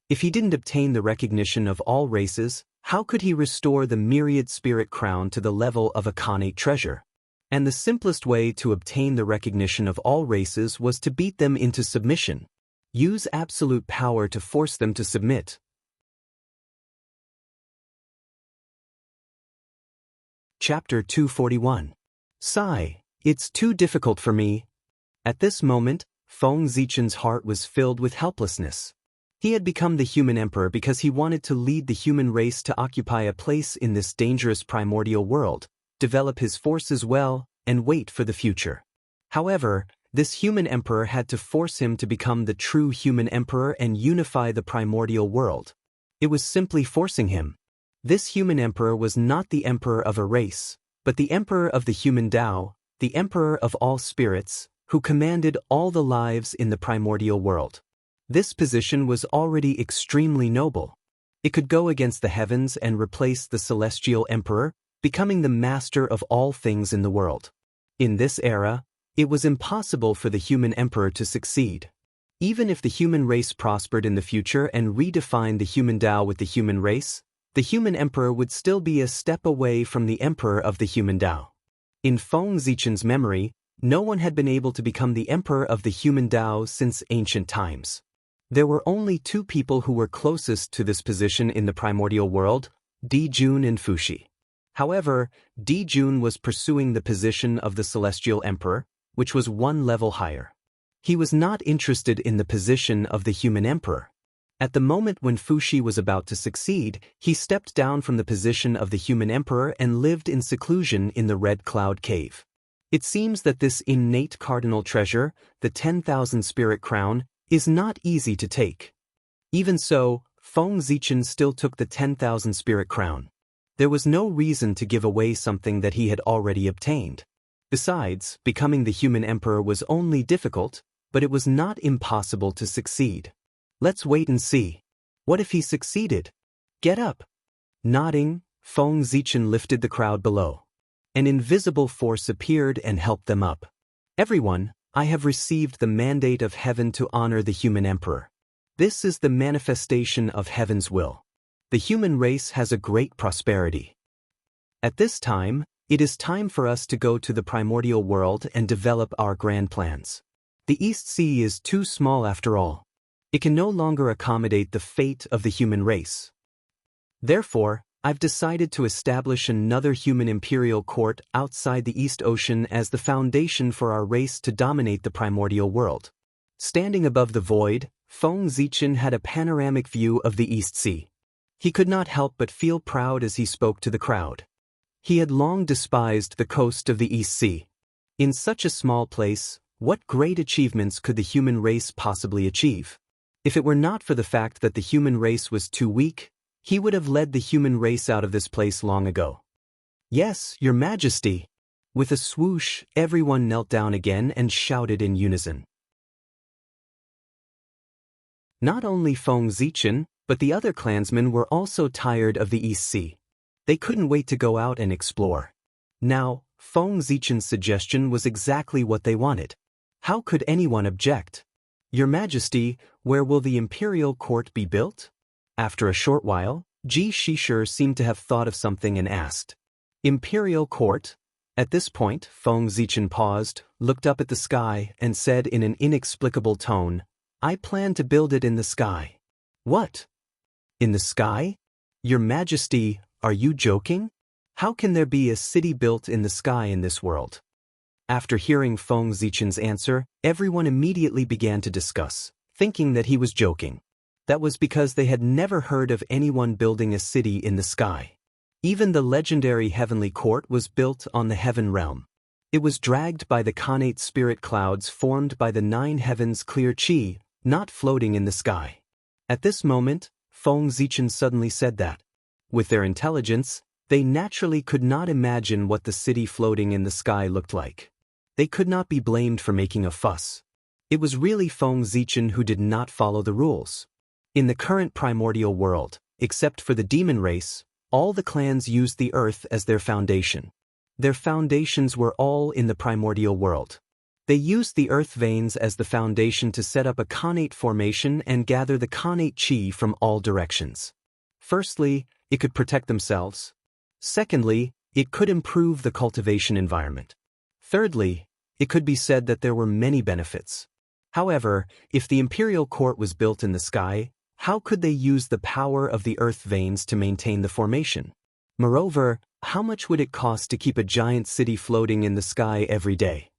If he didn't obtain the recognition of all races, how could he restore the myriad spirit crown to the level of a connate treasure? And the simplest way to obtain the recognition of all races was to beat them into submission. Use absolute power to force them to submit. Chapter 241. Sigh, it's too difficult for me. At this moment, Feng Zichen's heart was filled with helplessness. He had become the human emperor because he wanted to lead the human race to occupy a place in this dangerous primordial world, develop his forces well, and wait for the future. However, this human emperor had to force him to become the true human emperor and unify the primordial world. It was simply forcing him. This human emperor was not the emperor of a race, but the emperor of the human Tao, the emperor of all spirits, who commanded all the lives in the primordial world. This position was already extremely noble. It could go against the heavens and replace the celestial emperor, becoming the master of all things in the world. In this era, it was impossible for the human emperor to succeed. Even if the human race prospered in the future and redefined the human Tao with the human race, the human emperor would still be a step away from the emperor of the human Tao. In Feng Zichen's memory, no one had been able to become the emperor of the human Tao since ancient times. There were only two people who were closest to this position in the primordial world, Di Jun and Fuxi. However, Di Jun was pursuing the position of the celestial emperor, which was one level higher. He was not interested in the position of the human emperor. At the moment when Fuxi was about to succeed, he stepped down from the position of the human emperor and lived in seclusion in the Red Cloud Cave. It seems that this innate cardinal treasure, the 10,000 spirit crown, is not easy to take. Even so, Feng Zichen still took the 10,000 spirit crown. There was no reason to give away something that he had already obtained. Besides, becoming the human emperor was only difficult, but it was not impossible to succeed. Let's wait and see. What if he succeeded? Get up. Nodding, Feng Zichen lifted the crowd below. An invisible force appeared and helped them up. Everyone, I have received the mandate of heaven to honor the human emperor. This is the manifestation of heaven's will. The human race has a great prosperity. At this time, it is time for us to go to the primordial world and develop our grand plans. The East Sea is too small after all. It can no longer accommodate the fate of the human race. Therefore, I've decided to establish another human imperial court outside the East Ocean as the foundation for our race to dominate the primordial world. Standing above the void, Feng Zichen had a panoramic view of the East Sea. He could not help but feel proud as he spoke to the crowd. He had long despised the coast of the East Sea. In such a small place, what great achievements could the human race possibly achieve? If it were not for the fact that the human race was too weak, he would have led the human race out of this place long ago. Yes, Your Majesty. With a swoosh, everyone knelt down again and shouted in unison. Not only Feng Zichen, but the other clansmen were also tired of the East Sea. They couldn't wait to go out and explore. Now, Feng Zichen's suggestion was exactly what they wanted. How could anyone object? Your Majesty, where will the imperial court be built? After a short while, Ji Shishir seemed to have thought of something and asked. Imperial court? At this point, Feng Zichen paused, looked up at the sky, and said in an inexplicable tone, I plan to build it in the sky. What? In the sky? Your Majesty, are you joking? How can there be a city built in the sky in this world? After hearing Feng Zichen's answer, everyone immediately began to discuss, thinking that he was joking. That was because they had never heard of anyone building a city in the sky. Even the legendary heavenly court was built on the heaven realm. It was dragged by the connate spirit clouds formed by the 9 heavens clear chi, not floating in the sky. At this moment, Feng Zichen suddenly said that, with their intelligence, they naturally could not imagine what the city floating in the sky looked like. They could not be blamed for making a fuss. It was really Feng Zichen who did not follow the rules. In the current primordial world, except for the demon race, all the clans used the earth as their foundation. Their foundations were all in the primordial world. They used the earth veins as the foundation to set up a connate formation and gather the connate chi from all directions. Firstly, it could protect themselves. Secondly, it could improve the cultivation environment. Thirdly, it could be said that there were many benefits. However, if the imperial court was built in the sky, how could they use the power of the earth veins to maintain the formation? Moreover, how much would it cost to keep a giant city floating in the sky every day?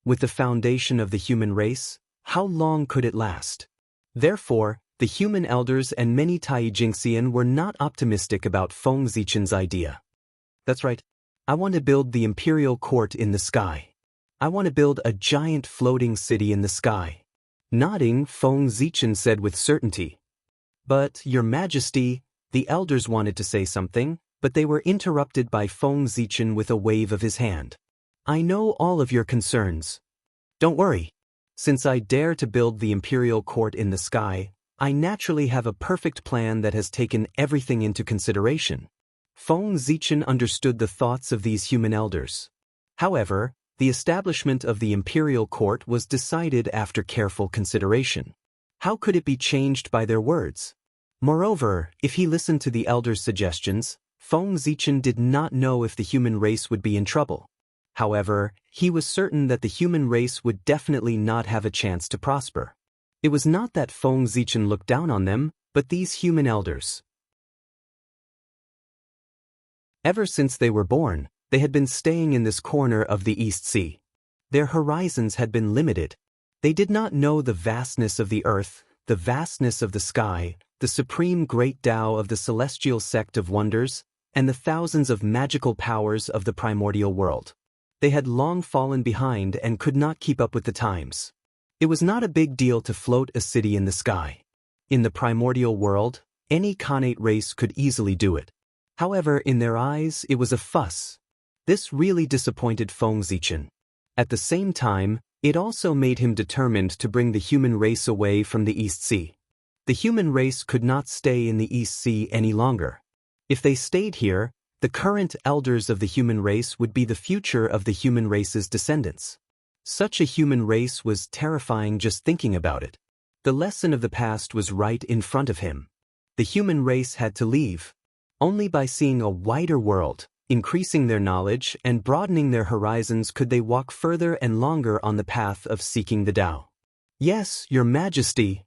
With the foundation of the human race, how long could it last? Therefore, the human elders and many Taijingxian were not optimistic about Feng Zichen's idea. That's right. I want to build the imperial court in the sky. I want to build a giant floating city in the sky. Nodding, Feng Zichen said with certainty. But, Your Majesty, The elders wanted to say something, but they were interrupted by Feng Zichen with a wave of his hand. I know all of your concerns. Don't worry. Since I dare to build the imperial court in the sky, I naturally have a perfect plan that has taken everything into consideration. Feng Zichen understood the thoughts of these human elders. However, the establishment of the imperial court was decided after careful consideration. How could it be changed by their words? Moreover, if he listened to the elders' suggestions, Feng Zichen did not know if the human race would be in trouble. However, he was certain that the human race would definitely not have a chance to prosper. It was not that Feng Zichen looked down on them, but these human elders. Ever since they were born, they had been staying in this corner of the East Sea. Their horizons had been limited. They did not know the vastness of the earth, the vastness of the sky, the supreme great Tao of the celestial sect of wonders, and the thousands of magical powers of the primordial world. They had long fallen behind and could not keep up with the times. It was not a big deal to float a city in the sky. In the primordial world, any Khanate race could easily do it. However, in their eyes, it was a fuss. This really disappointed Feng Zichen. At the same time, it also made him determined to bring the human race away from the East Sea. The human race could not stay in the East Sea any longer. If they stayed here, the current elders of the human race would be the future of the human race's descendants. Such a human race was terrifying just thinking about it. The lesson of the past was right in front of him. The human race had to leave. Only by seeing a wider world, increasing their knowledge and broadening their horizons could they walk further and longer on the path of seeking the Tao. Yes, Your Majesty.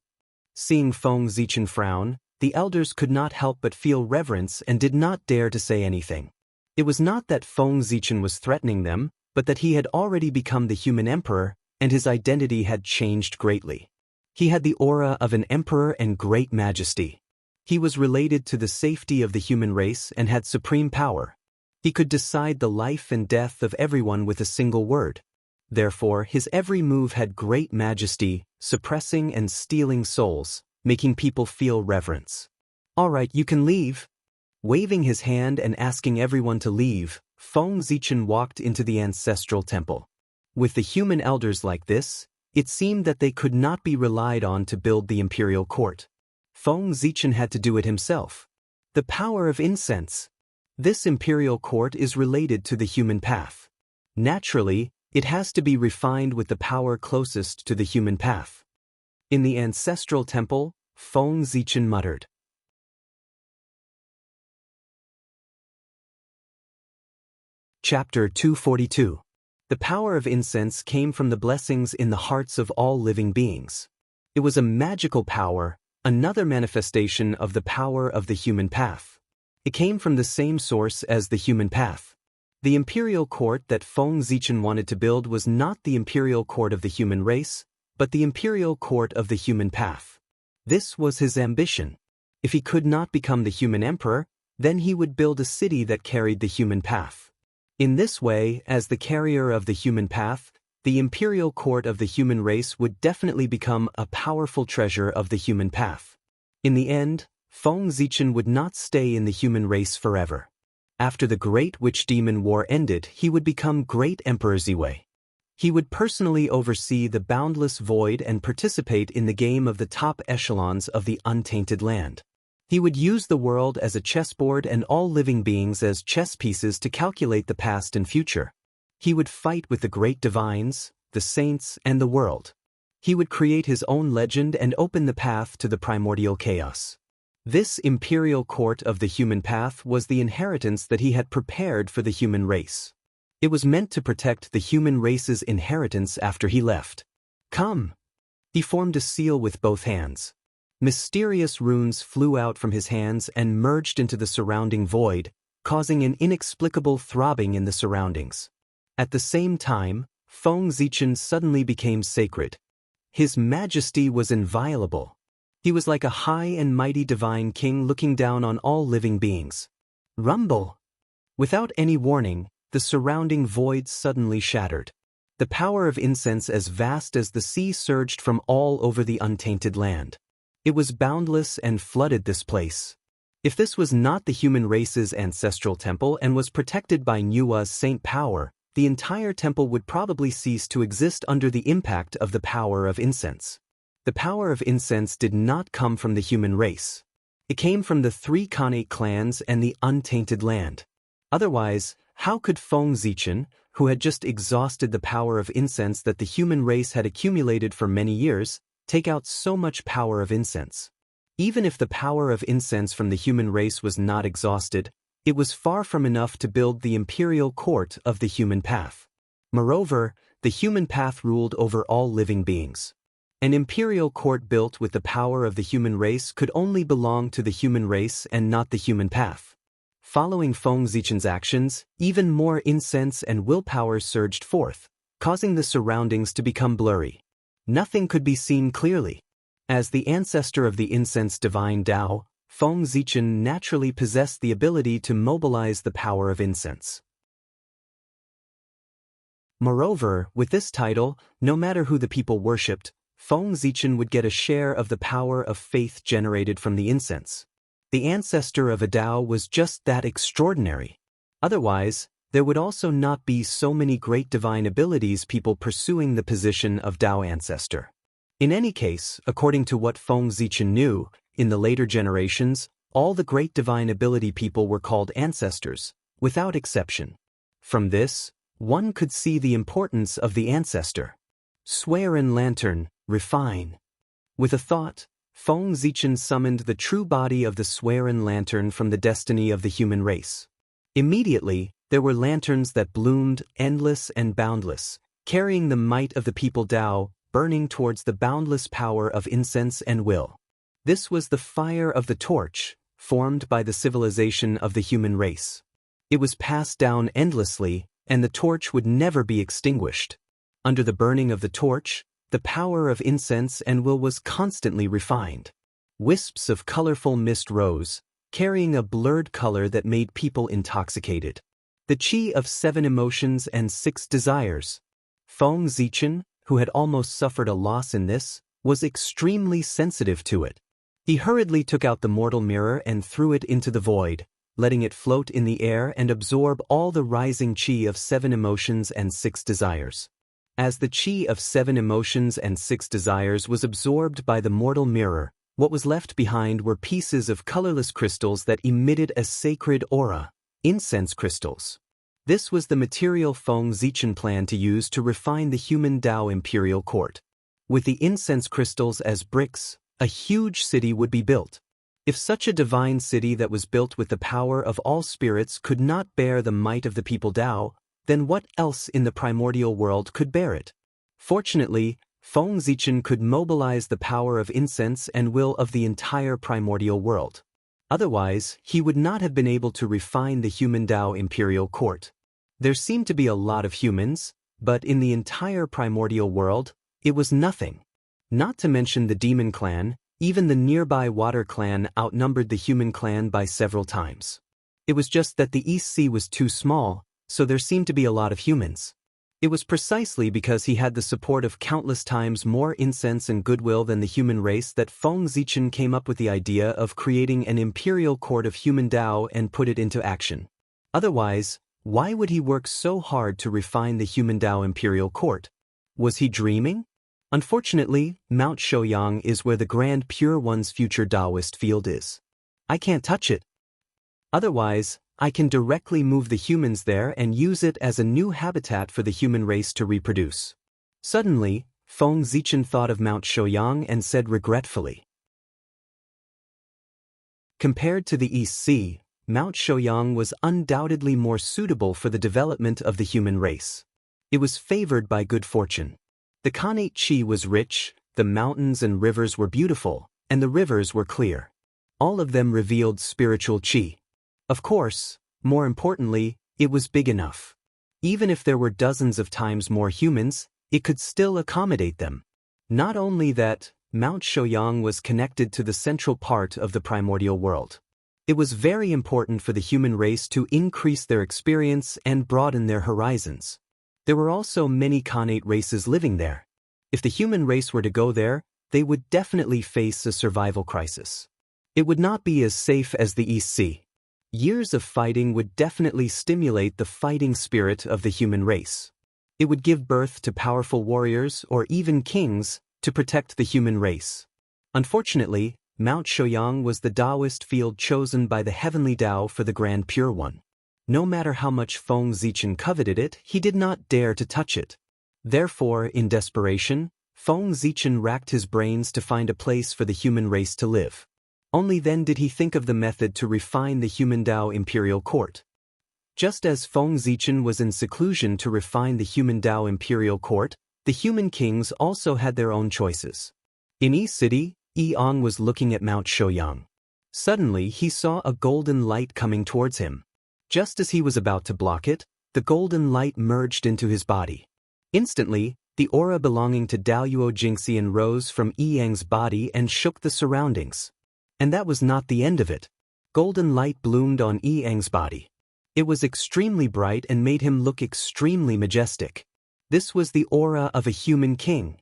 Seeing Feng Zichen frown, the elders could not help but feel reverence and did not dare to say anything. It was not that Feng Zichen was threatening them, but that he had already become the human emperor, and his identity had changed greatly. He had the aura of an emperor and great majesty. He was related to the safety of the human race and had supreme power. He could decide the life and death of everyone with a single word. Therefore, his every move had great majesty, suppressing and stealing souls, making people feel reverence. All right, you can leave. Waving his hand and asking everyone to leave, Feng Zichen walked into the ancestral temple. With the human elders like this, it seemed that they could not be relied on to build the imperial court. Feng Zichen had to do it himself. The power of incense. This imperial court is related to the human path. Naturally, it has to be refined with the power closest to the human path. In the ancestral temple, Feng Zichen muttered. Chapter 242. The power of incense came from the blessings in the hearts of all living beings. It was a magical power, another manifestation of the power of the human path. It came from the same source as the human path. The imperial court that Feng Zichen wanted to build was not the imperial court of the human race, but the imperial court of the human path. This was his ambition. If he could not become the human emperor, then he would build a city that carried the human path. In this way, as the carrier of the human path, the imperial court of the human race would definitely become a powerful treasure of the human path. In the end, Feng Zichen would not stay in the human race forever. After the Great Witch Demon War ended, he would become Great Emperor Ziwei. He would personally oversee the boundless void and participate in the game of the top echelons of the untainted land. He would use the world as a chessboard and all living beings as chess pieces to calculate the past and future. He would fight with the great divines, the saints, and the world. He would create his own legend and open the path to the primordial chaos. This imperial court of the human path was the inheritance that he had prepared for the human race. It was meant to protect the human race's inheritance after he left. Come! He formed a seal with both hands. Mysterious runes flew out from his hands and merged into the surrounding void, causing an inexplicable throbbing in the surroundings. At the same time, Feng Zichen suddenly became sacred. His majesty was inviolable. He was like a high and mighty divine king looking down on all living beings. Rumble! Without any warning, the surrounding void suddenly shattered. The power of incense as vast as the sea surged from all over the untainted land. It was boundless and flooded this place. If this was not the human race's ancestral temple and was protected by Nua's saint power, the entire temple would probably cease to exist under the impact of the power of incense. The power of incense did not come from the human race. It came from the 3 Khanate clans and the untainted land. Otherwise, how could Feng Zichen, who had just exhausted the power of incense that the human race had accumulated for many years, take out so much power of incense? Even if the power of incense from the human race was not exhausted, it was far from enough to build the imperial court of the human path. Moreover, the human path ruled over all living beings. An imperial court built with the power of the human race could only belong to the human race and not the human path. Following Feng Zichen's actions, even more incense and willpower surged forth, causing the surroundings to become blurry. Nothing could be seen clearly. As the ancestor of the incense divine Tao, Feng Zichen naturally possessed the ability to mobilize the power of incense. Moreover, with this title, no matter who the people worshipped, Feng Zichen would get a share of the power of faith generated from the incense. The ancestor of a Tao was just that extraordinary. Otherwise, there would also not be so many great divine abilities people pursuing the position of Tao ancestor. In any case, according to what Feng Zichen knew, in the later generations, all the great divine ability people were called ancestors, without exception. From this, one could see the importance of the ancestor. Swear-in lantern, refine. With a thought, Feng Zichen summoned the true body of the swear-in lantern from the destiny of the human race. Immediately, there were lanterns that bloomed, endless and boundless, carrying the might of the people Tao, burning towards the boundless power of incense and will. This was the fire of the torch, formed by the civilization of the human race. It was passed down endlessly, and the torch would never be extinguished. Under the burning of the torch, the power of incense and will was constantly refined. Wisps of colorful mist rose, carrying a blurred color that made people intoxicated. The chi of 7 emotions and 6 desires. Feng Zichen, who had almost suffered a loss in this, was extremely sensitive to it. He hurriedly took out the mortal mirror and threw it into the void, letting it float in the air and absorb all the rising chi of 7 emotions and 6 desires. As the chi of 7 emotions and 6 desires was absorbed by the mortal mirror, what was left behind were pieces of colorless crystals that emitted a sacred aura, incense crystals. This was the material Feng Zichen planned to use to refine the human Tao imperial court. With the incense crystals as bricks, a huge city would be built. If such a divine city that was built with the power of all spirits could not bear the might of the people Tao, then what else in the primordial world could bear it? Fortunately, Feng Zichen could mobilize the power of incense and will of the entire primordial world. Otherwise, he would not have been able to refine the human Tao imperial court. There seemed to be a lot of humans, but in the entire primordial world, it was nothing. Not to mention the demon clan, even the nearby water clan outnumbered the human clan by several times. It was just that the East Sea was too small, so there seemed to be a lot of humans. It was precisely because he had the support of countless times more incense and goodwill than the human race that Feng Zichen came up with the idea of creating an imperial court of human Tao and put it into action. Otherwise, why would he work so hard to refine the human Tao imperial court? Was he dreaming? Unfortunately, Mount Shouyang is where the Grand Pure One's future Taoist field is. I can't touch it. Otherwise, I can directly move the humans there and use it as a new habitat for the human race to reproduce. Suddenly, Feng Zichen thought of Mount Shouyang and said regretfully. Compared to the East Sea, Mount Shouyang was undoubtedly more suitable for the development of the human race. It was favored by good fortune. The Khanate chi was rich, the mountains and rivers were beautiful, and the rivers were clear. All of them revealed spiritual chi. Of course, more importantly, it was big enough. Even if there were dozens of times more humans, it could still accommodate them. Not only that, Mount Shouyang was connected to the central part of the primordial world. It was very important for the human race to increase their experience and broaden their horizons. There were also many Khanate races living there. If the human race were to go there, they would definitely face a survival crisis. It would not be as safe as the East Sea. Years of fighting would definitely stimulate the fighting spirit of the human race. It would give birth to powerful warriors or even kings to protect the human race. Unfortunately, Mount Shouyang was the Taoist field chosen by the heavenly Tao for the Grand Pure One. No matter how much Feng Zichen coveted it, he did not dare to touch it. Therefore, in desperation, Feng Zichen racked his brains to find a place for the human race to live. Only then did he think of the method to refine the human Tao imperial court. Just as Feng Zichen was in seclusion to refine the human Tao imperial court, the human kings also had their own choices. In Yi City, Yi-Ong was looking at Mount Shouyang. Suddenly he saw a golden light coming towards him. Just as he was about to block it, the golden light merged into his body. Instantly, the aura belonging to Daluo Jingxian rose from Yi-Yang's body and shook the surroundings. And that was not the end of it. Golden light bloomed on Yi-Yang's body. It was extremely bright and made him look extremely majestic. This was the aura of a human king.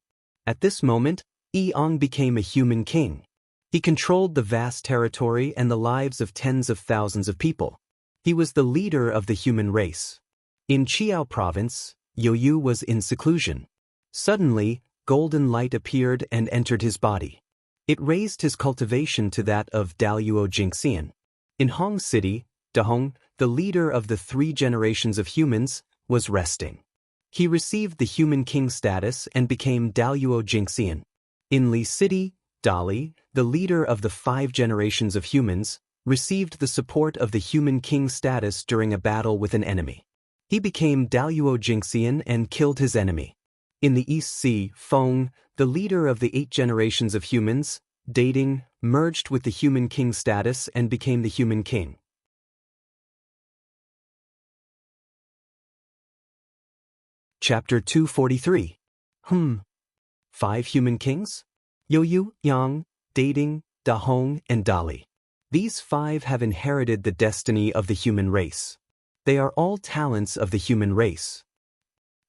At this moment, Yi-Ong became a human king. He controlled the vast territory and the lives of tens of thousands of people. He was the leader of the human race. In Chiao province, Youyu was in seclusion. Suddenly, golden light appeared and entered his body. It raised his cultivation to that of Daluo Jingxian. In Hong City, Dahong, the leader of the 3 generations of humans, was resting. He received the human king status and became Daluo Jingxian. In Li City, Dali, the leader of the 5 generations of humans, received the support of the human king status during a battle with an enemy. He became Daluo Jingxian and killed his enemy. In the East Sea, Feng, the leader of the 8 generations of humans, dating, merged with the human king status and became the human king. Chapter 243. 5 human kings? Youyu, Yang, Dating, Dahong, and Dali. These 5 have inherited the destiny of the human race. They are all talents of the human race.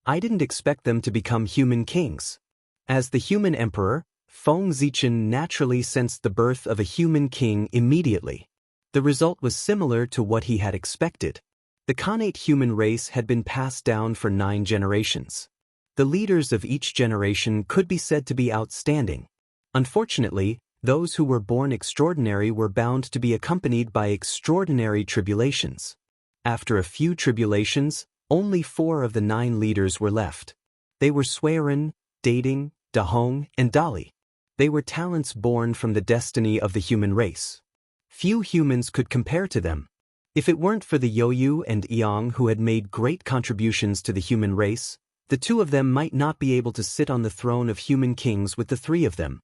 I didn't expect them to become human kings. As the human emperor, Feng Zichen naturally sensed the birth of a human king immediately. The result was similar to what he had expected. The Khanate human race had been passed down for 9 generations. The leaders of each generation could be said to be outstanding. Unfortunately, those who were born extraordinary were bound to be accompanied by extraordinary tribulations. After a few tribulations, only 4 of the 9 leaders were left. They were Swerin, Dating, Dahong, and Dali. They were talents born from the destiny of the human race. Few humans could compare to them. If it weren't for the Youyu and Yang who had made great contributions to the human race, the 2 of them might not be able to sit on the throne of human kings with the 3 of them.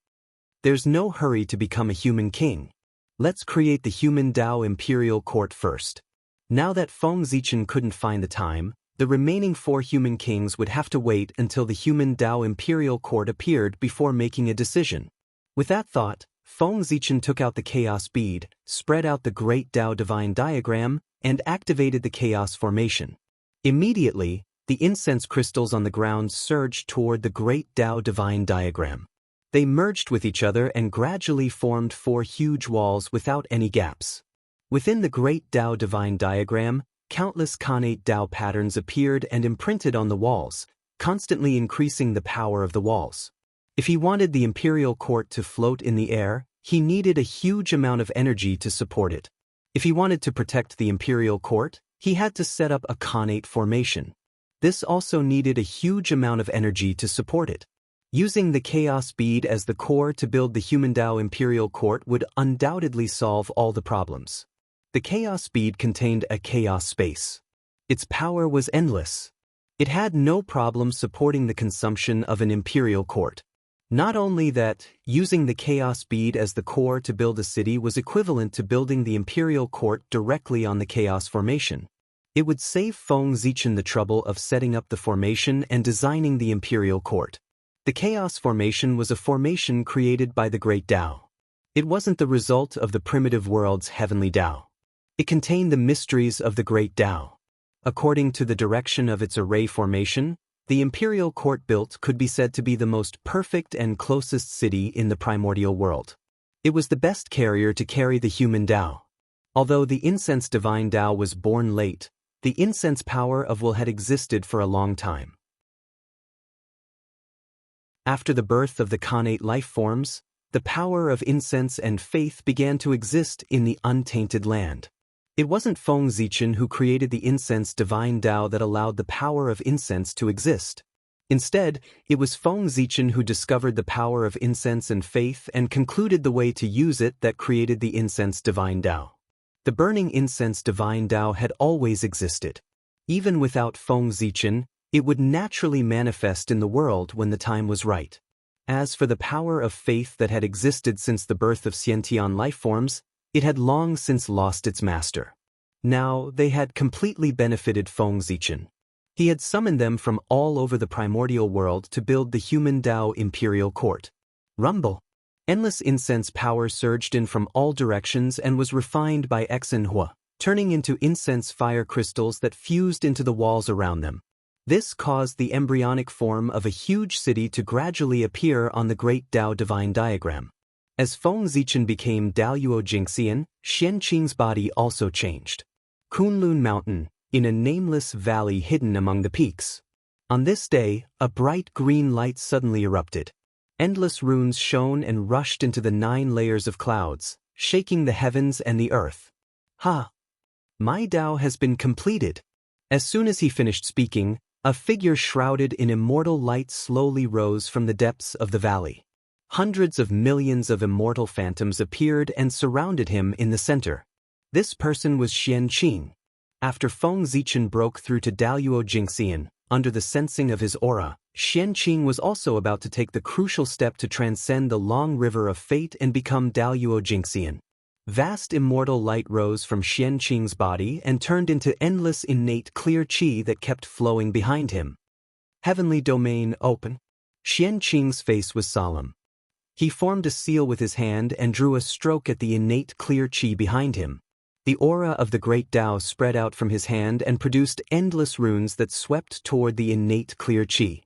There's no hurry to become a human king. Let's create the human Tao imperial court first. Now that Feng Zichen couldn't find the time, the remaining 4 human kings would have to wait until the human Tao imperial court appeared before making a decision. With that thought, Feng Zichen took out the chaos bead, spread out the great Tao divine diagram, and activated the chaos formation. Immediately, the incense crystals on the ground surged toward the great Tao divine diagram. They merged with each other and gradually formed 4 huge walls without any gaps. Within the great Tao divine diagram, countless Khanate Tao patterns appeared and imprinted on the walls, constantly increasing the power of the walls. If he wanted the imperial court to float in the air, he needed a huge amount of energy to support it. If he wanted to protect the imperial court, he had to set up a Khanate formation. This also needed a huge amount of energy to support it. Using the chaos bead as the core to build the human Tao imperial court would undoubtedly solve all the problems. The chaos bead contained a chaos space. Its power was endless. It had no problem supporting the consumption of an imperial court. Not only that, using the chaos bead as the core to build a city was equivalent to building the imperial court directly on the chaos formation. It would save Feng Zichen the trouble of setting up the formation and designing the imperial court. The chaos formation was a formation created by the great Tao. It wasn't the result of the primitive world's heavenly Tao. It contained the mysteries of the great Tao. According to the direction of its array formation, the imperial court built could be said to be the most perfect and closest city in the primordial world. It was the best carrier to carry the human Tao. Although the incense divine Tao was born late, the incense power of will had existed for a long time. After the birth of the Khanate life forms, the power of incense and faith began to exist in the untainted land. It wasn't Feng Zichen who created the incense divine Tao that allowed the power of incense to exist. Instead, it was Feng Zichen who discovered the power of incense and faith and concluded the way to use it that created the incense divine Tao. The burning incense divine Tao had always existed. Even without Feng Zichen, it would naturally manifest in the world when the time was right. As for the power of faith that had existed since the birth of Xiantian lifeforms, it had long since lost its master. Now, they had completely benefited Feng Zichen. He had summoned them from all over the primordial world to build the human Tao imperial court. Rumble. Endless incense power surged in from all directions and was refined by Xinhua, turning into incense fire crystals that fused into the walls around them. This caused the embryonic form of a huge city to gradually appear on the great Tao divine diagram. As Feng Zichen became Daoyuo Jingxian, Xianqing's body also changed. Kunlun Mountain, in a nameless valley hidden among the peaks. On this day, a bright green light suddenly erupted. Endless runes shone and rushed into the 9 layers of clouds, shaking the heavens and the earth. Ha! My Tao has been completed. As soon as he finished speaking, a figure shrouded in immortal light slowly rose from the depths of the valley. Hundreds of millions of immortal phantoms appeared and surrounded him in the center. This person was Xianqing. After Feng Zichen broke through to Daoyuo Jingxian, under the sensing of his aura, Xianqing was also about to take the crucial step to transcend the long river of fate and become Daoyuo Jingxian. Vast immortal light rose from Xianqing's body and turned into endless innate clear qi that kept flowing behind him. Heavenly domain open. Xianqing's face was solemn. He formed a seal with his hand and drew a stroke at the innate clear qi behind him. The aura of the great Tao spread out from his hand and produced endless runes that swept toward the innate clear qi.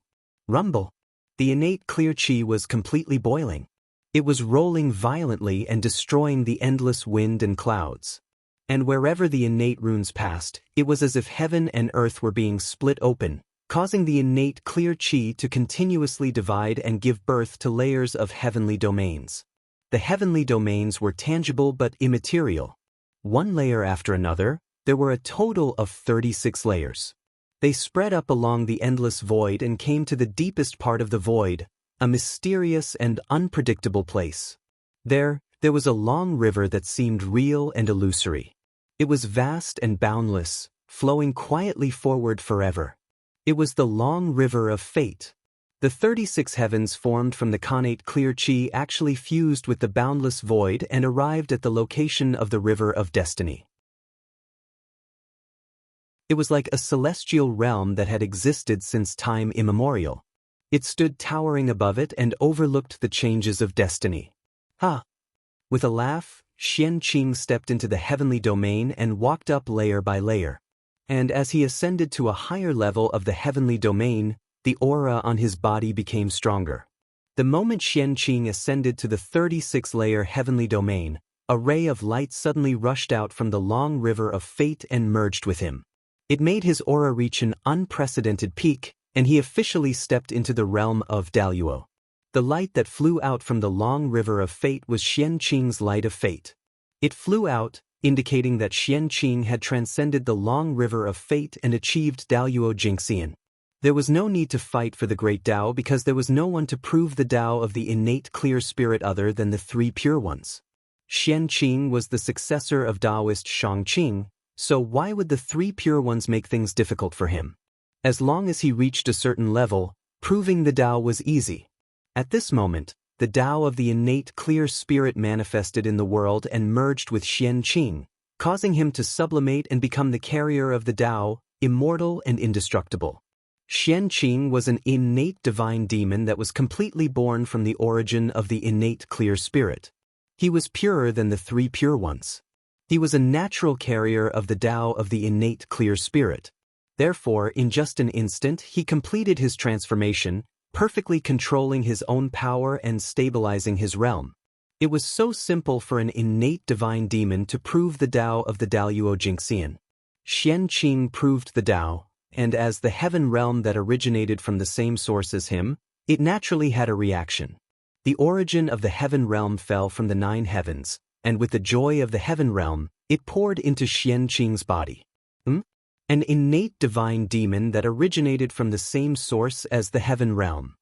Rumble. The innate clear qi was completely boiling. It was rolling violently and destroying the endless wind and clouds. And wherever the innate runes passed, it was as if heaven and earth were being split open, causing the innate clear qi to continuously divide and give birth to layers of heavenly domains. The heavenly domains were tangible but immaterial. One layer after another, there were a total of 36 layers. They spread up along the endless void and came to the deepest part of the void, a mysterious and unpredictable place. There was a long river that seemed real and illusory. It was vast and boundless, flowing quietly forward forever. It was the long river of fate. The 36 heavens formed from the Khanate clear qi actually fused with the boundless void and arrived at the location of the river of destiny. It was like a celestial realm that had existed since time immemorial. It stood towering above it and overlooked the changes of destiny. Ha! With a laugh, Xianqing stepped into the heavenly domain and walked up layer by layer. And as he ascended to a higher level of the heavenly domain, the aura on his body became stronger. The moment Xianqing ascended to the 36-layer heavenly domain, a ray of light suddenly rushed out from the long river of fate and merged with him. It made his aura reach an unprecedented peak, and he officially stepped into the realm of Daoyuo. The light that flew out from the long river of fate was Xianqing's light of fate. It flew out, indicating that Xianqing had transcended the long river of fate and achieved Daoyuo Jingxian. There was no need to fight for the great Tao because there was no one to prove the Tao of the innate clear spirit other than the 3 pure ones. Xianqing was the successor of Taoist Shangqing, so why would the 3 pure ones make things difficult for him? As long as he reached a certain level, proving the Tao was easy. At this moment, the Tao of the innate clear spirit manifested in the world and merged with Xianqing, causing him to sublimate and become the carrier of the Tao, immortal and indestructible. Xianqing was an innate divine demon that was completely born from the origin of the innate clear spirit. He was purer than the 3 pure ones. He was a natural carrier of the Tao of the innate clear spirit. Therefore, in just an instant, he completed his transformation, perfectly controlling his own power and stabilizing his realm. It was so simple for an innate divine demon to prove the Tao of the Daluo Jingxian. Xianxia proved the Tao, and as the heaven realm that originated from the same source as him, it naturally had a reaction. The origin of the heaven realm fell from the 9 heavens, and with the joy of the heaven realm, it poured into Xianxia's body. An innate divine demon that originated from the same source as the heaven realm.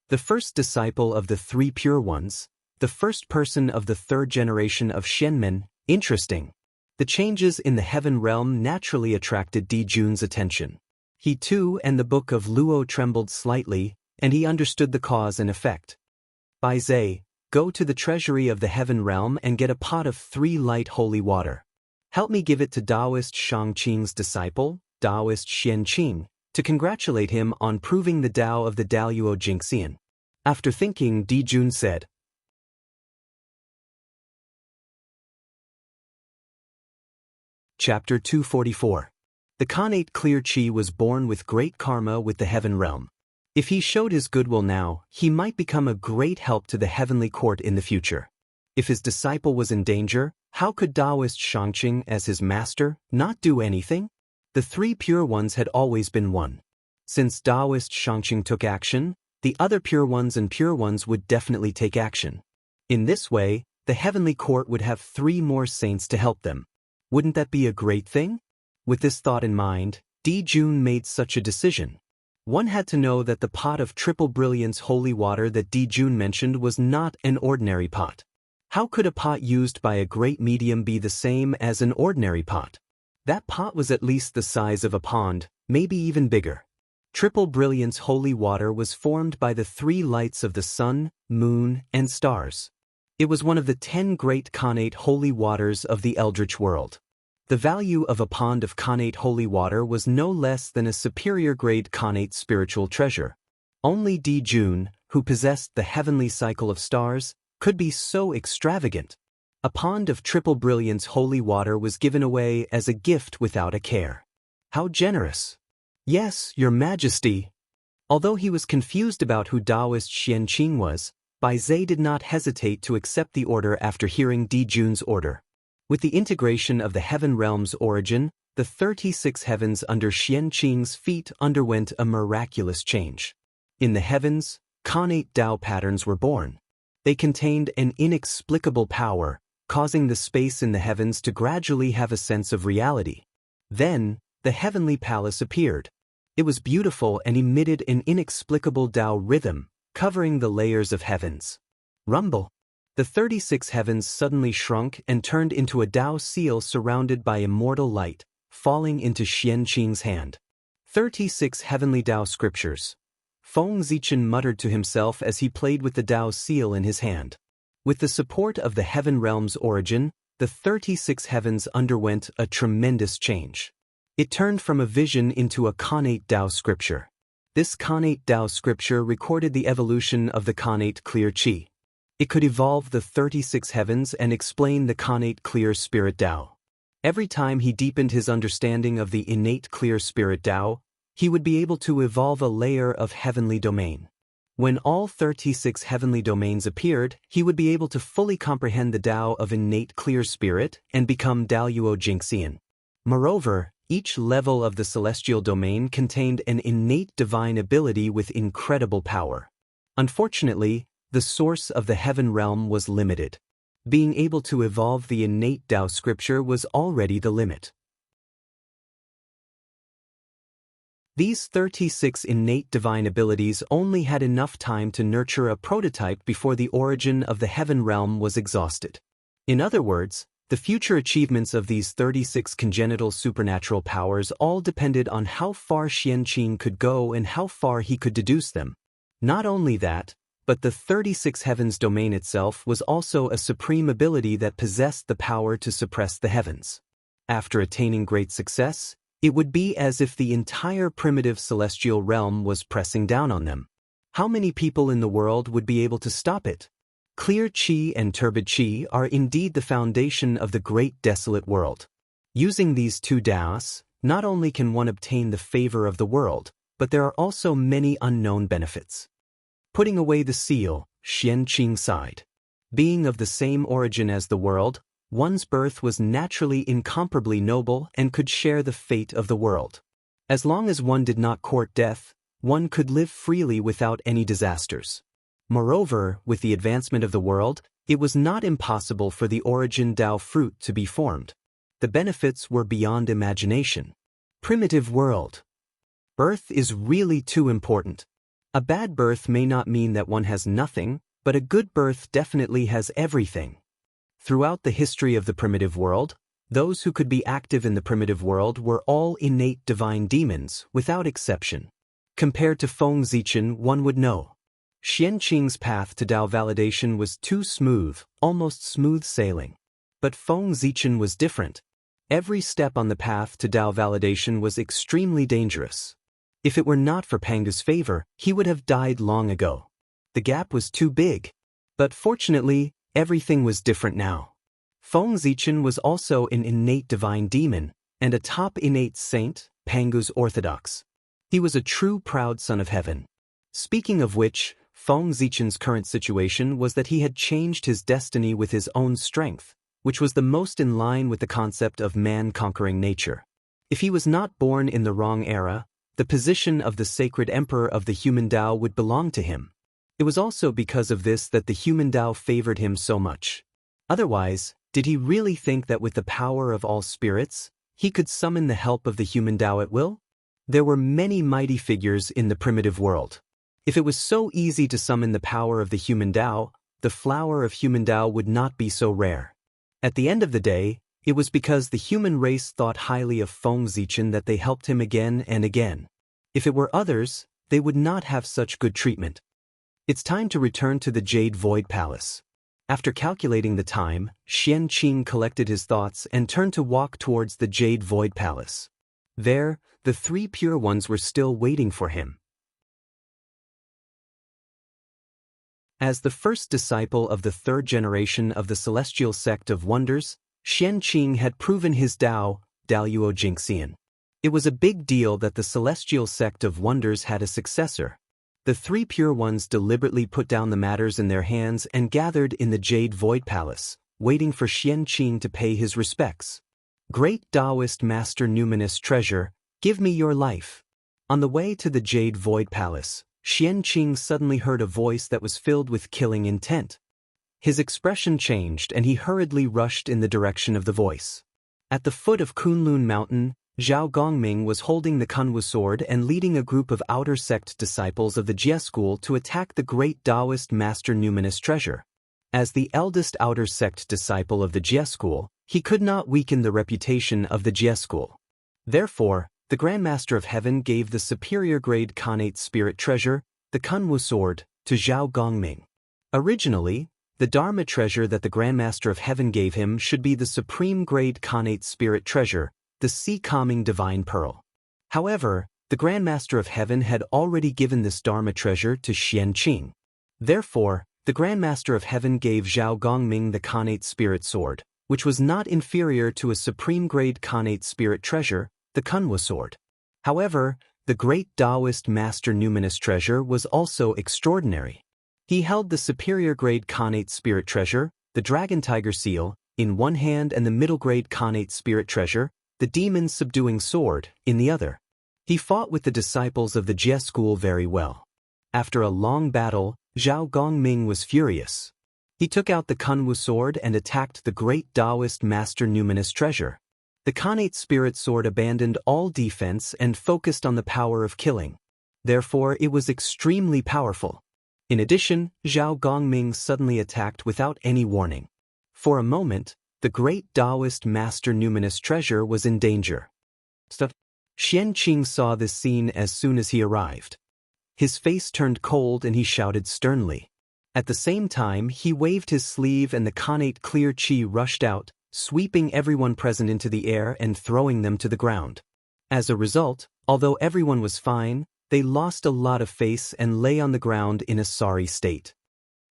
The first disciple of the 3 pure ones, the first person of the 3rd generation of Xianmen. Interesting. The changes in the heaven realm naturally attracted Dijun's attention. He too and the book of Luo trembled slightly, and he understood the cause and effect. Bai Zai, go to the treasury of the heaven realm and get a pot of 3 light holy water. Help me give it to Taoist Shangqing's disciple, Taoist Xianqing, to congratulate him on proving the Tao of the Daluo Jingxian. After thinking, Dijun said. Chapter 244. The Khanate Clear Chi was born with great karma with the heaven realm. If he showed his goodwill now, he might become a great help to the heavenly court in the future. If his disciple was in danger, how could Taoist Shangqing, as his master, not do anything? The 3 pure ones had always been one. Since Taoist Shangqing took action, the other pure ones and pure ones would definitely take action. In this way, the heavenly court would have 3 more saints to help them. Wouldn't that be a great thing? With this thought in mind, Dijun made such a decision. One had to know that the pot of triple brilliance holy water that Dijun mentioned was not an ordinary pot. How could a pot used by a great medium be the same as an ordinary pot? That pot was at least the size of a pond, maybe even bigger. Triple brilliance holy water was formed by the 3 lights of the sun, moon, and stars. It was one of the 10 great Khanate holy waters of the Eldritch world. The value of a pond of Khanate holy water was no less than a superior grade Khanate spiritual treasure. Only Dijun, who possessed the heavenly cycle of stars, could be so extravagant. A pond of triple brilliance holy water was given away as a gift without a care. How generous! Yes, your majesty. Although he was confused about who Taoist Xianqing was, Bai Zai did not hesitate to accept the order after hearing Dijun's order. With the integration of the heaven realm's origin, the 36 heavens under Xianqing's feet underwent a miraculous change. In the heavens, Khanate Tao patterns were born. They contained an inexplicable power, causing the space in the heavens to gradually have a sense of reality. Then, the heavenly palace appeared. It was beautiful and emitted an inexplicable Tao rhythm, covering the layers of heavens. Rumble! The 36 heavens suddenly shrunk and turned into a Tao seal surrounded by immortal light, falling into Xianqing's hand. 36 heavenly Tao scriptures. Feng Zichen muttered to himself as he played with the Tao seal in his hand. With the support of the heaven realm's origin, the 36 heavens underwent a tremendous change. It turned from a vision into a Khanate Tao scripture. This Khanate Tao scripture recorded the evolution of the Khanate Clear Chi. It could evolve the 36 heavens and explain the Khanate Clear Spirit Tao. Every time he deepened his understanding of the innate Clear Spirit Tao, he would be able to evolve a layer of heavenly domain. When all 36 heavenly domains appeared, he would be able to fully comprehend the Tao of innate Clear Spirit and become Daluo Jingxian. Moreover, each level of the celestial domain contained an innate divine ability with incredible power. Unfortunately, the source of the heaven realm was limited. Being able to evolve the innate Tao scripture was already the limit. These 36 innate divine abilities only had enough time to nurture a prototype before the origin of the heaven realm was exhausted. In other words, the future achievements of these 36 congenital supernatural powers all depended on how far Xianqing could go and how far he could deduce them. Not only that, but the 36 heavens domain itself was also a supreme ability that possessed the power to suppress the heavens. After attaining great success, it would be as if the entire primitive celestial realm was pressing down on them. How many people in the world would be able to stop it? Clear Chi and turbid Chi are indeed the foundation of the great desolate world. Using these 2 Taos, not only can one obtain the favor of the world, but there are also many unknown benefits. Putting away the seal, Xianqing sighed. Being of the same origin as the world, one's birth was naturally incomparably noble and could share the fate of the world. As long as one did not court death, one could live freely without any disasters. Moreover, with the advancement of the world, it was not impossible for the origin Tao fruit to be formed. The benefits were beyond imagination. Primitive world. Birth is really too important. A bad birth may not mean that one has nothing, but a good birth definitely has everything. Throughout the history of the primitive world, those who could be active in the primitive world were all innate divine demons, without exception. Compared to Feng Zichen, one would know. Xianxing's path to Tao validation was too smooth, almost smooth sailing. But Feng Zichen was different. Every step on the path to Tao validation was extremely dangerous. If it were not for Pangu's favor, he would have died long ago. The gap was too big. But fortunately, everything was different now. Feng Zichen was also an innate divine demon, and a top innate saint, Pangu's orthodox. He was a true proud son of heaven. Speaking of which, Feng Zichen's current situation was that he had changed his destiny with his own strength, which was the most in line with the concept of man conquering nature. If he was not born in the wrong era, the position of the sacred emperor of the human Tao would belong to him. It was also because of this that the human Tao favored him so much. Otherwise, did he really think that with the power of all spirits, he could summon the help of the human Tao at will? There were many mighty figures in the primitive world. If it was so easy to summon the power of the human Tao, the flower of human Tao would not be so rare. At the end of the day, it was because the human race thought highly of Feng Zichen that they helped him again and again. If it were others, they would not have such good treatment. It's time to return to the Jade Void Palace. After calculating the time, Xianxia collected his thoughts and turned to walk towards the Jade Void Palace. There, the three pure ones were still waiting for him. As the first disciple of the third generation of the celestial sect of wonders, Xianxia had proven his Tao, Daluo Jingxian. It was a big deal that the celestial sect of wonders had a successor. The three pure ones deliberately put down the matters in their hands and gathered in the Jade Void Palace, waiting for Xianxia to pay his respects. Great Taoist Master Numinous Treasure, give me your life. On the way to the Jade Void Palace, Xianxia suddenly heard a voice that was filled with killing intent. His expression changed and he hurriedly rushed in the direction of the voice. At the foot of Kunlun Mountain, Zhao Gongming was holding the Kunwu sword and leading a group of outer sect disciples of the Jie school to attack the great Taoist Master Numinous Treasure. As the eldest outer sect disciple of the Jie school, he could not weaken the reputation of the Jie school. Therefore, the Grand Master of Heaven gave the superior grade Khanate Spirit Treasure, the Kunwu sword, to Zhao Gongming. Originally, the Dharma treasure that the Grand Master of Heaven gave him should be the supreme grade Khanate Spirit Treasure, the Sea-Calming Divine Pearl. However, the Grand Master of Heaven had already given this Dharma treasure to Xianxia. Therefore, the Grand Master of Heaven gave Zhao Gongming the Khanate Spirit Sword, which was not inferior to a supreme-grade Khanate Spirit Treasure, the Kunwu Sword. However, the great Taoist Master Numinous Treasure was also extraordinary. He held the superior-grade Khanate Spirit Treasure, the Dragon Tiger Seal, in one hand and the middle-grade Khanate Spirit Treasure, the demon-subduing sword, in the other. He fought with the disciples of the Jie school very well. After a long battle, Zhao Gongming was furious. He took out the Kunwu sword and attacked the great Taoist Master Numinous Treasure. The Khanate Spirit Sword abandoned all defense and focused on the power of killing. Therefore, it was extremely powerful. In addition, Zhao Gongming suddenly attacked without any warning. For a moment, the great Taoist Master Numinous Treasure was in danger. Xianxia saw this scene as soon as he arrived. His face turned cold and he shouted sternly. At the same time, he waved his sleeve and the Khanate clear chi rushed out, sweeping everyone present into the air and throwing them to the ground. As a result, although everyone was fine, they lost a lot of face and lay on the ground in a sorry state.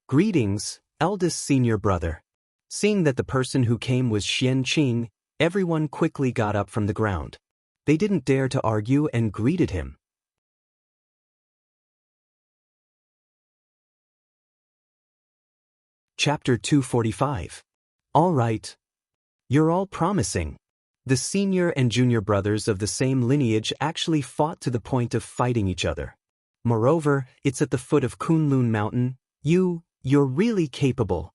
Greetings, eldest senior brother. Seeing that the person who came was Xianxia, everyone quickly got up from the ground. They didn't dare to argue and greeted him. Chapter 245. All right. You're all promising. The senior and junior brothers of the same lineage actually fought to the point of fighting each other. Moreover, it's at the foot of Kunlun Mountain. You're really capable.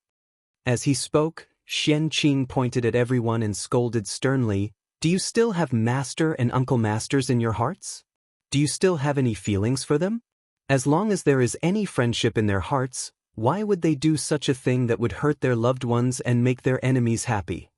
As he spoke, Xianxia pointed at everyone and scolded sternly, "Do you still have master and uncle masters in your hearts? Do you still have any feelings for them? As long as there is any friendship in their hearts, why would they do such a thing that would hurt their loved ones and make their enemies happy?"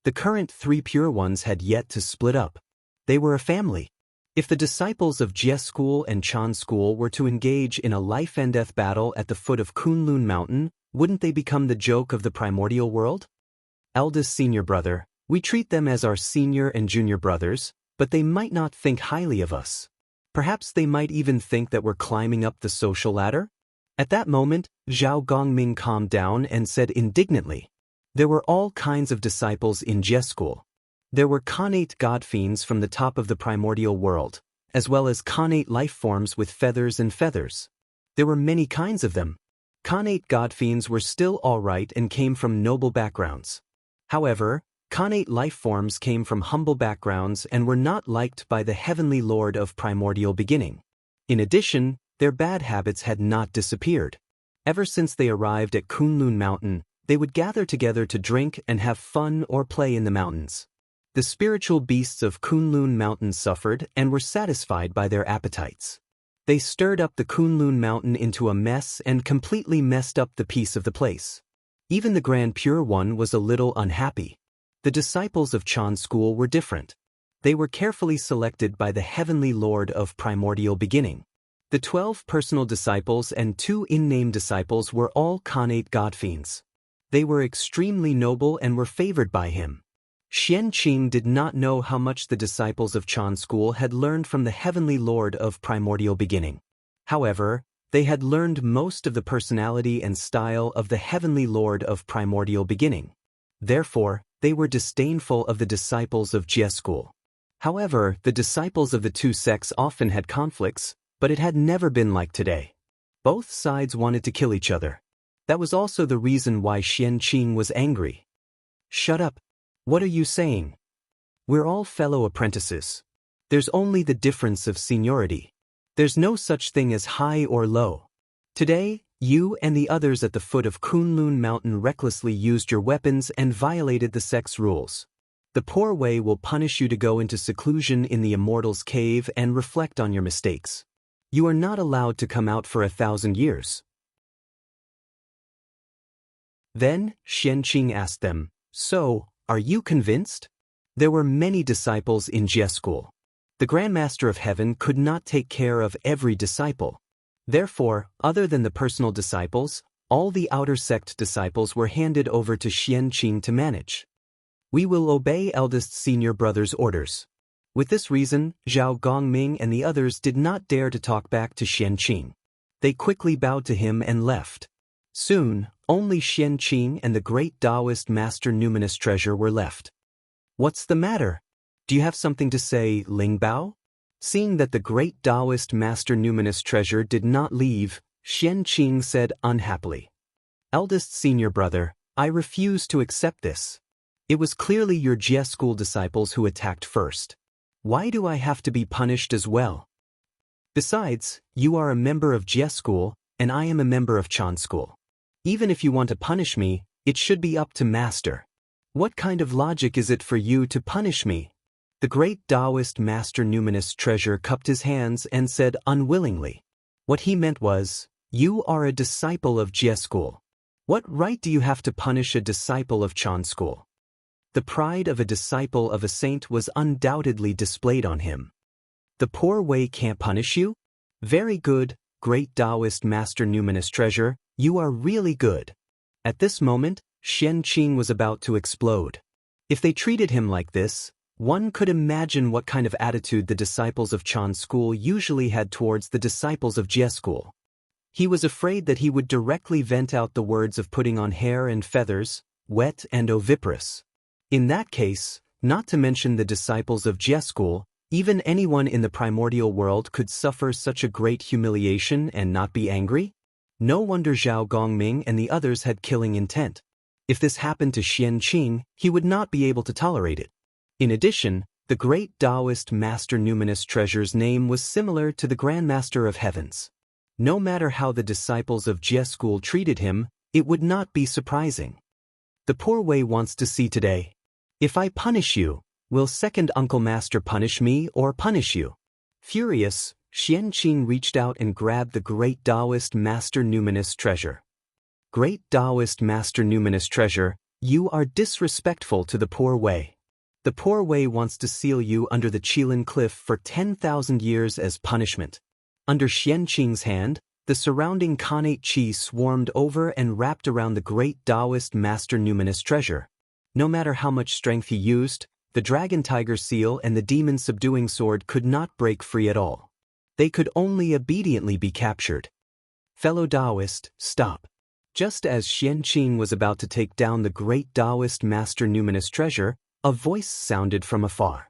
The current three pure ones had yet to split up. They were a family. If the disciples of Jie School and Chan School were to engage in a life-and-death battle at the foot of Kunlun Mountain, wouldn't they become the joke of the primordial world? Eldest senior brother, we treat them as our senior and junior brothers, but they might not think highly of us. Perhaps they might even think that we're climbing up the social ladder? At that moment, Zhao Gongming calmed down and said indignantly, "There were all kinds of disciples in Jie School. There were connate god fiends from the top of the primordial world, as well as connate life forms with feathers and feathers. There were many kinds of them. Connate god fiends were still all right and came from noble backgrounds. However, connate life forms came from humble backgrounds and were not liked by the heavenly lord of primordial beginning. In addition, their bad habits had not disappeared. Ever since they arrived at Kunlun Mountain, they would gather together to drink and have fun or play in the mountains. The spiritual beasts of Kunlun Mountain suffered and were satisfied by their appetites. They stirred up the Kunlun Mountain into a mess and completely messed up the peace of the place. Even the Grand Pure One was a little unhappy. The disciples of Chan School were different. They were carefully selected by the heavenly lord of primordial beginning. The 12 personal disciples and 2 in-name disciples were all connate god fiends. They were extremely noble and were favored by him. Xianxia did not know how much the disciples of Chan School had learned from the heavenly lord of primordial beginning. However, they had learned most of the personality and style of the heavenly lord of primordial beginning. Therefore, they were disdainful of the disciples of Jie School. However, the disciples of the two sects often had conflicts, but it had never been like today. Both sides wanted to kill each other. That was also the reason why Xianxia was angry. "Shut up. What are you saying? We're all fellow apprentices. There's only the difference of seniority. There's no such thing as high or low. Today, you and the others at the foot of Kunlun Mountain recklessly used your weapons and violated the sect's rules. The poor way will punish you to go into seclusion in the Immortal's Cave and reflect on your mistakes. You are not allowed to come out for 1,000 years. Then, Xianxia asked them, "So, are you convinced?" There were many disciples in Jie School. The Grandmaster of Heaven could not take care of every disciple. Therefore, other than the personal disciples, all the outer sect disciples were handed over to Xianxia to manage. "We will obey eldest senior brother's orders." With this reason, Zhao Gongming and the others did not dare to talk back to Xianxia. They quickly bowed to him and left. Soon, only Xianxia and the great Taoist Master Numinous Treasure were left. "What's the matter? Do you have something to say, Ling Bao?" Seeing that the great Taoist Master Numinous Treasure did not leave, Xianxia said unhappily, "Eldest senior brother, I refuse to accept this. It was clearly your Jie School disciples who attacked first. Why do I have to be punished as well? Besides, you are a member of Jie School, and I am a member of Chan School. Even if you want to punish me, it should be up to Master. What kind of logic is it for you to punish me?" The great Taoist Master Numinous Treasure cupped his hands and said unwillingly. What he meant was, "You are a disciple of Jie School. What right do you have to punish a disciple of Chan School?" The pride of a disciple of a saint was undoubtedly displayed on him. "The poor way can't punish you? Very good, great Taoist Master Numinous Treasure, you are really good." At this moment, Xianxia was about to explode. If they treated him like this, one could imagine what kind of attitude the disciples of Chan School usually had towards the disciples of Jie School. He was afraid that he would directly vent out the words of putting on hair and feathers, wet and oviparous. In that case, not to mention the disciples of Jie School, even anyone in the primordial world could suffer such a great humiliation and not be angry? No wonder Zhao Gongming and the others had killing intent. If this happened to Xianxia, he would not be able to tolerate it. In addition, the great Taoist Master Numinous Treasure's name was similar to the Grand Master of Heavens. No matter how the disciples of Jie School treated him, it would not be surprising. The poor Wei wants to see today. If I punish you, will second Uncle Master punish me or punish you? Furious, Xianxia reached out and grabbed the great Taoist Master Numinous Treasure. Great Taoist Master Numinous Treasure, you are disrespectful to the poor Wei. The poor Wei wants to seal you under the Qilin Cliff for 10,000 years as punishment. Under Xianxia's hand, the surrounding Khanate Qi swarmed over and wrapped around the great Taoist Master Numinous Treasure. No matter how much strength he used, the Dragon Tiger Seal and the Demon Subduing Sword could not break free at all. They could only obediently be captured. Fellow Taoist, stop. Just as Xianxia was about to take down the great Taoist Master Numinous Treasure, a voice sounded from afar.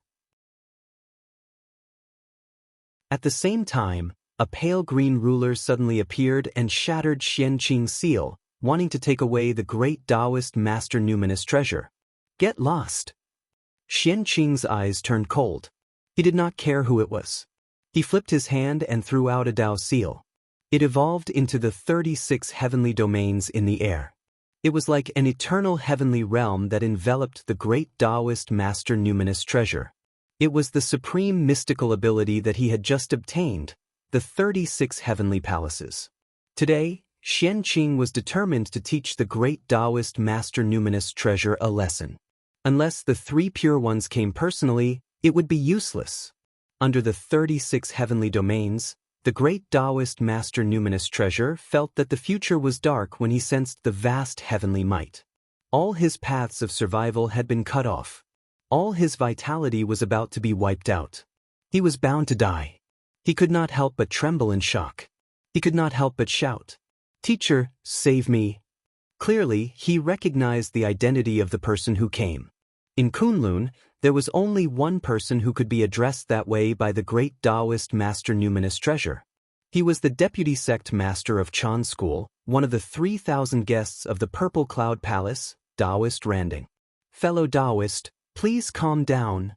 At the same time, a pale green ruler suddenly appeared and shattered Xianxia's seal, wanting to take away the great Taoist Master Numinous Treasure. Get lost. Xianxia's eyes turned cold. He did not care who it was. He flipped his hand and threw out a Tao seal. It evolved into the 36 heavenly domains in the air. It was like an eternal heavenly realm that enveloped the great Taoist Master Numinous Treasure. It was the supreme mystical ability that he had just obtained, the 36 heavenly palaces. Today, Xianxia was determined to teach the great Taoist Master Numinous Treasure a lesson. Unless the 3 pure ones came personally, it would be useless. Under the 36 heavenly domains, the great Taoist Master Numinous Treasure felt that the future was dark when he sensed the vast heavenly might. All his paths of survival had been cut off. All his vitality was about to be wiped out. He was bound to die. He could not help but tremble in shock. He could not help but shout, "Teacher, save me." Clearly, he recognized the identity of the person who came. In Kunlun, there was only one person who could be addressed that way by the great Taoist Master Numinous Treasure. He was the deputy sect master of Chan School, one of the 3,000 guests of the Purple Cloud Palace, Taoist Randing. Fellow Taoist, please calm down.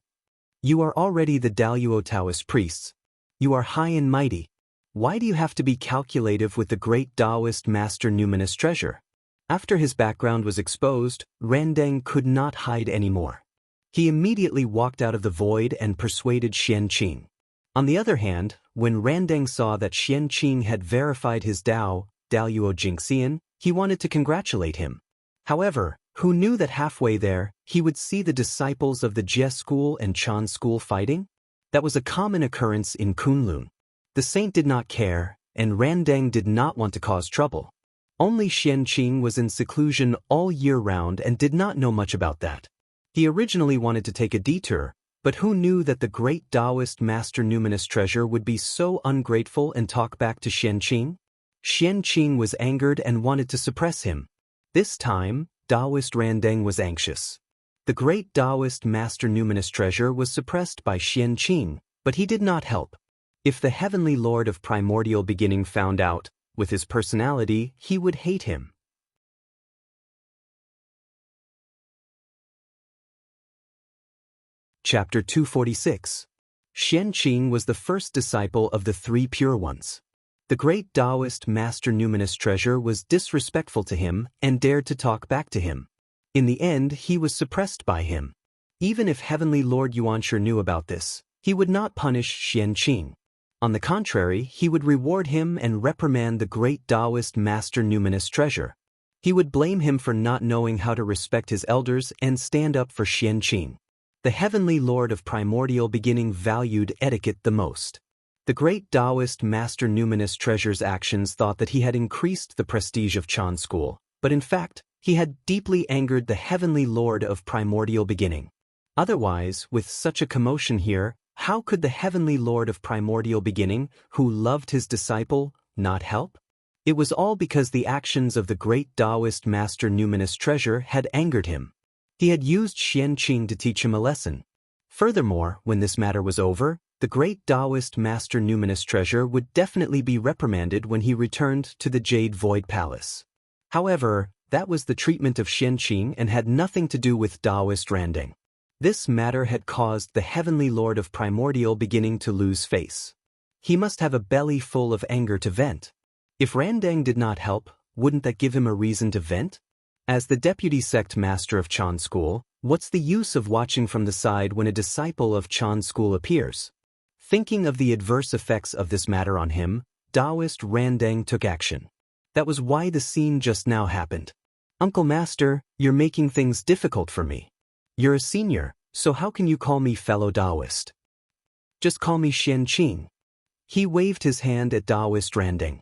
You are already the Daluo Taoist priests. You are high and mighty. Why do you have to be calculative with the great Taoist Master Numinous Treasure? After his background was exposed, Randang could not hide anymore. He immediately walked out of the void and persuaded Xianxia. On the other hand, when Randang saw that Xianxia had verified his Daluo Jingxian, he wanted to congratulate him. However, who knew that halfway there, he would see the disciples of the Jie School and Chan School fighting? That was a common occurrence in Kunlun. The saint did not care, and Randang did not want to cause trouble. Only Xianxia was in seclusion all year round and did not know much about that. He originally wanted to take a detour, but who knew that the great Taoist Master Numinous Treasure would be so ungrateful and talk back to Xianxia? Xianxia was angered and wanted to suppress him. This time, Taoist Randang was anxious. The great Taoist Master Numinous Treasure was suppressed by Xianxia, but he did not help. If the Heavenly Lord of Primordial Beginning found out, with his personality, he would hate him. Chapter 246. Xianxia was the first disciple of the 3 pure ones. The great Taoist Master Numinous Treasure was disrespectful to him and dared to talk back to him. In the end, he was suppressed by him. Even if Heavenly Lord Yuanshi knew about this, he would not punish Xianxia. On the contrary, he would reward him and reprimand the great Taoist Master Numinous Treasure. He would blame him for not knowing how to respect his elders and stand up for Xianxia. The Heavenly Lord of Primordial Beginning valued etiquette the most. The great Taoist Master Numinous Treasure's actions thought that he had increased the prestige of Chan School, but in fact, he had deeply angered the Heavenly Lord of Primordial Beginning. Otherwise, with such a commotion here, how could the Heavenly Lord of Primordial Beginning, who loved his disciple, not help? It was all because the actions of the great Taoist Master Numinous Treasure had angered him. He had used Xianxia to teach him a lesson. Furthermore, when this matter was over, the great Taoist master numinous treasure would definitely be reprimanded when he returned to the Jade Void Palace. However, that was the treatment of Xianxia and had nothing to do with Taoist Randang. This matter had caused the Heavenly Lord of Primordial beginning to lose face. He must have a belly full of anger to vent. If Randang did not help, wouldn't that give him a reason to vent? As the deputy sect master of Chan School, what's the use of watching from the side when a disciple of Chan School appears? Thinking of the adverse effects of this matter on him, Taoist Randang took action. That was why the scene just now happened. Uncle Master, you're making things difficult for me. You're a senior, so how can you call me fellow Taoist? Just call me Xianxia. He waved his hand at Taoist Randang.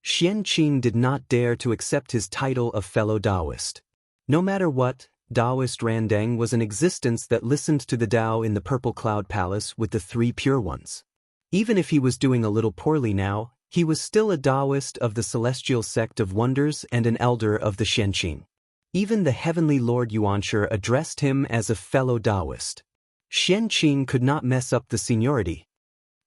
Xianxia did not dare to accept his title of fellow Taoist. No matter what, Taoist Randang was an existence that listened to the Tao in the Purple Cloud Palace with the three pure ones. Even if he was doing a little poorly now, he was still a Taoist of the Celestial Sect of Wonders and an elder of the Xianxia. Even the Heavenly Lord Xianxia addressed him as a fellow Taoist. Xianxia could not mess up the seniority.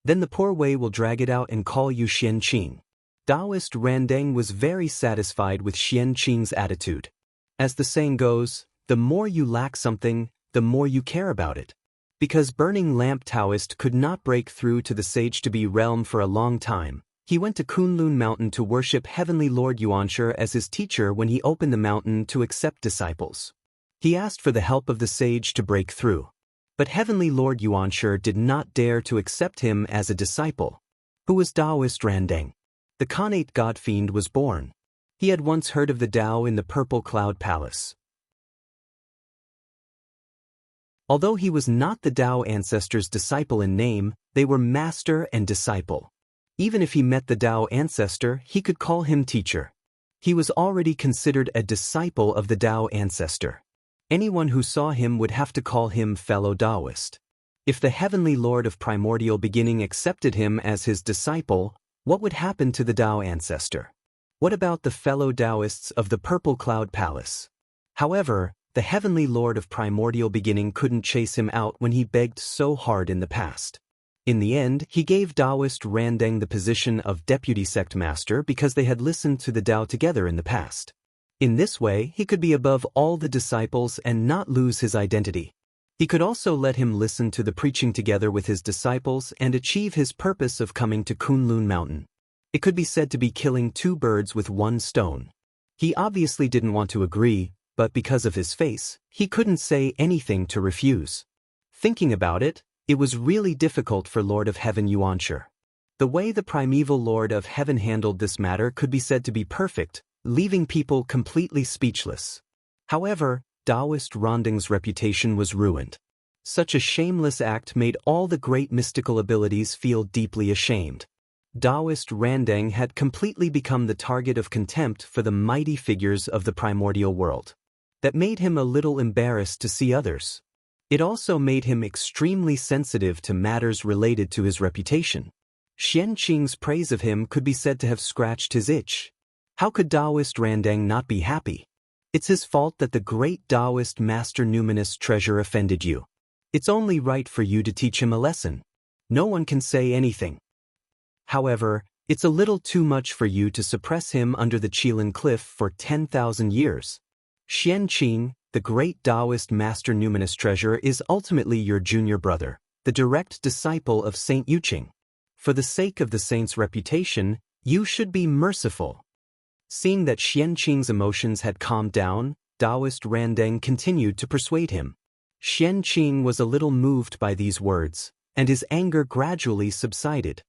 Then the poor way will drag it out and call you Xianxia. Taoist Randang was very satisfied with Xianxia's attitude. As the saying goes, the more you lack something, the more you care about it. Because Burning Lamp Taoist could not break through to the Sage-to-Be realm for a long time, he went to Kunlun Mountain to worship Heavenly Lord Xianxia as his teacher when he opened the mountain to accept disciples. He asked for the help of the sage to break through. But Heavenly Lord Xianxia did not dare to accept him as a disciple. Who was Taoist Randang? The Khanate God Fiend was born. He had once heard of the Tao in the Purple Cloud Palace. Although he was not the Tao ancestor's disciple in name, they were master and disciple. Even if he met the Tao ancestor, he could call him teacher. He was already considered a disciple of the Tao ancestor. Anyone who saw him would have to call him fellow Taoist. If the Heavenly Lord of Primordial Beginning accepted him as his disciple, what would happen to the Tao ancestor? What about the fellow Taoists of the Purple Cloud Palace? However, the Heavenly Lord of Primordial Beginning couldn't chase him out when he begged so hard in the past. In the end, he gave Taoist Randang the position of Deputy Sect Master because they had listened to the Tao together in the past. In this way, he could be above all the disciples and not lose his identity. He could also let him listen to the preaching together with his disciples and achieve his purpose of coming to Kunlun Mountain. It could be said to be killing two birds with one stone. He obviously didn't want to agree, but because of his face, he couldn't say anything to refuse. Thinking about it, it was really difficult for Lord of Heaven Xianxia. The way the primeval Lord of Heaven handled this matter could be said to be perfect, leaving people completely speechless. However, Taoist Randang's reputation was ruined. Such a shameless act made all the great mystical abilities feel deeply ashamed. Taoist Randang had completely become the target of contempt for the mighty figures of the primordial world. That made him a little embarrassed to see others. It also made him extremely sensitive to matters related to his reputation. Xianxia's praise of him could be said to have scratched his itch. How could Taoist Randang not be happy? It's his fault that the great Taoist Master Numinous Treasure offended you. It's only right for you to teach him a lesson. No one can say anything. However, it's a little too much for you to suppress him under the Qilin Cliff for 10,000 years. Xianxia, the great Taoist Master Numinous Treasure, is ultimately your junior brother, the direct disciple of Saint Yuqing. For the sake of the saint's reputation, you should be merciful. Seeing that Xianxia's emotions had calmed down, Taoist Randang continued to persuade him. Xianxia was a little moved by these words, and his anger gradually subsided.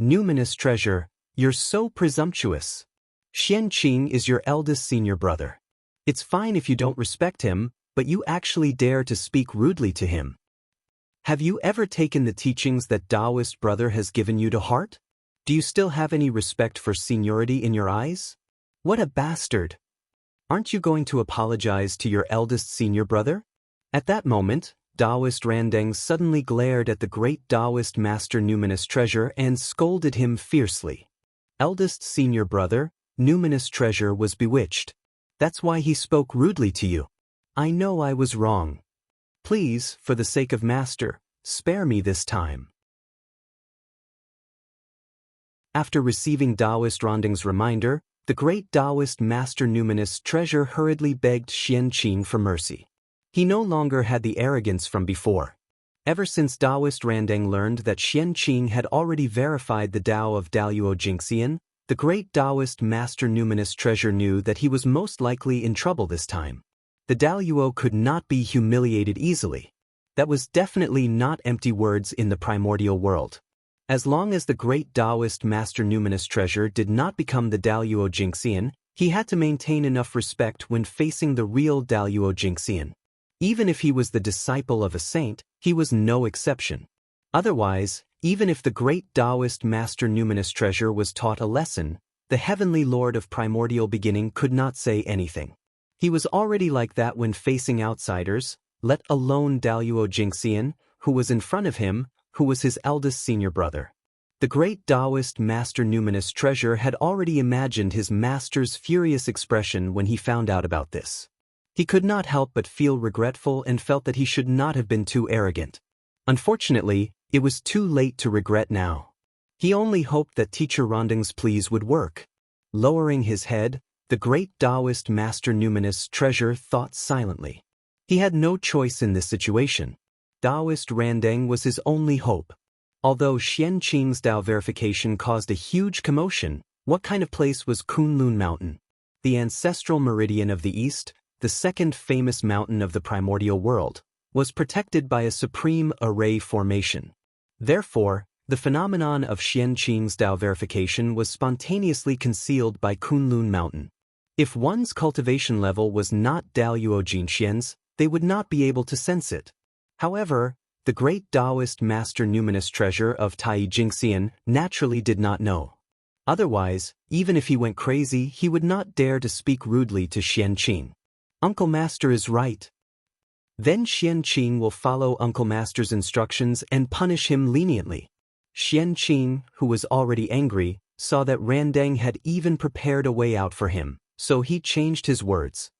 Numinous Treasure, you're so presumptuous. Xianxia is your eldest senior brother. It's fine if you don't respect him, but you actually dare to speak rudely to him. Have you ever taken the teachings that Taoist brother has given you to heart? Do you still have any respect for seniority in your eyes? What a bastard! Aren't you going to apologize to your eldest senior brother? At that moment, Taoist Randang suddenly glared at the great Taoist Master Numinous Treasure and scolded him fiercely. Eldest senior brother, Numinous Treasure was bewitched. That's why he spoke rudely to you. I know I was wrong. Please, for the sake of Master, spare me this time. After receiving Taoist Ronding's reminder, the great Taoist master numinous treasure hurriedly begged Xianxia for mercy. He no longer had the arrogance from before. Ever since Taoist Randang learned that Xianxia had already verified the Tao of Daluo Jingxian, the great Taoist master numinous treasure knew that he was most likely in trouble this time. The Daluo could not be humiliated easily. That was definitely not empty words in the primordial world. As long as the great Taoist master numinous treasure did not become the Daluo Jingxian, he had to maintain enough respect when facing the real Daluo Jingxian. Even if he was the disciple of a saint, he was no exception. Otherwise, even if the great Taoist master numinous treasure was taught a lesson, the heavenly lord of primordial beginning could not say anything. He was already like that when facing outsiders, let alone Daluo Jingxian, who was in front of him, who was his eldest senior brother. The great Taoist master numinous treasure had already imagined his master's furious expression when he found out about this. He could not help but feel regretful and felt that he should not have been too arrogant. Unfortunately, it was too late to regret now. He only hoped that teacher Ronding's pleas would work. Lowering his head, the great Taoist master numinous treasure thought silently. He had no choice in this situation. Taoist Randang was his only hope. Although Xianxia's Tao verification caused a huge commotion, what kind of place was Kunlun Mountain? The ancestral meridian of the East, the second famous mountain of the primordial world, was protected by a supreme array formation. Therefore, the phenomenon of Xianxia's Tao verification was spontaneously concealed by Kunlun Mountain. If one's cultivation level was not Daluo Jingxian's, they would not be able to sense it. However, the great Taoist master numinous treasure of Tai Jingxian naturally did not know. Otherwise, even if he went crazy, he would not dare to speak rudely to Xianxia. Uncle Master is right. Then Xianxia will follow Uncle Master's instructions and punish him leniently. Xianxia, who was already angry, saw that Randang had even prepared a way out for him, so he changed his words.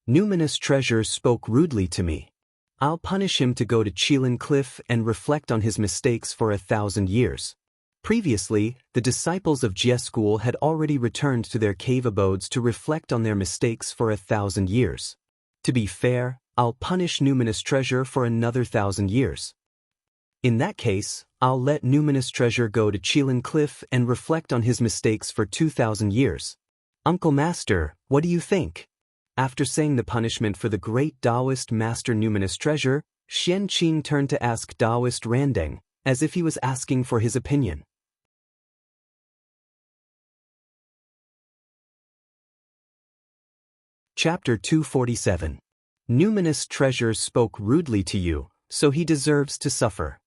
Numinous treasure spoke rudely to me. I'll punish him to go to Qilin Cliff and reflect on his mistakes for 1,000 years. Previously, the disciples of Jie School had already returned to their cave abodes to reflect on their mistakes for 1,000 years. To be fair, I'll punish Numinous Treasure for another 1,000 years. In that case, I'll let Numinous Treasure go to Qilin Cliff and reflect on his mistakes for 2,000 years. Uncle Master, what do you think? After saying the punishment for the great Taoist master numinous treasure, Xianxia turned to ask Taoist Randang, as if he was asking for his opinion. Chapter 247. Numinous treasure spoke rudely to you, so he deserves to suffer.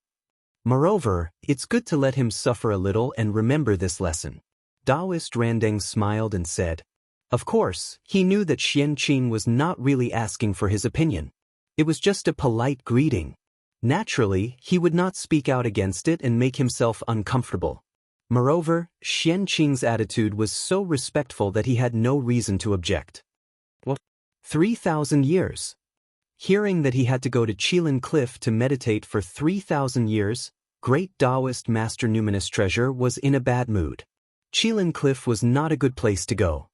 Moreover, it's good to let him suffer a little and remember this lesson. Taoist Randang smiled and said, of course, he knew that Xianxia was not really asking for his opinion. It was just a polite greeting. Naturally, he would not speak out against it and make himself uncomfortable. Moreover, Xianxia's attitude was so respectful that he had no reason to object. What? 3,000 years? Hearing that he had to go to Qilin Cliff to meditate for 3,000 years, great Taoist Master Numinous Treasure was in a bad mood. Qilin Cliff was not a good place to go.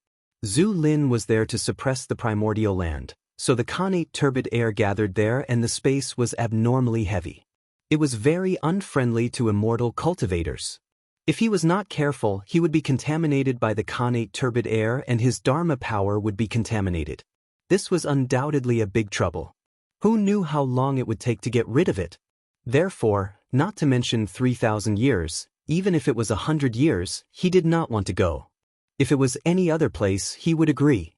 Zhu Lin was there to suppress the primordial land, so the Khanate turbid air gathered there and the space was abnormally heavy. It was very unfriendly to immortal cultivators. If he was not careful, he would be contaminated by the Khanate turbid air and his Dharma power would be contaminated. This was undoubtedly a big trouble. Who knew how long it would take to get rid of it? Therefore, not to mention 3,000 years, even if it was 100 years, he did not want to go. If it was any other place, he would agree.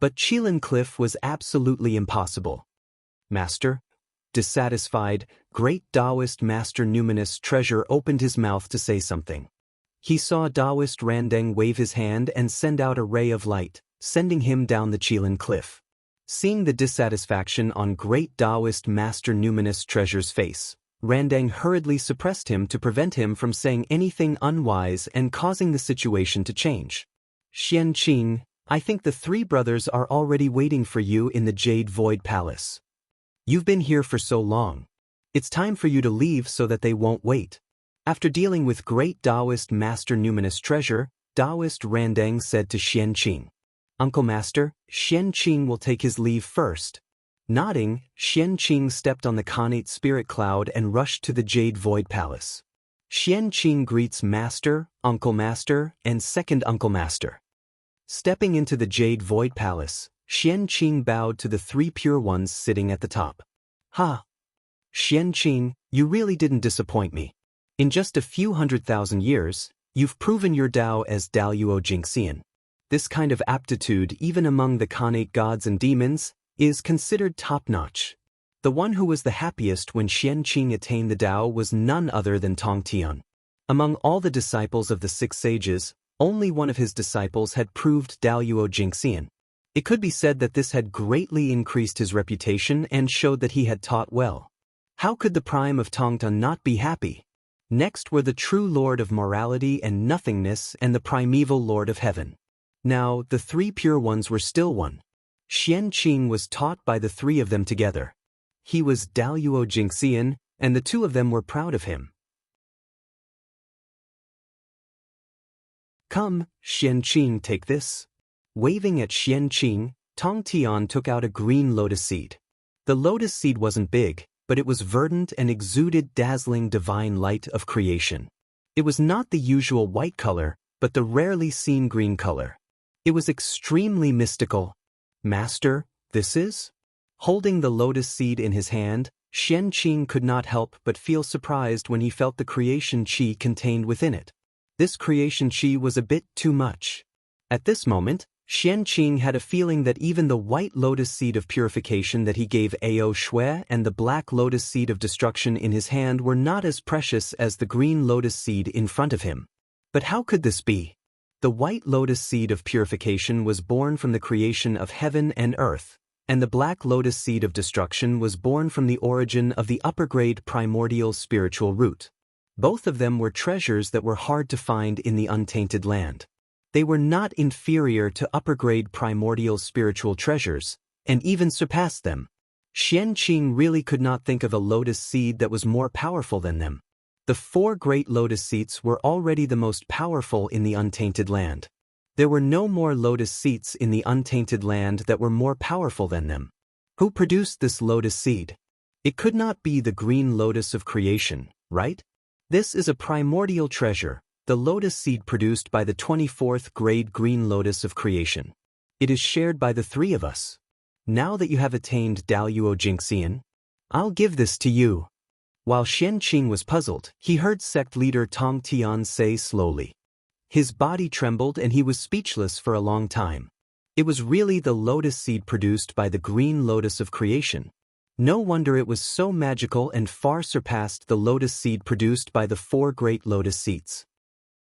But Qilin Cliff was absolutely impossible. Master? Dissatisfied, great Taoist Master Numinous Treasure opened his mouth to say something. He saw Taoist Randang wave his hand and send out a ray of light, sending him down the Qilin Cliff. Seeing the dissatisfaction on great Taoist Master Numinous Treasure's face, Randang hurriedly suppressed him to prevent him from saying anything unwise and causing the situation to change. Xianxia, I think the three brothers are already waiting for you in the Jade Void Palace. You've been here for so long. It's time for you to leave so that they won't wait. After dealing with great Taoist master numinous treasure, Taoist Randeng said to Xianxia, "Uncle Master, Xianxia will take his leave first." Nodding, Xianxia stepped on the Khanate spirit cloud and rushed to the Jade Void Palace. Xianxia greets Master, Uncle Master, and Second Uncle Master. Stepping into the Jade Void Palace, Xianxia bowed to the three pure ones sitting at the top. "Ha! Xianxia, you really didn't disappoint me. In just a few 100,000 years, you've proven your Tao as Daluo Jingxian. This kind of aptitude, even among the Khanate gods and demons, is considered top-notch." The one who was the happiest when Xianxia attained the Tao was none other than Tong Tian. Among all the disciples of the six sages, only one of his disciples had proved Daluo Jingxian. It could be said that this had greatly increased his reputation and showed that he had taught well. How could the prime of Tongta not be happy? Next were the true Lord of Morality and Nothingness and the primeval Lord of Heaven. Now, the three pure ones were still one. Xianxia was taught by the three of them together. He was Daluo Jingxian, and the two of them were proud of him. "Come, Xianxia, take this." Waving at Xianxia, Tong Tian took out a green lotus seed. The lotus seed wasn't big, but it was verdant and exuded dazzling divine light of creation. It was not the usual white color, but the rarely seen green color. It was extremely mystical. "Master, this is?" Holding the lotus seed in his hand, Xianxia could not help but feel surprised when he felt the creation chi contained within it. This creation chi was a bit too much. At this moment, Xianxia had a feeling that even the white lotus seed of purification that he gave Ao Shui and the black lotus seed of destruction in his hand were not as precious as the green lotus seed in front of him. But how could this be? The white lotus seed of purification was born from the creation of heaven and earth, and the black lotus seed of destruction was born from the origin of the upper-grade primordial spiritual root. Both of them were treasures that were hard to find in the untainted land. They were not inferior to upper-grade primordial spiritual treasures, and even surpassed them. Xianxia really could not think of a lotus seed that was more powerful than them. The four great lotus seeds were already the most powerful in the untainted land. There were no more lotus seeds in the untainted land that were more powerful than them. Who produced this lotus seed? It could not be the green lotus of creation, right? This is a primordial treasure, the lotus seed produced by the 24th grade green lotus of creation. It is shared by the three of us. Now that you have attained Daluo Jingxian, I'll give this to you. While Xianxia was puzzled, he heard sect leader Tong Tian say slowly. His body trembled and he was speechless for a long time. It was really the lotus seed produced by the green lotus of creation. No wonder it was so magical and far surpassed the lotus seed produced by the four great lotus seeds.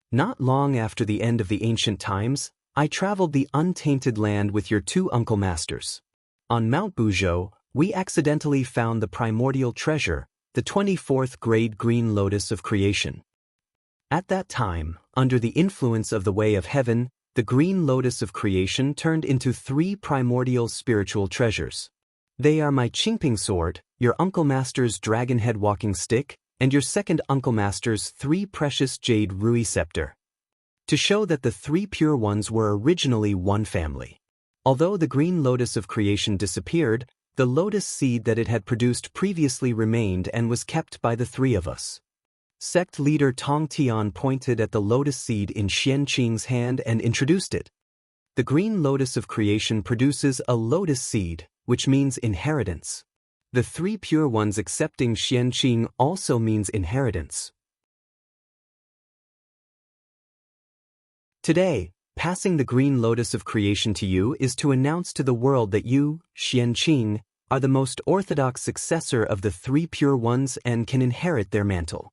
Not long after the end of the ancient times, I traveled the untainted land with your two uncle masters. On Mount Buzhou, we accidentally found the primordial treasure, the 24th grade green lotus of creation. At that time, under the influence of the way of heaven, the green lotus of creation turned into three primordial spiritual treasures. They are my Qingping sword, your uncle master's dragon head walking stick, and your second uncle master's three precious jade rui scepter. To show that the three pure ones were originally one family. Although the green lotus of creation disappeared, the lotus seed that it had produced previously remained and was kept by the three of us. Sect leader Tong Tian pointed at the lotus seed in Xianxia's hand and introduced it. The green lotus of creation produces a lotus seed, which means inheritance. The three pure ones accepting Xianxia also means inheritance. Today, passing the green lotus of creation to you is to announce to the world that you, Xianxia, are the most orthodox successor of the three pure ones and can inherit their mantle.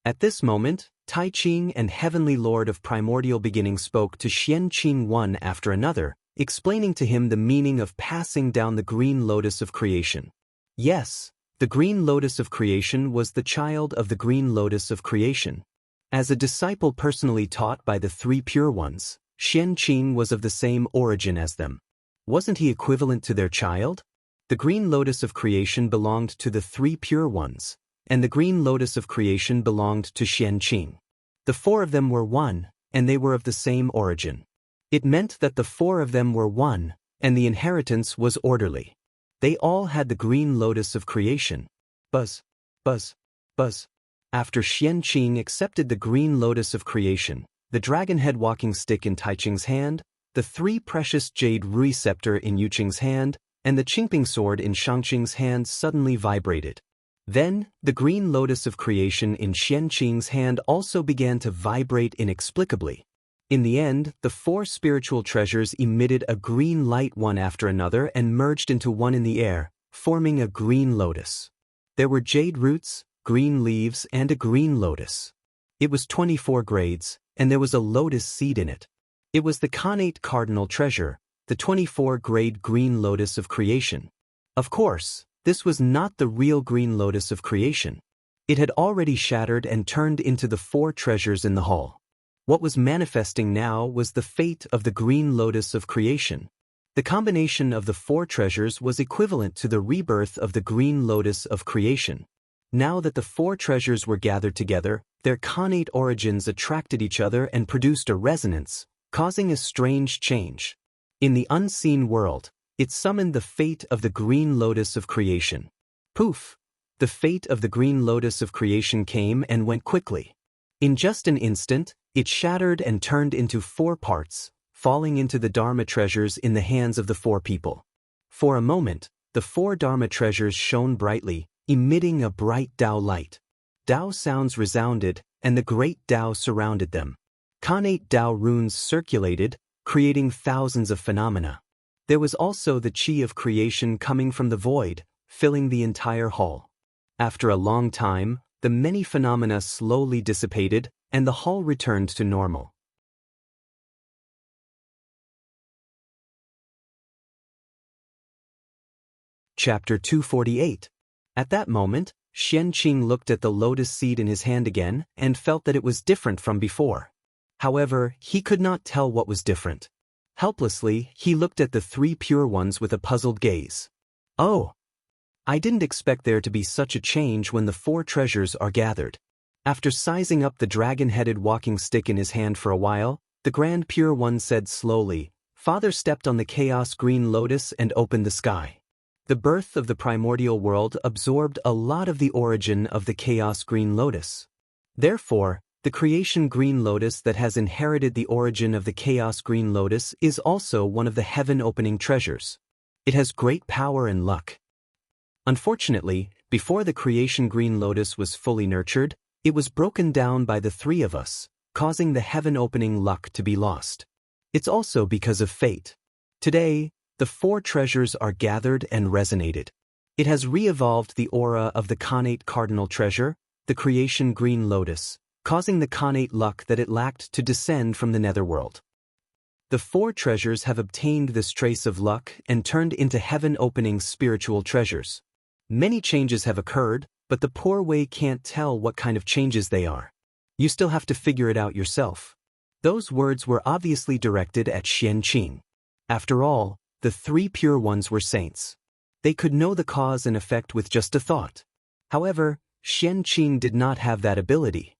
At this moment, Tai Ching and Heavenly Lord of Primordial Beginning spoke to Xianxia one after another, explaining to him the meaning of passing down the green lotus of creation. Yes, the green lotus of creation was the child of the green lotus of creation. As a disciple personally taught by the three pure ones, Xianxia was of the same origin as them. Wasn't he equivalent to their child? The green lotus of creation belonged to the three pure ones, and the green lotus of creation belonged to Xianxia. The four of them were one, and they were of the same origin. It meant that the four of them were one, and the inheritance was orderly. They all had the green lotus of creation. Buzz, buzz, buzz. After Xianxia accepted the green lotus of creation, the dragon-head walking stick in Taiching's hand, the three precious jade rui scepter in Yuqing's hand, and the Qingping sword in Shangqing's hand suddenly vibrated. Then, the green lotus of creation in Xianxing's hand also began to vibrate inexplicably. In the end, the four spiritual treasures emitted a green light one after another and merged into one in the air, forming a green lotus. There were jade roots, green leaves, and a green lotus. It was 24 grades, and there was a lotus seed in it. It was the Khanate cardinal treasure, the 24-grade green lotus of creation. Of course, this was not the real green lotus of creation. It had already shattered and turned into the four treasures in the hall. What was manifesting now was the fate of the green lotus of creation. The combination of the four treasures was equivalent to the rebirth of the green lotus of creation. Now that the four treasures were gathered together, their Khanate origins attracted each other and produced a resonance, causing a strange change. In the unseen world, it summoned the fate of the green lotus of creation. Poof! The fate of the green lotus of creation came and went quickly. In just an instant, it shattered and turned into four parts, falling into the Dharma treasures in the hands of the four people. For a moment, the four Dharma treasures shone brightly, emitting a bright Tao light. Tao sounds resounded, and the great Tao surrounded them. Khanate Tao runes circulated, creating thousands of phenomena. There was also the chi of creation coming from the void, filling the entire hall. After a long time, the many phenomena slowly dissipated, and the hall returned to normal. Chapter 248. At that moment, Xianxia looked at the lotus seed in his hand again and felt that it was different from before. However, he could not tell what was different. Helplessly, he looked at the three pure ones with a puzzled gaze. Oh! I didn't expect there to be such a change when the four treasures are gathered. After sizing up the dragon-headed walking stick in his hand for a while, the Grand Pure One said slowly, "Father stepped on the chaos green lotus and opened the sky." The birth of the primordial world absorbed a lot of the origin of the chaos green lotus. Therefore, the creation green lotus that has inherited the origin of the chaos green lotus is also one of the heaven-opening treasures. It has great power and luck. Unfortunately, before the creation green lotus was fully nurtured, it was broken down by the three of us, causing the heaven-opening luck to be lost. It's also because of fate. Today, the four treasures are gathered and resonated. It has re-evolved the aura of the Khanate cardinal treasure, the creation green lotus, causing the Khanate luck that it lacked to descend from the netherworld. The four treasures have obtained this trace of luck and turned into heaven-opening spiritual treasures. Many changes have occurred, but the poor way can't tell what kind of changes they are. You still have to figure it out yourself. Those words were obviously directed at Xianxia. After all, the three pure ones were saints. They could know the cause and effect with just a thought. However, Xianxia did not have that ability.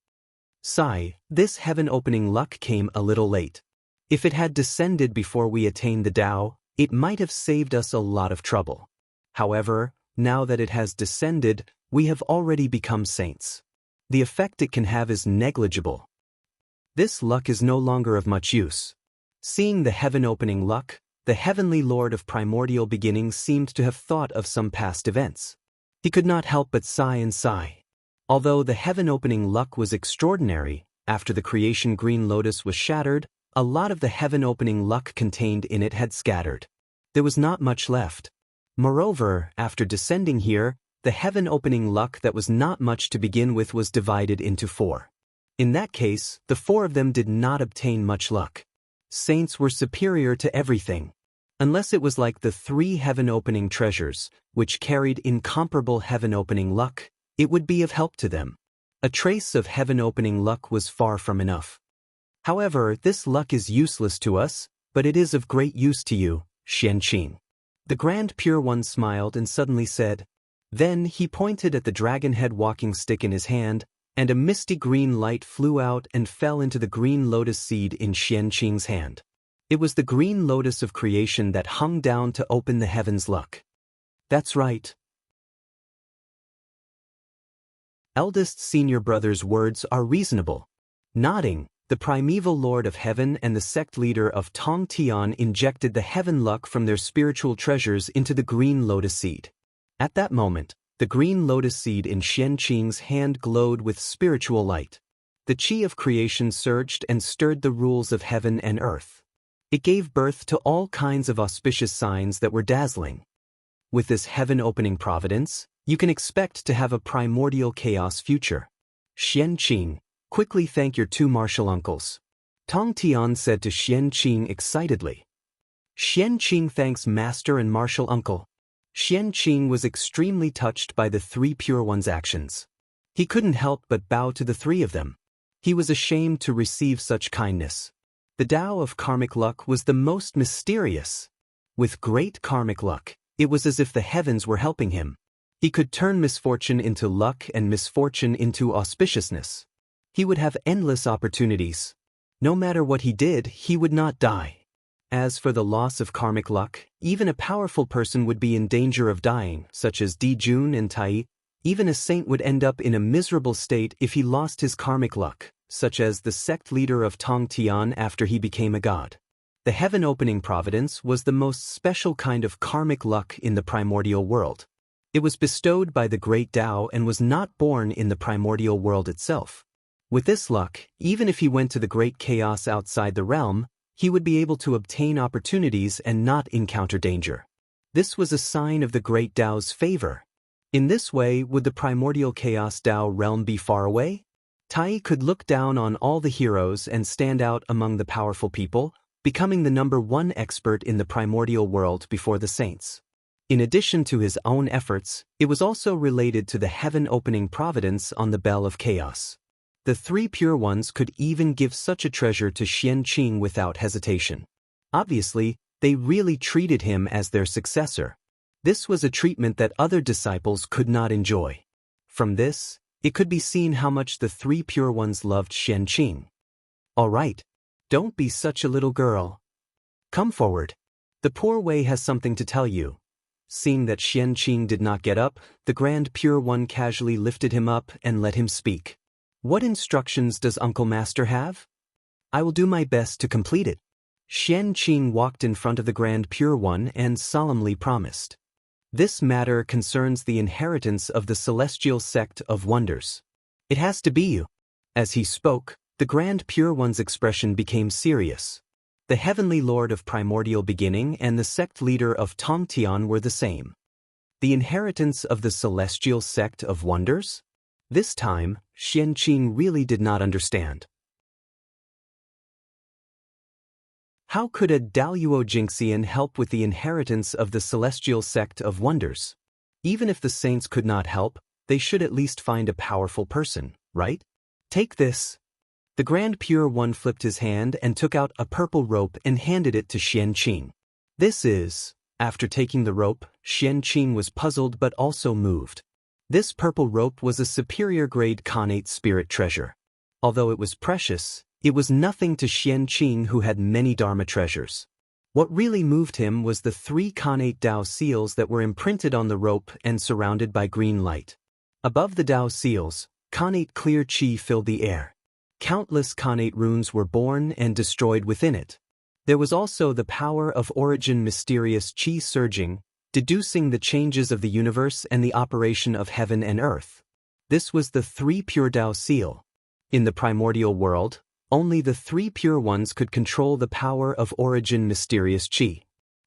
Sigh, this heaven-opening luck came a little late. If it had descended before we attained the Tao, it might have saved us a lot of trouble. However, now that it has descended, we have already become saints. The effect it can have is negligible. This luck is no longer of much use. Seeing the heaven-opening luck, the heavenly lord of primordial beginnings seemed to have thought of some past events. He could not help but sigh and sigh. Although the heaven-opening luck was extraordinary, after the creation green lotus was shattered, a lot of the heaven-opening luck contained in it had scattered. There was not much left. Moreover, after descending here, the heaven-opening luck that was not much to begin with was divided into four. In that case, the four of them did not obtain much luck. Saints were superior to everything. Unless it was like the three heaven-opening treasures, which carried incomparable heaven-opening luck, it would be of help to them. A trace of heaven-opening luck was far from enough. However, this luck is useless to us, but it is of great use to you, Xianxia. The Grand Pure One smiled and suddenly said, Then he pointed at the dragon head walking stick in his hand, and a misty green light flew out and fell into the green lotus seed in Xianxia's hand. It was the green lotus of creation that hung down to open the heavens' luck. That's right. Eldest senior brother's words are reasonable. Nodding, the primeval lord of heaven and the sect leader of Tong Tian injected the heaven luck from their spiritual treasures into the green lotus seed. At that moment, the green lotus seed in Xianxia's hand glowed with spiritual light. The qi of creation surged and stirred the rules of heaven and earth. It gave birth to all kinds of auspicious signs that were dazzling. With this heaven-opening providence, you can expect to have a primordial chaos future. Xianxia, quickly thank your two martial uncles. Tong Tian said to Xianxia excitedly. Xianxia thanks master and martial uncle. Xianxia was extremely touched by the three Pure Ones' actions. He couldn't help but bow to the three of them. He was ashamed to receive such kindness. The Tao of karmic luck was the most mysterious. With great karmic luck, it was as if the heavens were helping him. He could turn misfortune into luck and misfortune into auspiciousness. He would have endless opportunities. No matter what he did, he would not die. As for the loss of karmic luck, even a powerful person would be in danger of dying, such as Di Jun and Tai. Even a saint would end up in a miserable state if he lost his karmic luck, such as the sect leader of Tong Tian after he became a god. The heaven-opening providence was the most special kind of karmic luck in the primordial world. It was bestowed by the great Tao and was not born in the primordial world itself. With this luck, even if he went to the great chaos outside the realm, he would be able to obtain opportunities and not encounter danger. This was a sign of the great Tao's favor. In this way, would the primordial chaos Tao realm be far away? Tai could look down on all the heroes and stand out among the powerful people, becoming the #1 expert in the primordial world before the saints. In addition to his own efforts, it was also related to the heaven-opening providence on the Bell of Chaos. The three Pure Ones could even give such a treasure to Xianxia without hesitation. Obviously, they really treated him as their successor. This was a treatment that other disciples could not enjoy. From this, it could be seen how much the three Pure Ones loved Xianxia. All right, don't be such a little girl. Come forward. The poor Wei has something to tell you. Seeing that Xianxia did not get up, the Grand Pure One casually lifted him up and let him speak. What instructions does Uncle Master have? I will do my best to complete it. Xianxia walked in front of the Grand Pure One and solemnly promised. This matter concerns the inheritance of the celestial sect of wonders. It has to be you. As he spoke, the Grand Pure One's expression became serious. The Heavenly Lord of Primordial Beginning and the sect leader of Tong Tian were the same. The inheritance of the celestial sect of wonders? This time, Xianxia really did not understand. How could a Daluo Jingxian help with the inheritance of the celestial sect of wonders? Even if the saints could not help, they should at least find a powerful person, right? Take this. The Grand Pure One flipped his hand and took out a purple rope and handed it to Xianxia. This is... After taking the rope, Xianxia was puzzled but also moved. This purple rope was a superior-grade Khanate spirit treasure. Although it was precious, it was nothing to Xianxia who had many Dharma treasures. What really moved him was the 3 Khanate Tao seals that were imprinted on the rope and surrounded by green light. Above the Tao seals, Khanate clear qi filled the air. Countless Khanate runes were born and destroyed within it. There was also the power of origin mysterious qi surging, deducing the changes of the universe and the operation of heaven and earth. This was the 3 Pure Tao seal. In the primordial world, only the 3 Pure Ones could control the power of origin mysterious qi.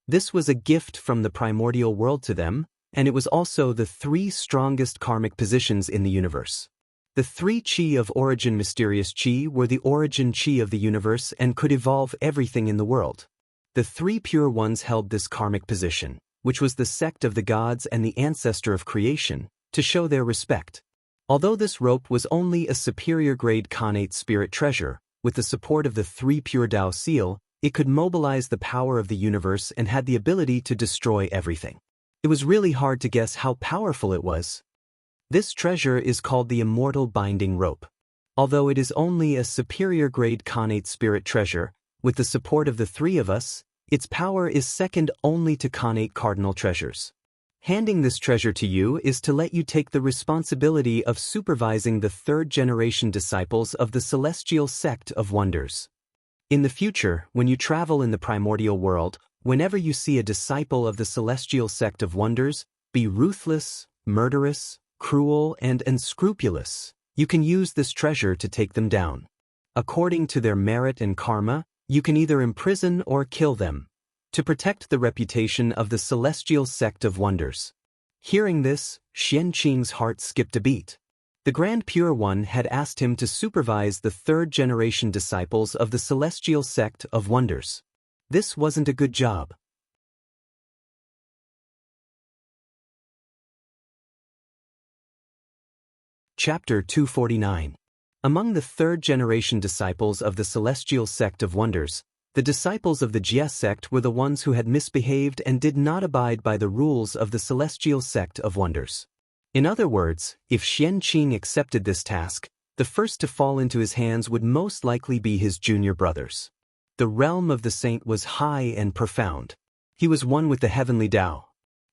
This was a gift from the primordial world to them, and it was also the 3 strongest karmic positions in the universe. The 3 qi of origin mysterious qi were the origin qi of the universe and could evolve everything in the world. The 3 Pure Ones held this karmic position, which was the sect of the gods and the ancestor of creation, to show their respect. Although this rope was only a superior-grade Khanate spirit treasure, with the support of the 3 Pure Tao seal, it could mobilize the power of the universe and had the ability to destroy everything. It was really hard to guess how powerful it was. This treasure is called the Immortal Binding Rope. Although it is only a superior grade Khanate spirit treasure, with the support of the three of us, its power is second only to Khanate cardinal treasures. Handing this treasure to you is to let you take the responsibility of supervising the third-generation disciples of the Celestial Sect of Wonders. In the future, when you travel in the primordial world, whenever you see a disciple of the Celestial Sect of Wonders, be ruthless, murderous, cruel, and unscrupulous, you can use this treasure to take them down. According to their merit and karma, you can either imprison or kill them, to protect the reputation of the Celestial Sect of Wonders. Hearing this, Xianxia's heart skipped a beat. The Grand Pure One had asked him to supervise the third-generation disciples of the Celestial Sect of Wonders. This wasn't a good job. Chapter 249. Among the third-generation disciples of the Celestial Sect of Wonders, the disciples of the Jia sect were the ones who had misbehaved and did not abide by the rules of the Celestial Sect of Wonders. In other words, if Xianxia accepted this task, the first to fall into his hands would most likely be his junior brothers. The realm of the saint was high and profound. He was one with the heavenly Tao.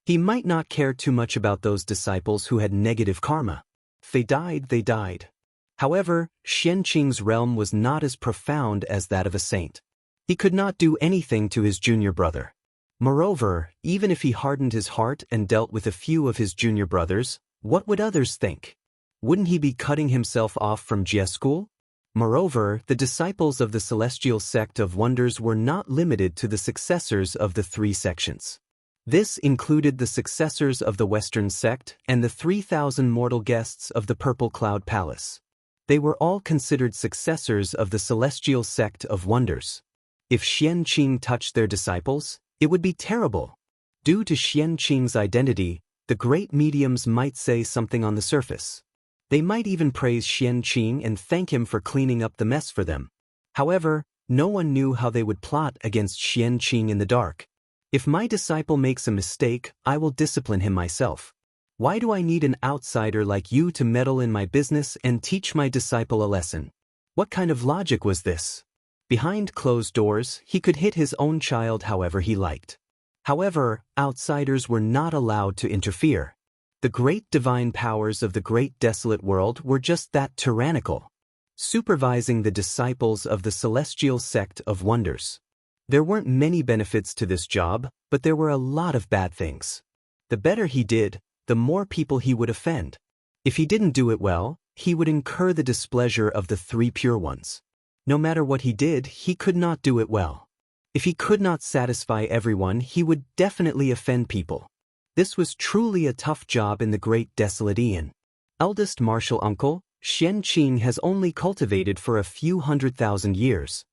He might not care too much about those disciples who had negative karma. If they died, they died. However, Xianxia's realm was not as profound as that of a saint. He could not do anything to his junior brother. Moreover, even if he hardened his heart and dealt with a few of his junior brothers, what would others think? Wouldn't he be cutting himself off from Jia school? Moreover, the disciples of the Celestial Sect of Wonders were not limited to the successors of the three sections. This included the successors of the Western Sect and the 3,000 mortal guests of the Purple Cloud Palace. They were all considered successors of the Celestial Sect of Wonders. If Xianxia touched their disciples, it would be terrible. Due to Xianxia's identity, the great mediums might say something on the surface. They might even praise Xianxia and thank him for cleaning up the mess for them. However, no one knew how they would plot against Xianxia in the dark. If my disciple makes a mistake, I will discipline him myself. Why do I need an outsider like you to meddle in my business and teach my disciple a lesson? What kind of logic was this? Behind closed doors, he could hit his own child however he liked. However, outsiders were not allowed to interfere. The great divine powers of the great desolate world were just that tyrannical, supervising the disciples of the Celestial Sect of Wonders. There weren't many benefits to this job, but there were a lot of bad things. The better he did, the more people he would offend. If he didn't do it well, he would incur the displeasure of the three pure ones. No matter what he did, he could not do it well. If he could not satisfy everyone, he would definitely offend people. This was truly a tough job in the great desolate Aeon. Eldest martial uncle, Xianxia has only cultivated for a few 100,000 years.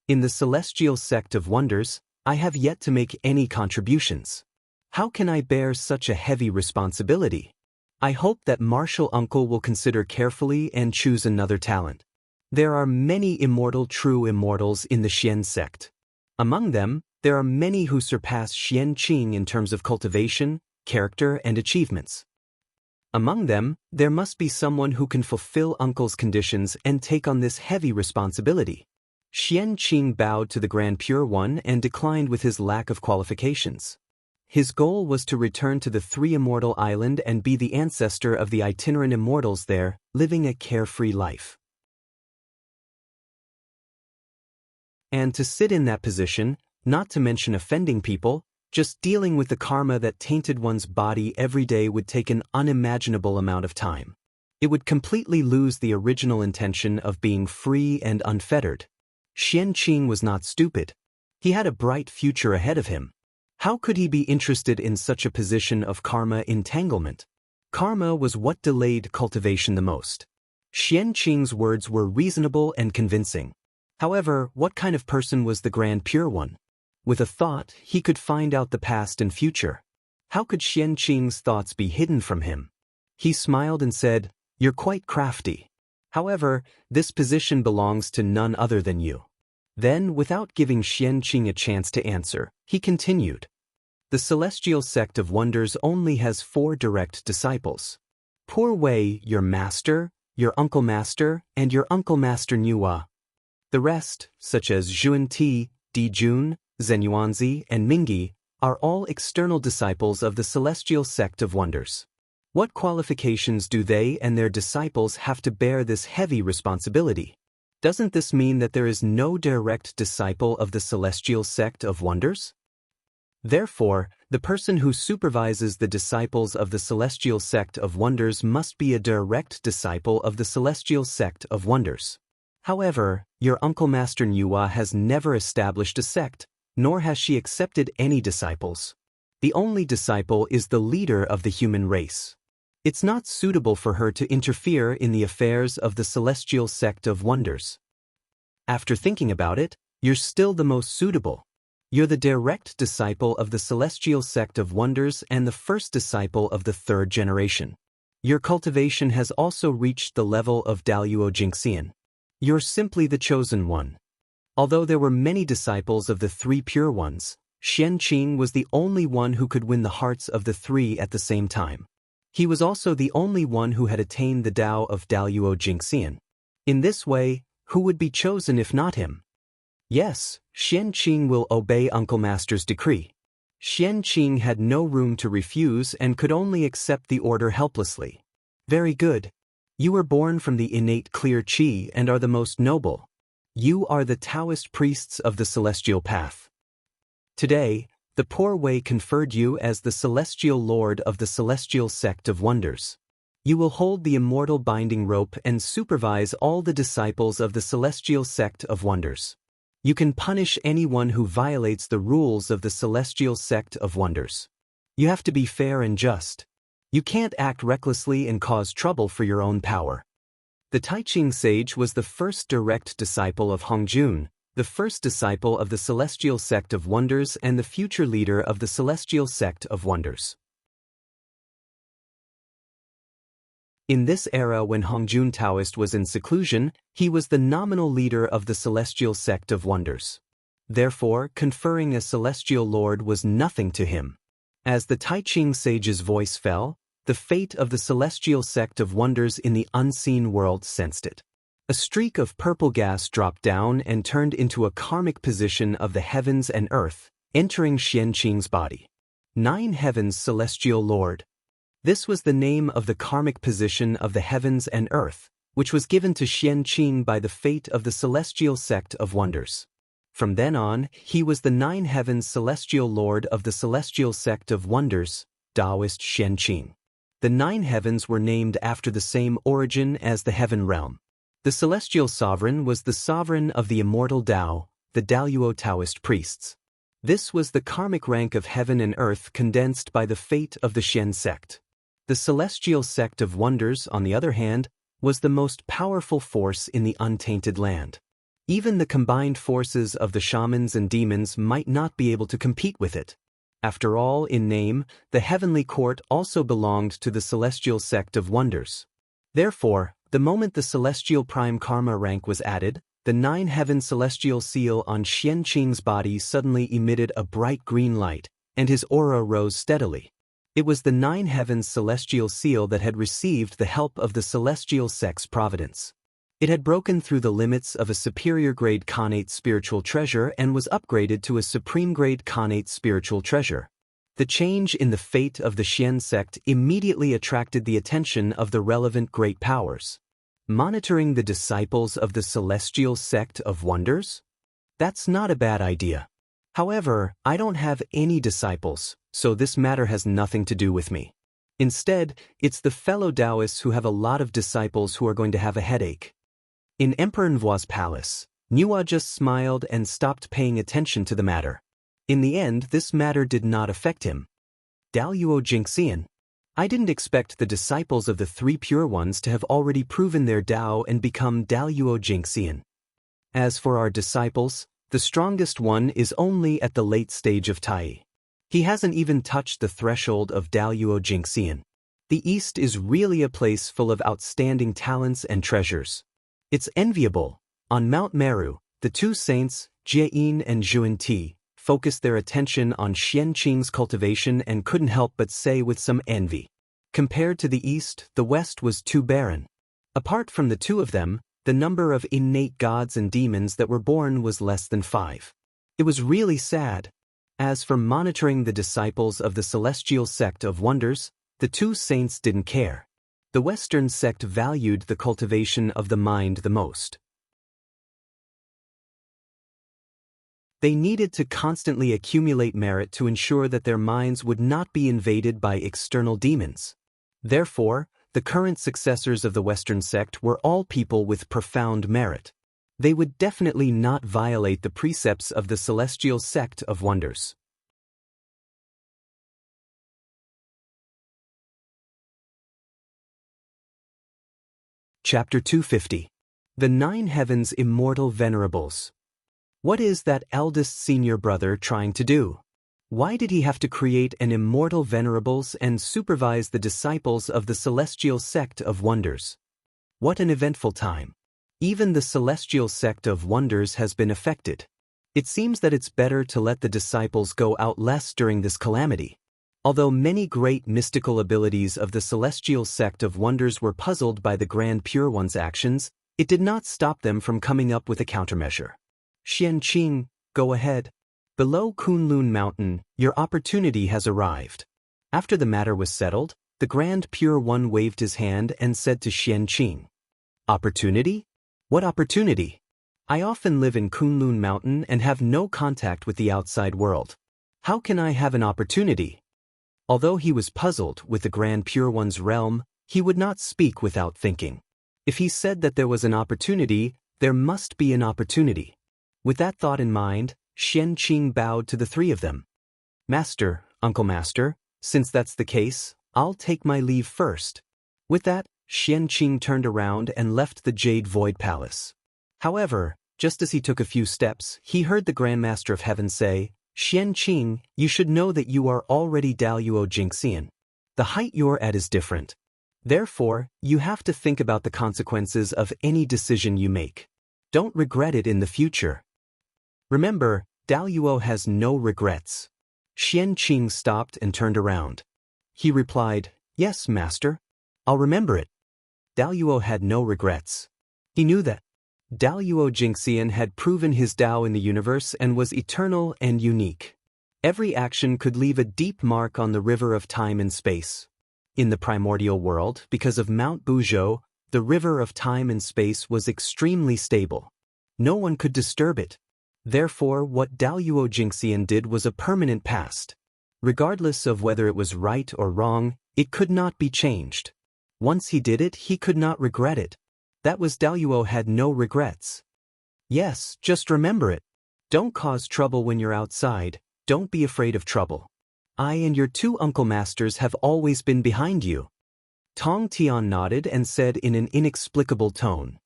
In the Celestial Sect of Wonders, I have yet to make any contributions. How can I bear such a heavy responsibility? I hope that martial uncle will consider carefully and choose another talent. There are many immortal true immortals in the Xian sect. Among them, there are many who surpass Xianxia in terms of cultivation, character, and achievements. Among them, there must be someone who can fulfill uncle's conditions and take on this heavy responsibility. Xianxia bowed to the Grand Pure One and declined with his lack of qualifications. His goal was to return to the Three Immortal Island and be the ancestor of the itinerant immortals there, living a carefree life. And to sit in that position, not to mention offending people, just dealing with the karma that tainted one's body every day would take an unimaginable amount of time. It would completely lose the original intention of being free and unfettered. Xianxia was not stupid. He had a bright future ahead of him. How could he be interested in such a position of karma entanglement? Karma was what delayed cultivation the most. Xianxia's words were reasonable and convincing. However, what kind of person was the Grand Pure One? With a thought, he could find out the past and future. How could Xianxia's thoughts be hidden from him? He smiled and said, "You're quite crafty. However, this position belongs to none other than you." Then, without giving Xianxia a chance to answer, he continued, The celestial sect of wonders only has 4 direct disciples. Poor Wei, your master, your uncle master, and your uncle master Nuwa. The rest, such as Zhuan Ti, Di Jun, Zenyuanzi, and Mingyi, are all external disciples of the celestial sect of wonders. What qualifications do they and their disciples have to bear this heavy responsibility? Doesn't this mean that there is no direct disciple of the celestial sect of wonders? Therefore, the person who supervises the disciples of the celestial sect of wonders must be a direct disciple of the celestial sect of wonders. However, your uncle Master Nuwa has never established a sect, nor has she accepted any disciples. The only disciple is the leader of the human race. It's not suitable for her to interfere in the affairs of the celestial sect of wonders. After thinking about it, you're still the most suitable. You're the direct disciple of the celestial sect of wonders and the first disciple of the 3rd generation. Your cultivation has also reached the level of Daluo Jingxian. You're simply the chosen one. Although there were many disciples of the 3 pure ones, Xianxia was the only one who could win the hearts of the 3 at the same time. He was also the only one who had attained the Dao of Daluo Jingxian. In this way, who would be chosen if not him? Yes, Xianxia will obey Uncle Master's decree. Xianxia had no room to refuse and could only accept the order helplessly. Very good. You were born from the innate clear qi and are the most noble. You are the Taoist priests of the celestial path. Today, the poor Wei conferred you as the celestial lord of the celestial sect of wonders. You will hold the immortal binding rope and supervise all the disciples of the celestial sect of wonders. You can punish anyone who violates the rules of the celestial sect of wonders. You have to be fair and just. You can't act recklessly and cause trouble for your own power. The Taiching sage was the first direct disciple of Hongjun, the first disciple of the celestial sect of wonders and the future leader of the celestial sect of wonders. In this era when Hongjun Taoist was in seclusion, he was the nominal leader of the celestial sect of wonders. Therefore, conferring a celestial lord was nothing to him. As the Taiching sage's voice fell, the fate of the celestial sect of wonders in the unseen world sensed it. A streak of purple gas dropped down and turned into a karmic position of the heavens and earth, entering Xianxing's body. 9 heavens celestial lord. This was the name of the karmic position of the heavens and earth, which was given to Xianxing by the fate of the celestial sect of wonders. From then on, he was the 9 heavens celestial lord of the celestial sect of wonders, Taoist Xianxing. The 9 heavens were named after the same origin as the heaven realm. The celestial sovereign was the sovereign of the immortal Tao, the Daluo Taoist priests. This was the karmic rank of heaven and earth condensed by the fate of the Xian sect. The celestial sect of wonders, on the other hand, was the most powerful force in the untainted land. Even the combined forces of the shamans and demons might not be able to compete with it. After all, in name, the heavenly court also belonged to the celestial sect of wonders. Therefore, the moment the celestial prime karma rank was added, the 9 heaven celestial seal on Xianxing's body suddenly emitted a bright green light, and his aura rose steadily. It was the 9 heavens celestial seal that had received the help of the celestial sect's providence. It had broken through the limits of a superior grade Khanate spiritual treasure and was upgraded to a supreme grade Khanate spiritual treasure. The change in the fate of the Xian sect immediately attracted the attention of the relevant great powers. Monitoring the disciples of the celestial sect of wonders? That's not a bad idea. However, I don't have any disciples, so this matter has nothing to do with me. Instead, it's the fellow Taoists who have a lot of disciples who are going to have a headache. In Emperor Nvua's palace, Nuwa just smiled and stopped paying attention to the matter. In the end, this matter did not affect him. Daluo Jingxian. I didn't expect the disciples of the 3 pure ones to have already proven their Dao and become Daluo Jingxian. As for our disciples, the strongest one is only at the late stage of Tai. He hasn't even touched the threshold of Daluo Jingxian. The East is really a place full of outstanding talents and treasures. It's enviable. On Mount Meru, the 2 saints, Jieyin and Zhuan Ti, focused their attention on Xianxia's cultivation and couldn't help but say with some envy. Compared to the East, the West was too barren. Apart from the two of them, the number of innate gods and demons that were born was less than 5. It was really sad. As for monitoring the disciples of the celestial sect of wonders, the two saints didn't care. The Western sect valued the cultivation of the mind the most. They needed to constantly accumulate merit to ensure that their minds would not be invaded by external demons. Therefore, the current successors of the Western sect were all people with profound merit. They would definitely not violate the precepts of the celestial sect of wonders. Chapter 250. The 9 Heavens Immortal Venerables. What is that eldest senior brother trying to do? Why did he have to create an immortal venerables and supervise the disciples of the celestial sect of wonders? What an eventful time. Even the celestial sect of wonders has been affected. It seems that it's better to let the disciples go out less during this calamity. Although many great mystical abilities of the celestial sect of wonders were puzzled by the Grand Pure One's actions, it did not stop them from coming up with a countermeasure. Xianxia, go ahead. Below Kunlun Mountain, your opportunity has arrived. After the matter was settled, the Grand Pure One waved his hand and said to Xianxia, "Opportunity? What opportunity? I often live in Kunlun Mountain and have no contact with the outside world. How can I have an opportunity?" Although he was puzzled with the Grand Pure One's realm, he would not speak without thinking. If he said that there was an opportunity, there must be an opportunity. With that thought in mind, Xianxia bowed to the 3 of them. "Master, Uncle Master, since that's the case, I'll take my leave first." With that, Xianxia turned around and left the Jade Void Palace. However, just as he took a few steps, he heard the Grandmaster of Heaven say, "Xianxia, you should know that you are already Daluo Jingxian. The height you're at is different. Therefore, you have to think about the consequences of any decision you make. Don't regret it in the future. Remember, Daluo has no regrets." Xianxia stopped and turned around. He replied, "Yes, Master. I'll remember it." Daluo had no regrets. He knew that Daluo Jingxian had proven his Tao in the universe and was eternal and unique. Every action could leave a deep mark on the river of time and space. In the primordial world, because of Mount Buzhou, the river of time and space was extremely stable. No one could disturb it. Therefore, what Daluo Jingxian did was a permanent past. Regardless of whether it was right or wrong, it could not be changed. Once he did it, he could not regret it. That was Daluo had no regrets. Yes, just remember it. Don't cause trouble when you're outside. Don't be afraid of trouble. I and your 2 uncle masters have always been behind you. Tong Tian nodded and said in an inexplicable tone,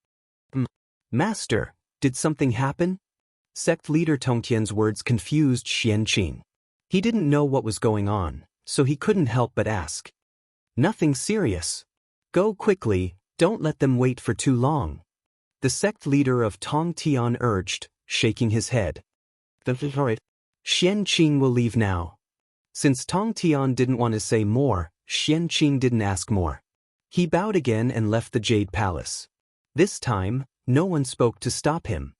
"Master, did something happen?" Sect leader Tong Tian's words confused Xianxia. He didn't know what was going on, so he couldn't help but ask. "Nothing serious. Go quickly, don't let them wait for too long." The sect leader of Tong Tian urged, shaking his head. "Xianxia will leave now." Since Tong Tian didn't want to say more, Xianxia didn't ask more. He bowed again and left the Jade Palace. This time, no one spoke to stop him.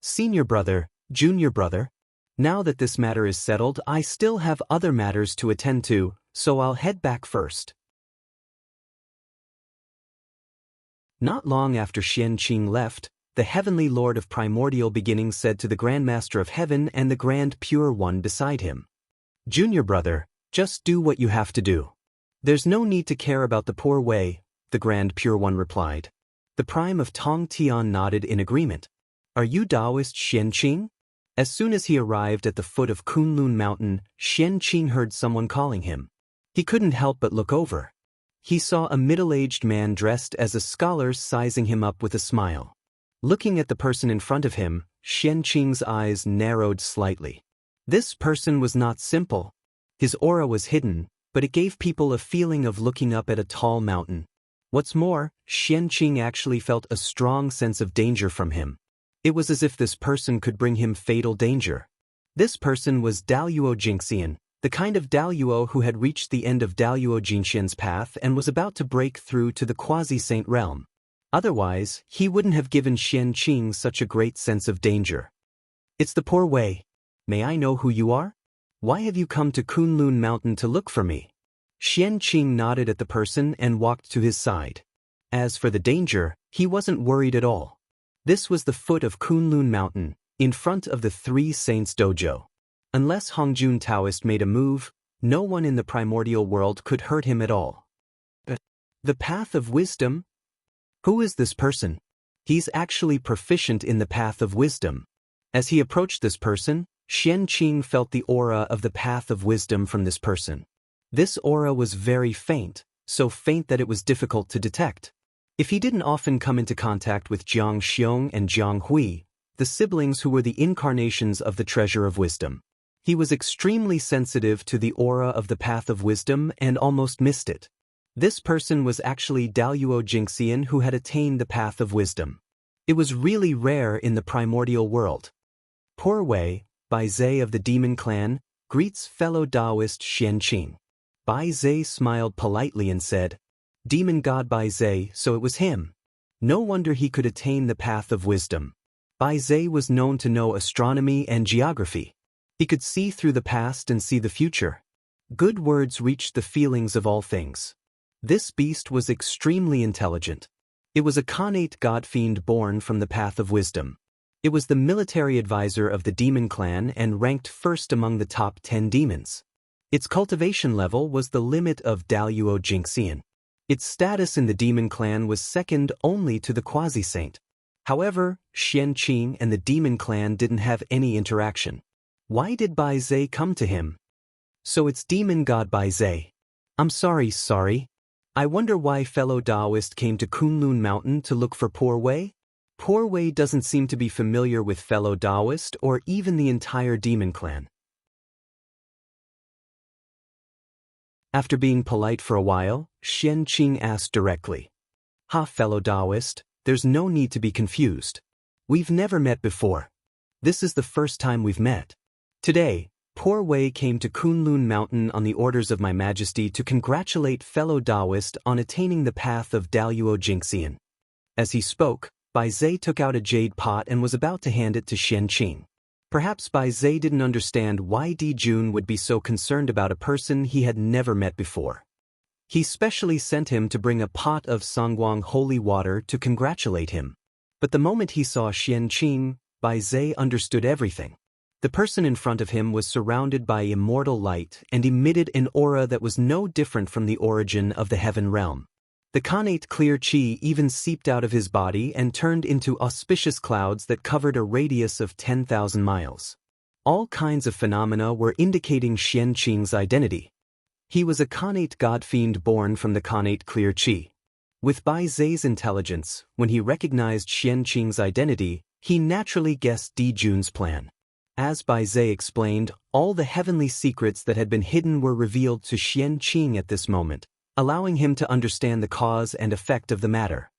"Senior brother, junior brother, now that this matter is settled, I still have other matters to attend to, so I'll head back first." Not long after Xianxia left, the Heavenly Lord of Primordial Beginnings said to the Grandmaster of Heaven and the Grand Pure One beside him, "Junior brother, just do what you have to do. There's no need to care about the poor way," the Grand Pure One replied. The Prime of Tong Tian nodded in agreement. "Are you Taoist Xianxia?" As soon as he arrived at the foot of Kunlun Mountain, Xianxia heard someone calling him. He couldn't help but look over. He saw a middle-aged man dressed as a scholar sizing him up with a smile. Looking at the person in front of him, Xianxia's eyes narrowed slightly. This person was not simple. His aura was hidden, but it gave people a feeling of looking up at a tall mountain. What's more, Xianxia actually felt a strong sense of danger from him. It was as if this person could bring him fatal danger. This person was Daluo Jingxian, the kind of Daluo who had reached the end of Daluo Jingxian's path and was about to break through to the quasi-saint realm. Otherwise, he wouldn't have given Xianxia such a great sense of danger. It's the poor way. May I know who you are? Why have you come to Kunlun Mountain to look for me? Xianxia nodded at the person and walked to his side. As for the danger, he wasn't worried at all. This was the foot of Kunlun Mountain, in front of the Three Saints Dojo. Unless Hongjun Taoist made a move, no one in the primordial world could hurt him at all. But the path of wisdom? Who is this person? He's actually proficient in the path of wisdom. As he approached this person, Xianxia felt the aura of the path of wisdom from this person. This aura was very faint, so faint that it was difficult to detect. If he didn't often come into contact with Jiang Xiong and Jiang Hui, the siblings who were the incarnations of the treasure of wisdom, he was extremely sensitive to the aura of the path of wisdom and almost missed it. This person was actually Daluo Jingxian who had attained the path of wisdom. It was really rare in the primordial world. Poor Wei, Bai Zhe of the demon clan, greets fellow Taoist Xianxia. Bai Zhe smiled politely and said, "Demon god Bai Zhe, so it was him. No wonder he could attain the path of wisdom." Bai Zhe was known to know astronomy and geography. He could see through the past and see the future. Good words reached the feelings of all things. This beast was extremely intelligent. It was a Khanate godfiend born from the path of wisdom. It was the military advisor of the demon clan and ranked first among the top 10 demons. Its cultivation level was the limit of Daluo Jingxian. Its status in the demon clan was second only to the quasi-saint. However, Xianxia and the demon clan didn't have any interaction. Why did Bai Zhe come to him? So it's demon god Bai Zhe. I'm sorry. I wonder why fellow Taoist came to Kunlun Mountain to look for Poor Wei? Poor Wei doesn't seem to be familiar with fellow Taoist or even the entire demon clan. After being polite for a while, Xianxia asked directly, fellow Taoist, there's no need to be confused. We've never met before. This is the first time we've met. Today, Poor Wei came to Kunlun Mountain on the orders of My Majesty to congratulate fellow Taoist on attaining the path of Daluo Jingxian. As he spoke, Bai Zhe took out a jade pot and was about to hand it to Xianxia. Perhaps Bai Zhe didn't understand why Di Jun would be so concerned about a person he had never met before. He specially sent him to bring a pot of Sangguang holy water to congratulate him. But the moment he saw Xianxia, Bai Zhe understood everything. The person in front of him was surrounded by immortal light and emitted an aura that was no different from the origin of the heaven realm. The Khanate clear chi even seeped out of his body and turned into auspicious clouds that covered a radius of 10,000 miles. All kinds of phenomena were indicating Xianxia's identity. He was a Khanate godfiend born from the Khanate clear chi. With Bai Zhe's intelligence, when he recognized Xianxia's identity, he naturally guessed Di Jun's plan. As Bai Zhe explained, all the heavenly secrets that had been hidden were revealed to Xianxia at this moment, allowing him to understand the cause and effect of the matter.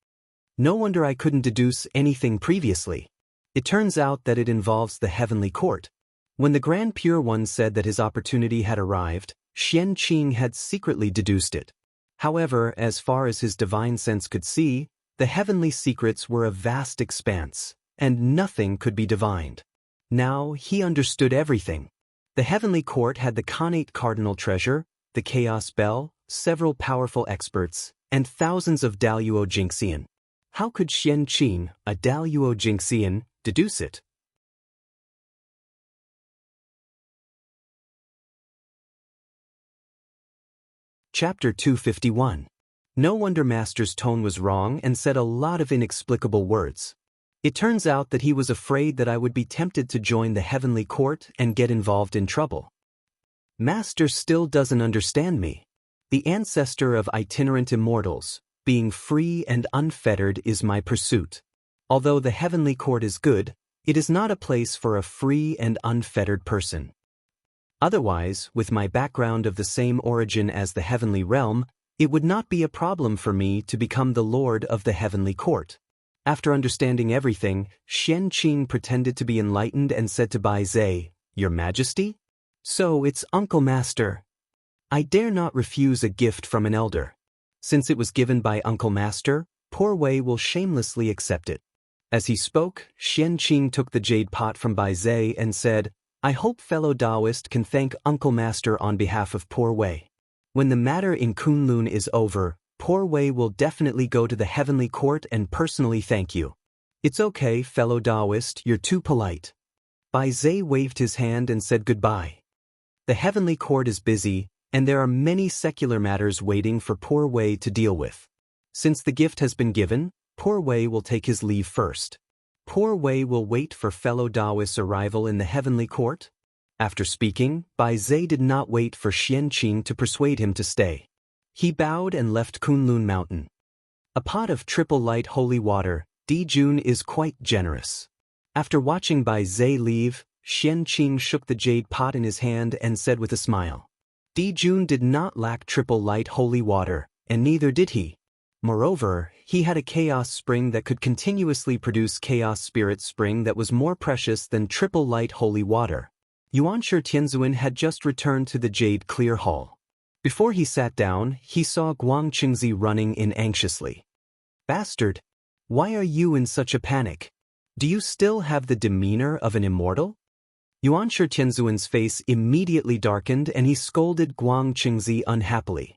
No wonder I couldn't deduce anything previously. It turns out that it involves the heavenly court. When the Grand Pure One said that his opportunity had arrived, Xianxia had secretly deduced it. However, as far as his divine sense could see, the heavenly secrets were a vast expanse, and nothing could be divined. Now he understood everything. The heavenly court had the Khanate cardinal treasure, the chaos bell, several powerful experts, and thousands of Daluo Jingxian. How could Xianxia, a Daluo Jingxian, deduce it? Chapter 251. No wonder Master's tone was wrong and said a lot of inexplicable words. It turns out that he was afraid that I would be tempted to join the heavenly court and get involved in trouble. Master still doesn't understand me. The ancestor of itinerant immortals, being free and unfettered is my pursuit. Although the heavenly court is good, it is not a place for a free and unfettered person. Otherwise, with my background of the same origin as the heavenly realm, it would not be a problem for me to become the lord of the heavenly court. After understanding everything, Xianxia pretended to be enlightened and said to Bai Zhe, Your Majesty? So it's Uncle Master. I dare not refuse a gift from an elder. Since it was given by Uncle Master, Poor Wei will shamelessly accept it. As he spoke, Xianxia took the jade pot from Bai Zhe and said, I hope fellow Taoist can thank Uncle Master on behalf of Poor Wei. When the matter in Kunlun is over, Poor Wei will definitely go to the heavenly court and personally thank you. It's okay, fellow Taoist, you're too polite. Bai Zhe waved his hand and said goodbye. The heavenly court is busy, and there are many secular matters waiting for Poor Wei to deal with. Since the gift has been given, Poor Wei will take his leave first. Poor Wei will wait for fellow Taoist's arrival in the heavenly court. After speaking, Bai Zhe did not wait for Xianxia to persuade him to stay. He bowed and left Kunlun Mountain. A pot of triple light holy water, Dijun is quite generous. After watching Bai Zhe leave, Xianxia shook the jade pot in his hand and said with a smile, Dijun did not lack triple light holy water, and neither did he. Moreover, he had a chaos spring that could continuously produce chaos spirit spring that was more precious than triple light holy water. Yuanshi Tianzuan had just returned to the Jade Clear Hall. Before he sat down, he saw Guangqingzi running in anxiously. Bastard! Why are you in such a panic? Do you still have the demeanor of an immortal? Yuanshi Tianzuan's face immediately darkened and he scolded Guangqingzi unhappily.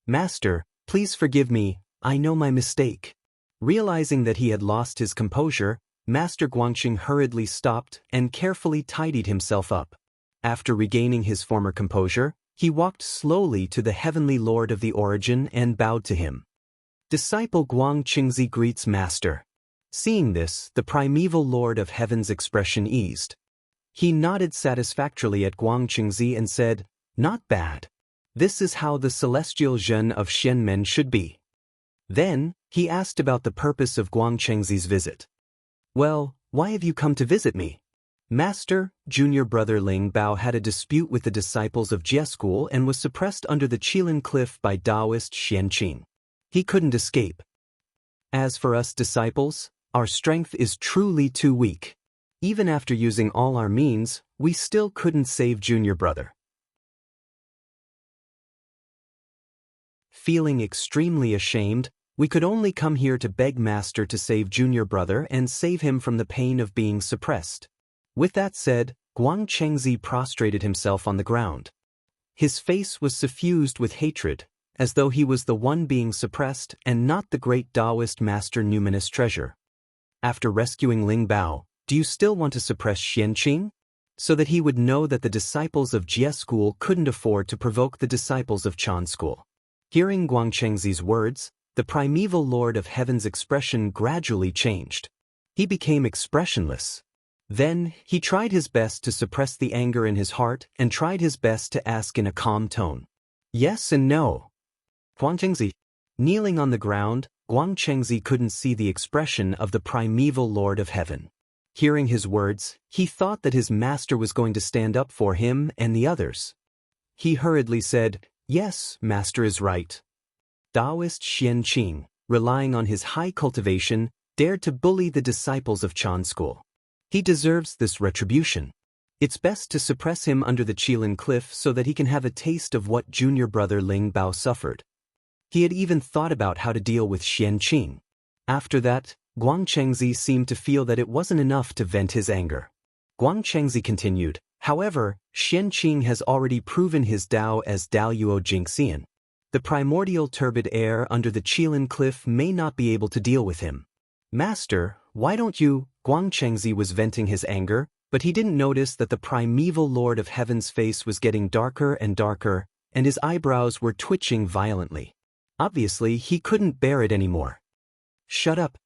Master, please forgive me, I know my mistake. Realizing that he had lost his composure, Master Guangqing hurriedly stopped and carefully tidied himself up. After regaining his former composure, he walked slowly to the heavenly lord of the origin and bowed to him. Disciple Guangqingzi greets Master. Seeing this, the primeval lord of heaven's expression eased. He nodded satisfactorily at Guangqingzi and said, Not bad. This is how the celestial Zhen of Xianmen should be. Then, he asked about the purpose of Guangqingzi's visit. Well, why have you come to visit me? Master, junior brother Ling Bao had a dispute with the disciples of Jie School and was suppressed under the Qilin Cliff by Taoist Xianxia. He couldn't escape. As for us disciples, our strength is truly too weak. Even after using all our means, we still couldn't save junior brother. Feeling extremely ashamed, we could only come here to beg Master to save junior brother and save him from the pain of being suppressed. With that said, Guangqingzi prostrated himself on the ground. His face was suffused with hatred, as though he was the one being suppressed and not the great Taoist master numinous treasure. After rescuing Ling Bao, do you still want to suppress Xianxia? So that he would know that the disciples of Jie School couldn't afford to provoke the disciples of Chan School. Hearing Guangqingzi's words, the primeval lord of heaven's expression gradually changed. He became expressionless. Then, he tried his best to suppress the anger in his heart and tried his best to ask in a calm tone. Yes and no. Guangqingzi. Kneeling on the ground, Guangqingzi couldn't see the expression of the primeval lord of heaven. Hearing his words, he thought that his master was going to stand up for him and the others. He hurriedly said, Yes, master is right. Taoist Xianxia, relying on his high cultivation, dared to bully the disciples of Chan School. He deserves this retribution. It's best to suppress him under the Qilin Cliff so that he can have a taste of what junior brother Ling Bao suffered. He had even thought about how to deal with Xianxia. After that, Guangqingzi seemed to feel that it wasn't enough to vent his anger. Guangqingzi continued, However, Xianxia has already proven his Dao as Daoyuo Jingxian. The primordial turbid air under the Qilin Cliff may not be able to deal with him. Master, why don't you? Guangqingzi was venting his anger, but he didn't notice that the primeval lord of heaven's face was getting darker and darker, and his eyebrows were twitching violently. Obviously, he couldn't bear it anymore. Shut up.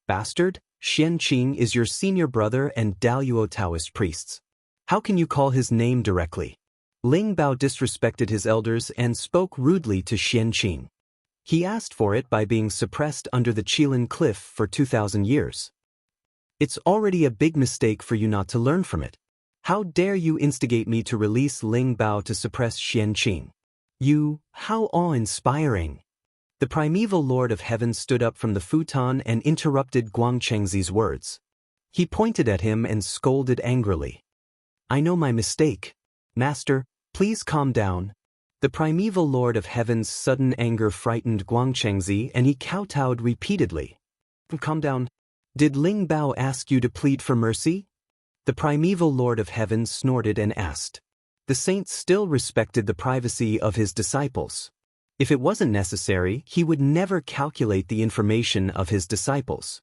Bastard, Xianxia is your senior brother and Daoyuo Taoist priests. How can you call his name directly? Ling Bao disrespected his elders and spoke rudely to Xianxia. He asked for it by being suppressed under the Qilin Cliff for 2,000 years. It's already a big mistake for you not to learn from it. How dare you instigate me to release Ling Bao to suppress Xianxia? How awe-inspiring. The primeval lord of heaven stood up from the futon and interrupted Guangqingzi's words. He pointed at him and scolded angrily. I know my mistake. Master, please calm down. The primeval Lord of Heaven's sudden anger frightened Guangchengzi and he kowtowed repeatedly. Calm down. Did Ling Bao ask you to plead for mercy? The primeval Lord of Heaven snorted and asked. The saint still respected the privacy of his disciples. If it wasn't necessary, he would never calculate the information of his disciples.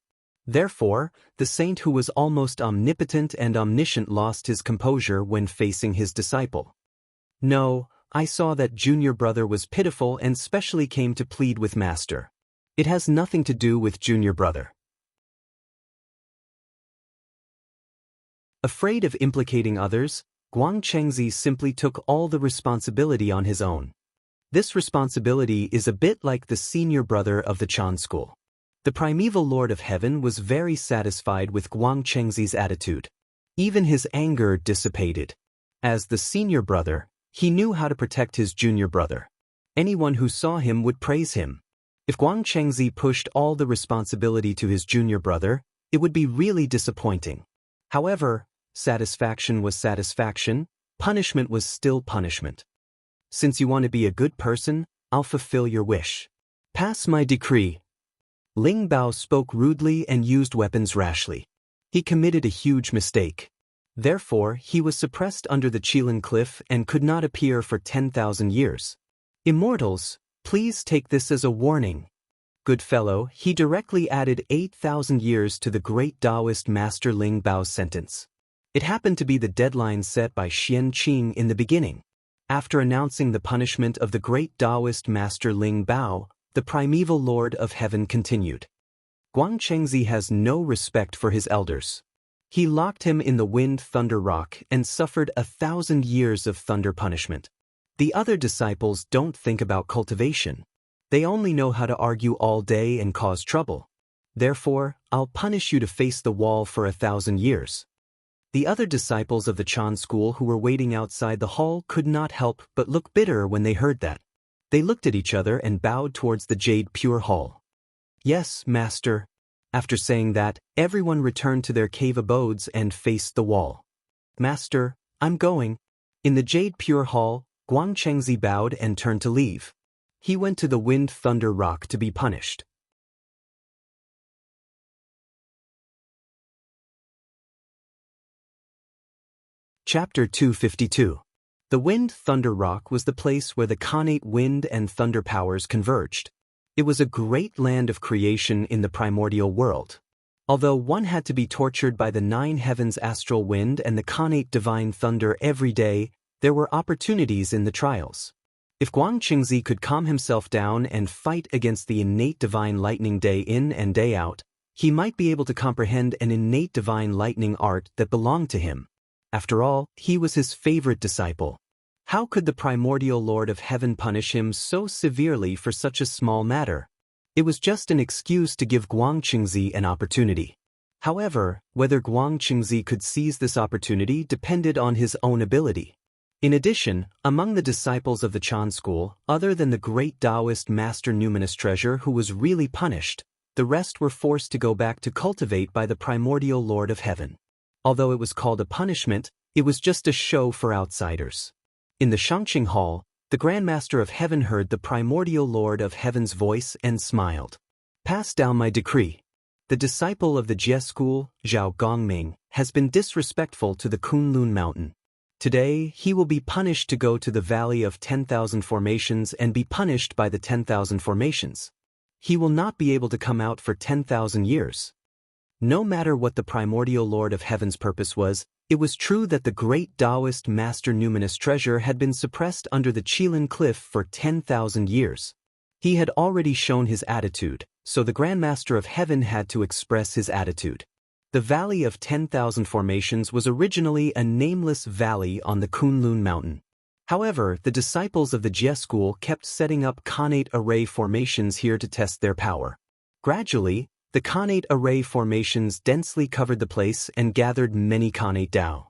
Therefore, the saint who was almost omnipotent and omniscient lost his composure when facing his disciple. No, I saw that junior brother was pitiful and specially came to plead with master. It has nothing to do with junior brother. Afraid of implicating others, Guangchengzi simply took all the responsibility on his own. This responsibility is a bit like the senior brother of the Chan school. The primeval Lord of Heaven was very satisfied with Guangchengzi's attitude. Even his anger dissipated. As the senior brother, he knew how to protect his junior brother. Anyone who saw him would praise him. If Guangchengzi pushed all the responsibility to his junior brother, it would be really disappointing. However, satisfaction was satisfaction, punishment was still punishment. Since you want to be a good person, I'll fulfill your wish. Pass my decree. Ling Bao spoke rudely and used weapons rashly. He committed a huge mistake. Therefore, he was suppressed under the Qilin cliff and could not appear for 10,000 years. Immortals, please take this as a warning. Good fellow, he directly added 8,000 years to the great Taoist master Ling Bao's sentence. It happened to be the deadline set by Xianxia in the beginning. After announcing the punishment of the great Taoist master Ling Bao, the primeval Lord of Heaven continued. Guangchengzi has no respect for his elders. He locked him in the wind thunder rock and suffered 1,000 years of thunder punishment. The other disciples don't think about cultivation. They only know how to argue all day and cause trouble. Therefore, I'll punish you to face the wall for 1,000 years. The other disciples of the Chan school who were waiting outside the hall could not help but look bitter when they heard that. They looked at each other and bowed towards the jade pure hall. Yes, master. After saying that, everyone returned to their cave abodes and faced the wall. Master, I'm going. In the jade pure hall, Guangchengzi bowed and turned to leave. He went to the wind thunder rock to be punished. Chapter 252. The wind thunder rock was the place where the Khanate wind and thunder powers converged. It was a great land of creation in the primordial world. Although one had to be tortured by the 9 heavens astral wind and the Khanate divine thunder every day, there were opportunities in the trials. If Guangchengzi could calm himself down and fight against the innate divine lightning day in and day out, he might be able to comprehend an innate divine lightning art that belonged to him. After all, he was his favorite disciple. How could the primordial Lord of Heaven punish him so severely for such a small matter? It was just an excuse to give Guangchengzi an opportunity. However, whether Guangchengzi could seize this opportunity depended on his own ability. In addition, among the disciples of the Chan school, other than the great Taoist master numinous treasure who was really punished, the rest were forced to go back to cultivate by the primordial Lord of Heaven. Although it was called a punishment, it was just a show for outsiders. In the Xianxia hall, the Grand Master of Heaven heard the primordial Lord of Heaven's voice and smiled. Pass down my decree. The disciple of the Jie school, Zhao Gongming, has been disrespectful to the Kunlun mountain. Today, he will be punished to go to the Valley of 10,000 Formations and be punished by the 10,000 Formations. He will not be able to come out for 10,000 years. No matter what the primordial Lord of Heaven's purpose was, it was true that the great Taoist master numinous treasure had been suppressed under the Qilin cliff for 10,000 years. He had already shown his attitude, so the Grand Master of Heaven had to express his attitude. The Valley of 10,000 Formations was originally a nameless valley on the Kunlun mountain. However, the disciples of the Jie school kept setting up Khanate array formations here to test their power. Gradually, the Khanate array formations densely covered the place and gathered many Khanate Dao.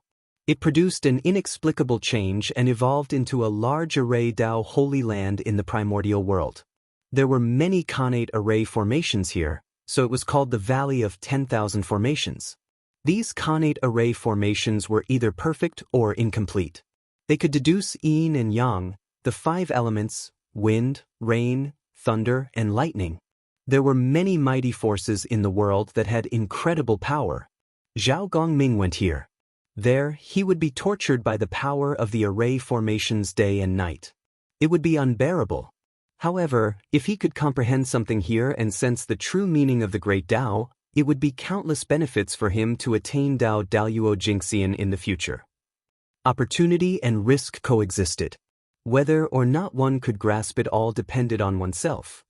It produced an inexplicable change and evolved into a large array Dao holy land in the primordial world. There were many Khanate array formations here, so it was called the Valley of 10,000 Formations. These connate array formations were either perfect or incomplete. They could deduce yin and yang, the 5 elements, wind, rain, thunder, and lightning. There were many mighty forces in the world that had incredible power. Zhao Gongming went here. There, he would be tortured by the power of the array formations day and night. It would be unbearable. However, if he could comprehend something here and sense the true meaning of the great Tao, it would be countless benefits for him to attain Dao Daluo Jingxian in the future. Opportunity and risk coexisted. Whether or not one could grasp it all depended on oneself.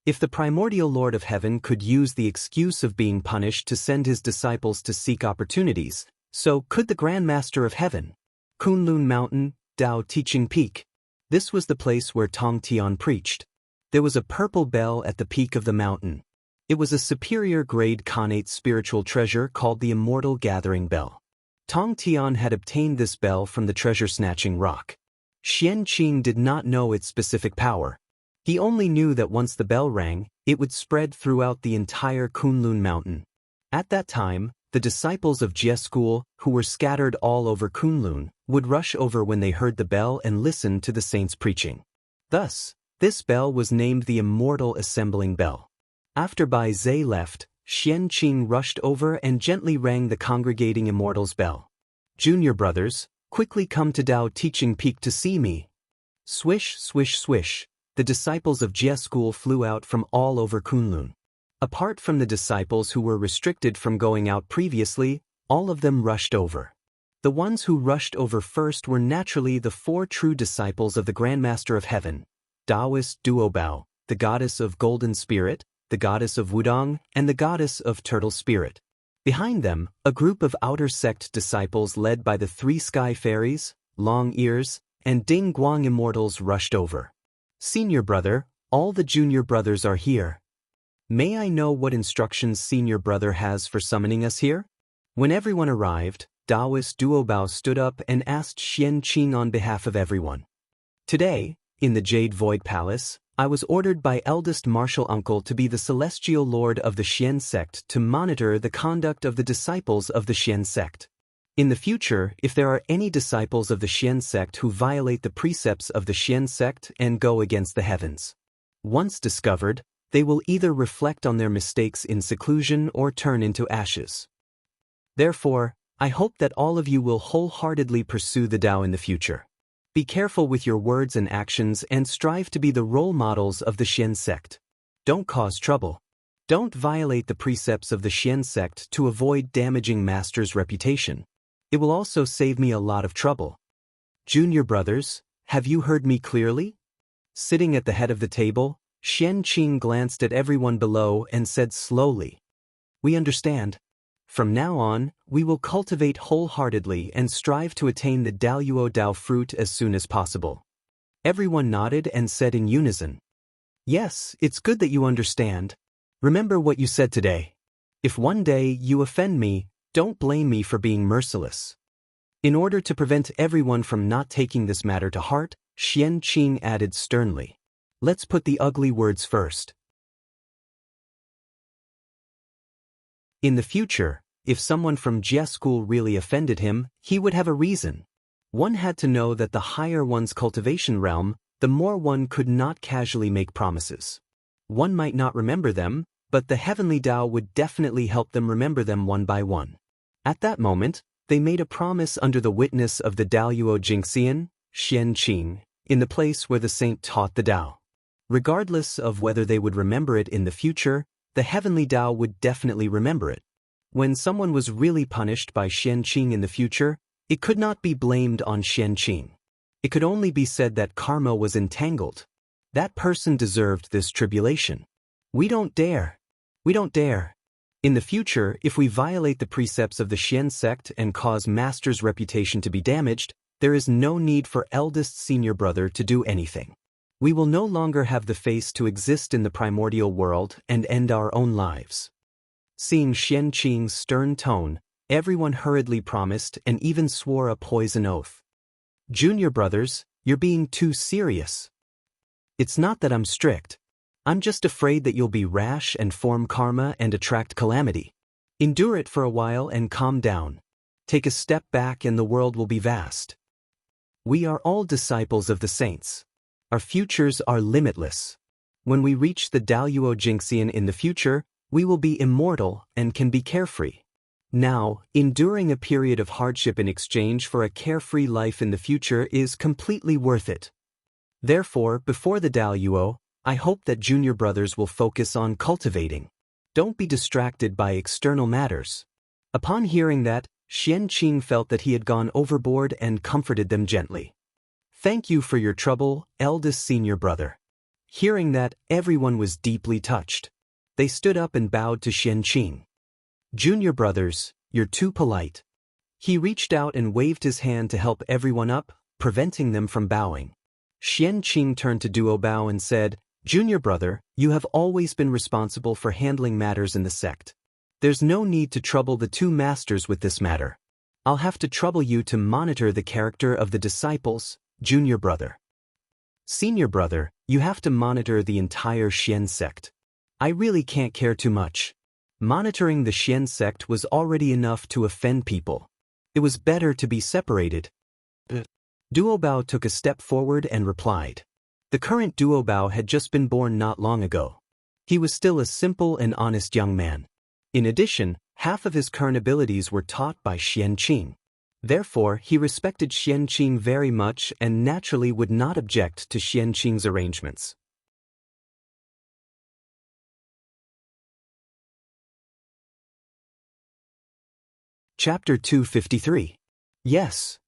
If the primordial Lord of Heaven could use the excuse of being punished to send his disciples to seek opportunities, so could the Grand Master of Heaven. Kunlun Mountain, Dao Teaching Peak. This was the place where Tong Tian preached. There was a purple bell at the peak of the mountain. It was a superior grade connate spiritual treasure called the Immortal Gathering Bell. Tong Tian had obtained this bell from the treasure-snatching rock. Xianxia did not know its specific power. He only knew that once the bell rang, it would spread throughout the entire Kunlun Mountain. At that time, the disciples of Jie School, who were scattered all over Kunlun, would rush over when they heard the bell and listen to the saints preaching. Thus, this bell was named the Immortal Assembling Bell. After Bai Zhe left, Xianxia rushed over and gently rang the congregating immortals' bell. Junior brothers, quickly come to Dao Teaching Peak to see me. Swish, swish, swish. The disciples of Jie School flew out from all over Kunlun. Apart from the disciples who were restricted from going out previously, all of them rushed over. The ones who rushed over first were naturally the 4 true disciples of the Grandmaster of Heaven, Taoist Duobao, the goddess of Golden Spirit, the goddess of Wudong, and the goddess of Turtle Spirit. Behind them, a group of outer sect disciples led by the 3 sky fairies, Long Ears, and Ding Guang immortals rushed over. Senior brother, all the junior brothers are here. May I know what instructions senior brother has for summoning us here? When everyone arrived, Taoist Duobao stood up and asked Xianxia on behalf of everyone. Today, in the Jade Void Palace, I was ordered by eldest martial uncle to be the celestial lord of the Xian sect to monitor the conduct of the disciples of the Xian sect. In the future, if there are any disciples of the Xian sect who violate the precepts of the Xian sect and go against the heavens, once discovered, they will either reflect on their mistakes in seclusion or turn into ashes. Therefore, I hope that all of you will wholeheartedly pursue the Tao in the future. Be careful with your words and actions and strive to be the role models of the Xian sect. Don't cause trouble. Don't violate the precepts of the Xian sect to avoid damaging Master's reputation. It will also save me a lot of trouble. Junior brothers, have you heard me clearly? Sitting at the head of the table, Xianxia glanced at everyone below and said slowly, "We understand. From now on, we will cultivate wholeheartedly and strive to attain the Daluo Dao fruit as soon as possible." Everyone nodded and said in unison, "Yes, it's good that you understand. Remember what you said today. If one day you offend me, don't blame me for being merciless." In order to prevent everyone from not taking this matter to heart, Xianxia added sternly, "Let's put the ugly words first. In the future, if someone from Jie School really offended him, he would have a reason. One had to know that the higher one's cultivation realm, the more one could not casually make promises. One might not remember them, but the heavenly Tao would definitely help them remember them one by one. At that moment, they made a promise under the witness of the Daluo Jingxian, Xianxia, in the place where the saint taught the Tao. Regardless of whether they would remember it in the future, the heavenly Tao would definitely remember it. When someone was really punished by Xianxia in the future, it could not be blamed on Xianxia. It could only be said that karma was entangled. That person deserved this tribulation. We don't dare. In the future, if we violate the precepts of the Xian sect and cause Master's reputation to be damaged, there is no need for eldest senior brother to do anything. We will no longer have the face to exist in the primordial world and end our own lives. Seeing Xianxia's stern tone, everyone hurriedly promised and even swore a poison oath. Junior brothers, you're being too serious. It's not that I'm strict. I'm just afraid that you'll be rash and form karma and attract calamity. Endure it for a while and calm down. Take a step back and the world will be vast. We are all disciples of the saints. Our futures are limitless. When we reach the Daluo Jinxian in the future, we will be immortal and can be carefree. Now, enduring a period of hardship in exchange for a carefree life in the future is completely worth it. Therefore, before the Daluo, I hope that junior brothers will focus on cultivating. Don't be distracted by external matters. Upon hearing that, Xianxia felt that he had gone overboard and comforted them gently. Thank you for your trouble, eldest senior brother. Hearing that, everyone was deeply touched. They stood up and bowed to Xianxia. Junior brothers, you're too polite. He reached out and waved his hand to help everyone up, preventing them from bowing. Xianxia turned to Duobao and said, Junior brother, you have always been responsible for handling matters in the sect. There's no need to trouble the two masters with this matter. I'll have to trouble you to monitor the character of the disciples, junior brother. Senior brother, you have to monitor the entire Xian sect. I really can't care too much. Monitoring the Xian sect was already enough to offend people. It was better to be separated. Duobao took a step forward and replied. The current Duobao had just been born not long ago. He was still a simple and honest young man. In addition, half of his current abilities were taught by Xianxia. Therefore, he respected Xianxia very much and naturally would not object to Xianxia's arrangements. Chapter 253. Yes.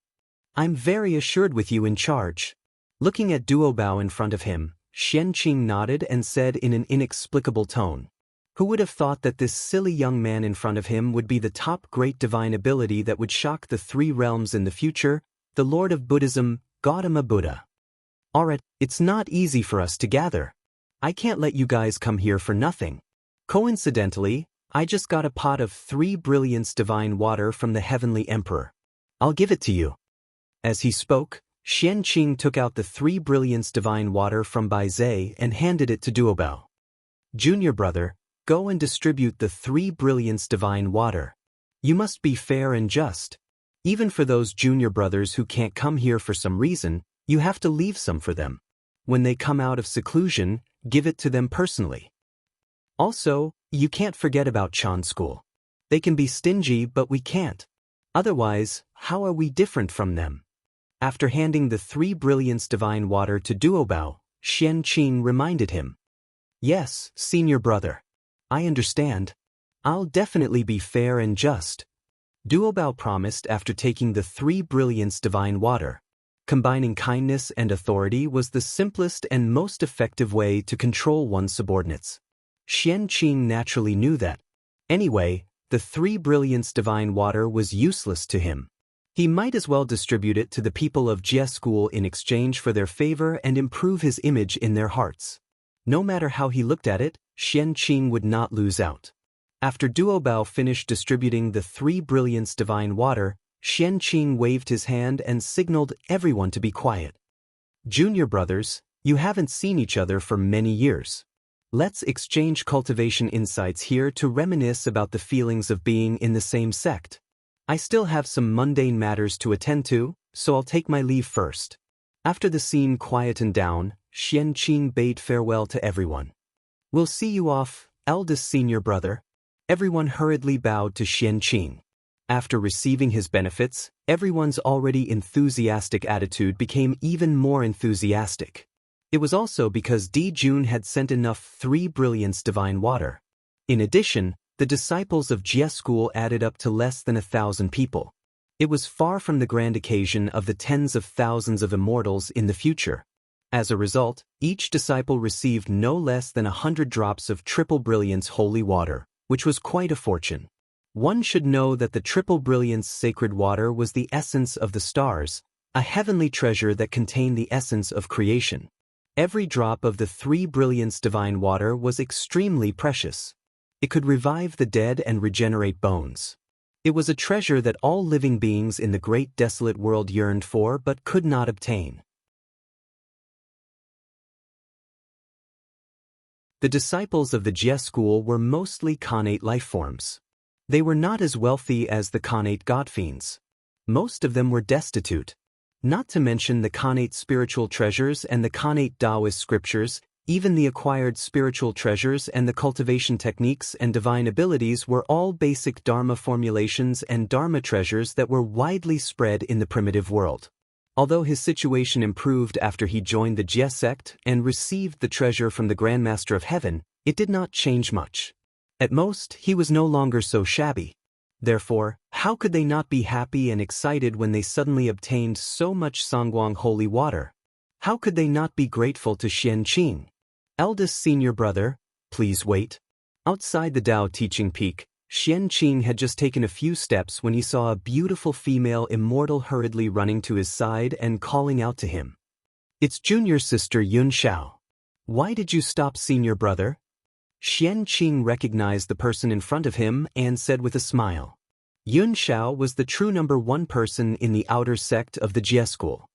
I'm very assured with you in charge. Looking at Duobao in front of him, Xianxia nodded and said in an inexplicable tone. Who would have thought that this silly young man in front of him would be the top great divine ability that would shock the three realms in the future, the Lord of Buddhism, Gautama Buddha? Alright, it's not easy for us to gather. I can't let you guys come here for nothing. Coincidentally, I just got a pot of 3 brilliance divine water from the Heavenly Emperor. I'll give it to you. As he spoke, Xianxia took out the 3 brilliance divine water from Bai Zhe and handed it to Duobao. Junior brother, go and distribute the 3 brilliance divine water. You must be fair and just. Even for those junior brothers who can't come here for some reason, you have to leave some for them. When they come out of seclusion, give it to them personally. Also, you can't forget about Chan School. They can be stingy, but we can't. Otherwise, how are we different from them? After handing the 3 brilliance divine water to Duobao, Xianxia reminded him. Yes, senior brother. I understand. I'll definitely be fair and just. Duobao promised after taking the 3 brilliance divine water. Combining kindness and authority was the simplest and most effective way to control one's subordinates. Xianxia naturally knew that. Anyway, the 3 brilliance divine water was useless to him. He might as well distribute it to the people of Jie School in exchange for their favor and improve his image in their hearts. No matter how he looked at it, Xianxia would not lose out. After Duobao finished distributing the 3 brilliance divine water, Xianxia waved his hand and signaled everyone to be quiet. Junior brothers, you haven't seen each other for many years. Let's exchange cultivation insights here to reminisce about the feelings of being in the same sect. I still have some mundane matters to attend to, so I'll take my leave first. After the scene quietened down, Xianxia bade farewell to everyone. We'll see you off, eldest senior brother. Everyone hurriedly bowed to Xianxia. After receiving his benefits, everyone's already enthusiastic attitude became even more enthusiastic. It was also because Di Jun had sent enough 3 brilliance divine water. In addition, the disciples of Jie School added up to less than 1,000 people. It was far from the grand occasion of the tens of thousands of immortals in the future. As a result, each disciple received no less than 100 drops of triple brilliance holy water, which was quite a fortune. One should know that the triple brilliance sacred water was the essence of the stars, a heavenly treasure that contained the essence of creation. Every drop of the 3 brilliance divine water was extremely precious. It could revive the dead and regenerate bones. It was a treasure that all living beings in the great desolate world yearned for but could not obtain. The disciples of the Jie school were mostly Khanate lifeforms. They were not as wealthy as the Khanate godfiends. Most of them were destitute. Not to mention the Khanate spiritual treasures and the Khanate Taoist scriptures, even the acquired spiritual treasures and the cultivation techniques and divine abilities were all basic Dharma formulations and Dharma treasures that were widely spread in the primitive world. Although his situation improved after he joined the Jie sect and received the treasure from the Grandmaster of Heaven, it did not change much. At most, he was no longer so shabby. Therefore, how could they not be happy and excited when they suddenly obtained so much Sangguang holy water? How could they not be grateful to Xianxia? Eldest senior brother, please wait. Outside the Dao teaching peak, Xianxia had just taken a few steps when he saw a beautiful female immortal hurriedly running to his side and calling out to him. It's junior sister Yun Xiao. Why did you stop, senior brother? Xianxia recognized the person in front of him and said with a smile. Yun Xiao was the true number one person in the outer sect of the Jie school.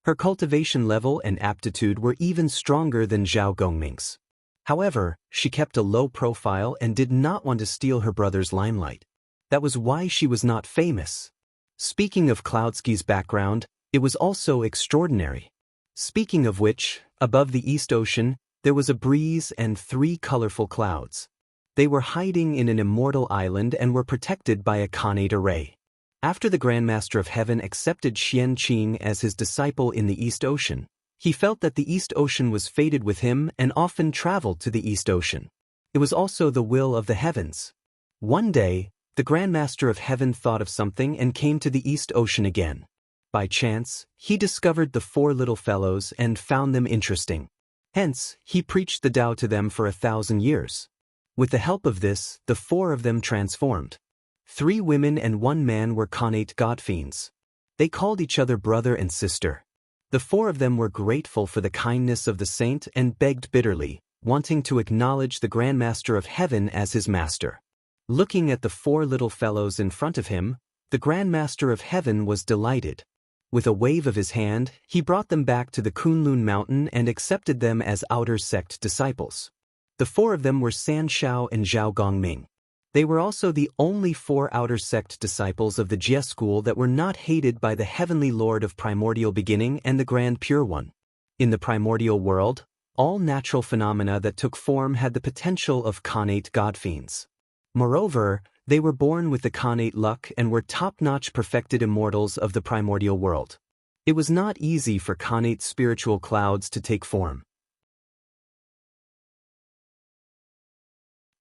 Her cultivation level and aptitude were even stronger than Zhao Gongming's. However, she kept a low profile and did not want to steal her brother's limelight. That was why she was not famous. Speaking of Cloudsky's background, it was also extraordinary. Speaking of which, above the East Ocean, there was a breeze and 3 colorful clouds. They were hiding in an immortal island and were protected by a Khanate array. After the Grandmaster of Heaven accepted Xianxia as his disciple in the East Ocean, he felt that the East Ocean was fated with him and often traveled to the East Ocean. It was also the will of the heavens. One day, the Grandmaster of Heaven thought of something and came to the East Ocean again. By chance, he discovered the 4 little fellows and found them interesting. Hence, he preached the Tao to them for 1,000 years. With the help of this, the 4 of them transformed. 3 women and 1 man were Khanate godfiends. They called each other brother and sister. The 4 of them were grateful for the kindness of the saint and begged bitterly, wanting to acknowledge the Grandmaster of Heaven as his master. Looking at the 4 little fellows in front of him, the Grandmaster of Heaven was delighted. With a wave of his hand, he brought them back to the Kunlun mountain and accepted them as outer sect disciples. The 4 of them were Sanshao and Zhao Gongming. They were also the only 4 outer sect disciples of the Jie school that were not hated by the Heavenly Lord of Primordial Beginning and the Grand Pure One. In the primordial world, all natural phenomena that took form had the potential of Khanate godfiends. Moreover, they were born with the Khanate luck and were top-notch perfected immortals of the primordial world. It was not easy for Khanate spiritual clouds to take form.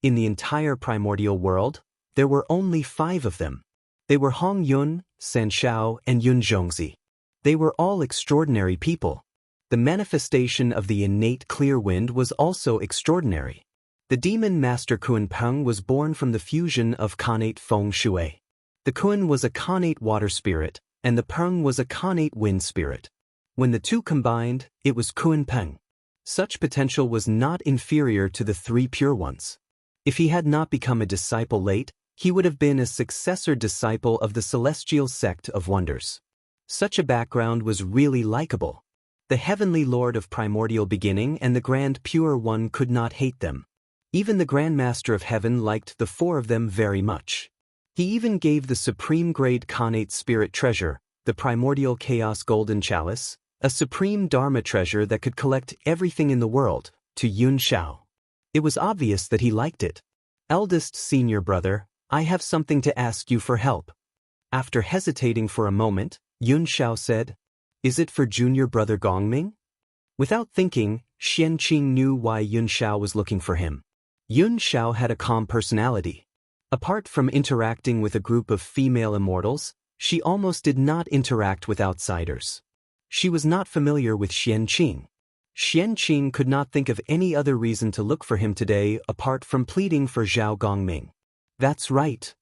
In the entire primordial world, there were only 5 of them. They were Hong Yun, Sanshao, and Yun Zhongzi. They were all extraordinary people. The manifestation of the innate clear wind was also extraordinary. The demon master Kun Peng was born from the fusion of Khanate Feng Shui. The Kun was a Khanate water spirit, and the Peng was a Khanate wind spirit. When the 2 combined, it was Kun Peng. Such potential was not inferior to the 3 pure ones. If he had not become a disciple late, he would have been a successor disciple of the celestial sect of wonders. Such a background was really likable. The Heavenly Lord of Primordial Beginning and the Grand Pure One could not hate them. Even the Grandmaster of Heaven liked the 4 of them very much. He even gave the supreme grade Khanate spirit treasure, the Primordial Chaos Golden Chalice, a supreme Dharma treasure that could collect everything in the world, to Yun Xiao. It was obvious that he liked it. Eldest senior brother, I have something to ask you for help. After hesitating for a moment, Yun Xiao said, Is it for junior brother Gongming? Without thinking, Xianxia knew why Yun Xiao was looking for him. Yun Xiao had a calm personality. Apart from interacting with a group of female immortals, she almost did not interact with outsiders. She was not familiar with Xianxia. Xianxia could not think of any other reason to look for him today apart from pleading for Zhao Gongming. That's right.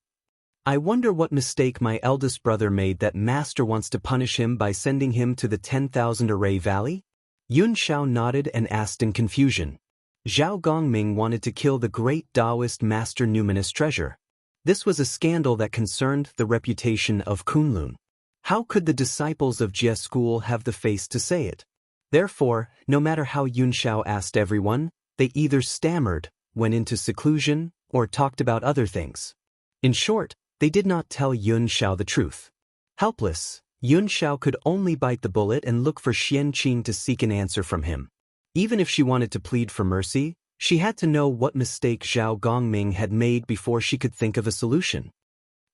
I wonder what mistake my eldest brother made that master wants to punish him by sending him to the 10,000 Array Valley? Yun Xiao nodded and asked in confusion. Zhao Gongming wanted to kill the great Taoist master numinous treasure. This was a scandal that concerned the reputation of Kunlun. How could the disciples of Jie school have the face to say it? Therefore, no matter how Yun Xiao asked everyone, they either stammered, went into seclusion, or talked about other things. In short, they did not tell Xianxia the truth. Helpless, Xianxia could only bite the bullet and look for Xianqing to seek an answer from him. Even if she wanted to plead for mercy, she had to know what mistake Zhao Gongming had made before she could think of a solution.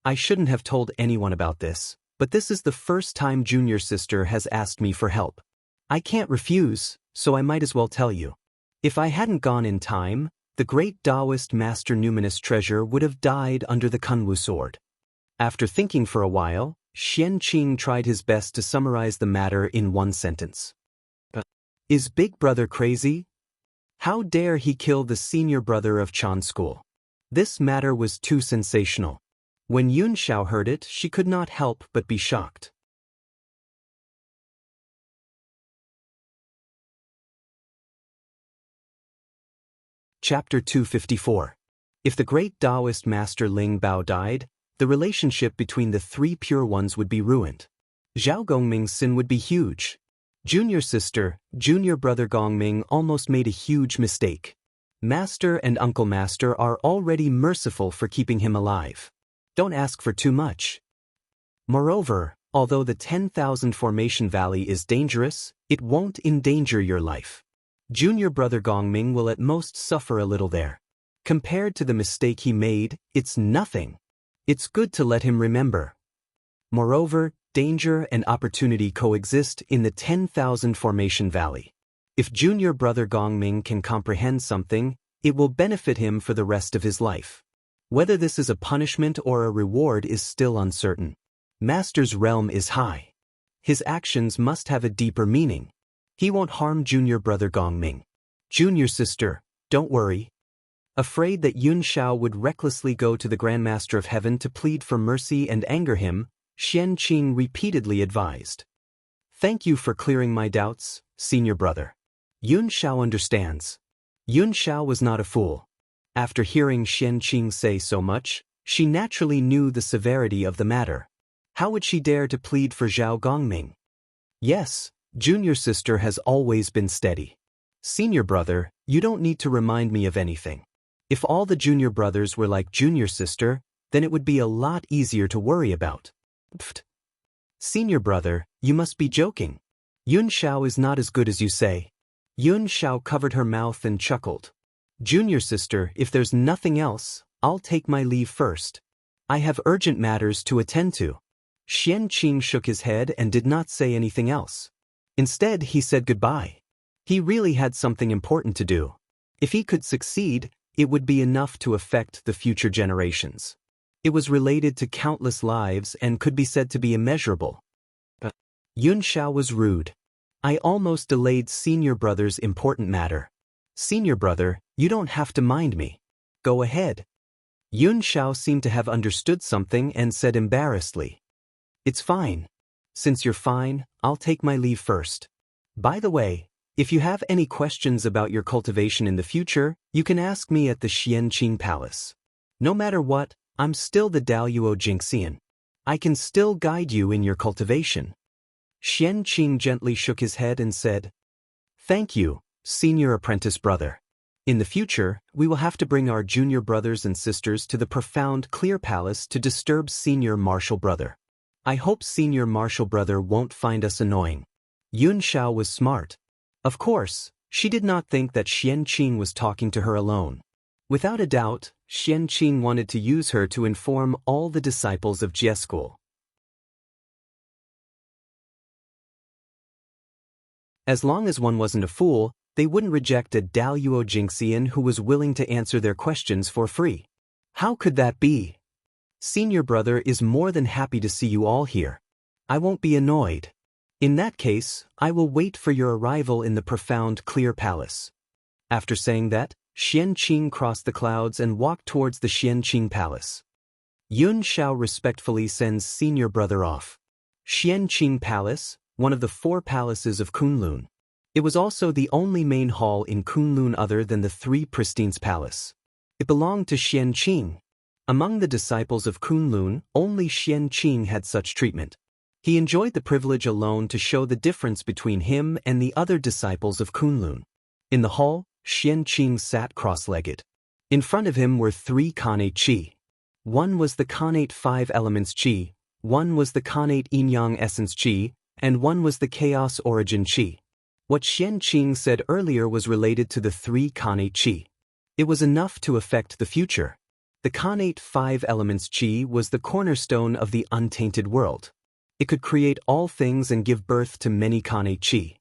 I shouldn't have told anyone about this, but this is the first time junior sister has asked me for help. I can't refuse, so I might as well tell you. If I hadn't gone in time, the great Taoist master numinous treasure would have died under the Kunwu sword. After thinking for a while, Xianqing tried his best to summarize the matter in one sentence. Is Big Brother crazy? How dare he kill the senior brother of Chan School? This matter was too sensational. When Xianxia heard it, she could not help but be shocked. Chapter 254. If the great Taoist master Ling Bao died, the relationship between the three pure ones would be ruined. Zhao Gongming's sin would be huge. Junior sister, junior brother Gongming almost made a huge mistake. Master and Uncle Master are already merciful for keeping him alive. Don't ask for too much. Moreover, although the 10,000 Formation Valley is dangerous, it won't endanger your life. Junior brother Gongming will at most suffer a little there. Compared to the mistake he made, it's nothing. It's good to let him remember. Moreover, danger and opportunity coexist in the 10,000 Formation Valley. If junior brother Gongming can comprehend something, it will benefit him for the rest of his life. Whether this is a punishment or a reward is still uncertain. Master's realm is high. His actions must have a deeper meaning. He won't harm junior brother Gongming. Junior sister, don't worry. Afraid that Xianxia would recklessly go to the Grand Master of Heaven to plead for mercy and anger him, Xianqing repeatedly advised. Thank you for clearing my doubts, senior brother. Xianxia understands. Xianxia was not a fool. After hearing Xianqing say so much, she naturally knew the severity of the matter. How would she dare to plead for Zhao Gongming? Yes, junior sister has always been steady. Senior brother, you don't need to remind me of anything. If all the junior brothers were like junior sister, then it would be a lot easier to worry about. Pfft. Senior brother, you must be joking. Xianxia is not as good as you say. Xianxia covered her mouth and chuckled. Junior sister, if there's nothing else, I'll take my leave first. I have urgent matters to attend to. Xianqing shook his head and did not say anything else. Instead, he said goodbye. He really had something important to do. If he could succeed, it would be enough to affect the future generations. It was related to countless lives and could be said to be immeasurable. Xianxia was rude. I almost delayed senior brother's important matter. Senior brother, you don't have to mind me. Go ahead. Xianxia seemed to have understood something and said embarrassedly. It's fine. Since you're fine, I'll take my leave first. By the way, if you have any questions about your cultivation in the future, you can ask me at the Xianqing Palace. No matter what, I'm still the Daluo Jingxian. I can still guide you in your cultivation. Xianqing gently shook his head and said, Thank you, senior apprentice brother. In the future, we will have to bring our junior brothers and sisters to the profound clear palace to disturb senior martial brother. I hope senior martial brother won't find us annoying. Xianxia was smart. Of course, she did not think that Xianqing was talking to her alone. Without a doubt, Xianqing wanted to use her to inform all the disciples of Jie School. As long as one wasn't a fool, they wouldn't reject a Daluo Jingxian who was willing to answer their questions for free. How could that be? Senior brother is more than happy to see you all here. I won't be annoyed. In that case, I will wait for your arrival in the profound clear palace. After saying that, Xianqing crossed the clouds and walked towards the Xianqing Palace. Xianxia respectfully sends senior brother off. Xianqing Palace, one of the 4 palaces of Kunlun. It was also the only main hall in Kunlun other than the 3 Pristines Palace. It belonged to Xianqing. Among the disciples of Kunlun, only Xianqing had such treatment. He enjoyed the privilege alone to show the difference between him and the other disciples of Kunlun. In the hall, Xianxia sat cross-legged. In front of him were 3 Khanate Qi. One was the Khanate 5 Elements Qi, one was the Khanate Yin-Yang Essence Qi, and one was the Chaos Origin Qi. What Xianxia said earlier was related to the 3 Khanate Qi. It was enough to affect the future. The Khanate 5 Elements Qi was the cornerstone of the untainted world. It could create all things and give birth to many Khanate Qi.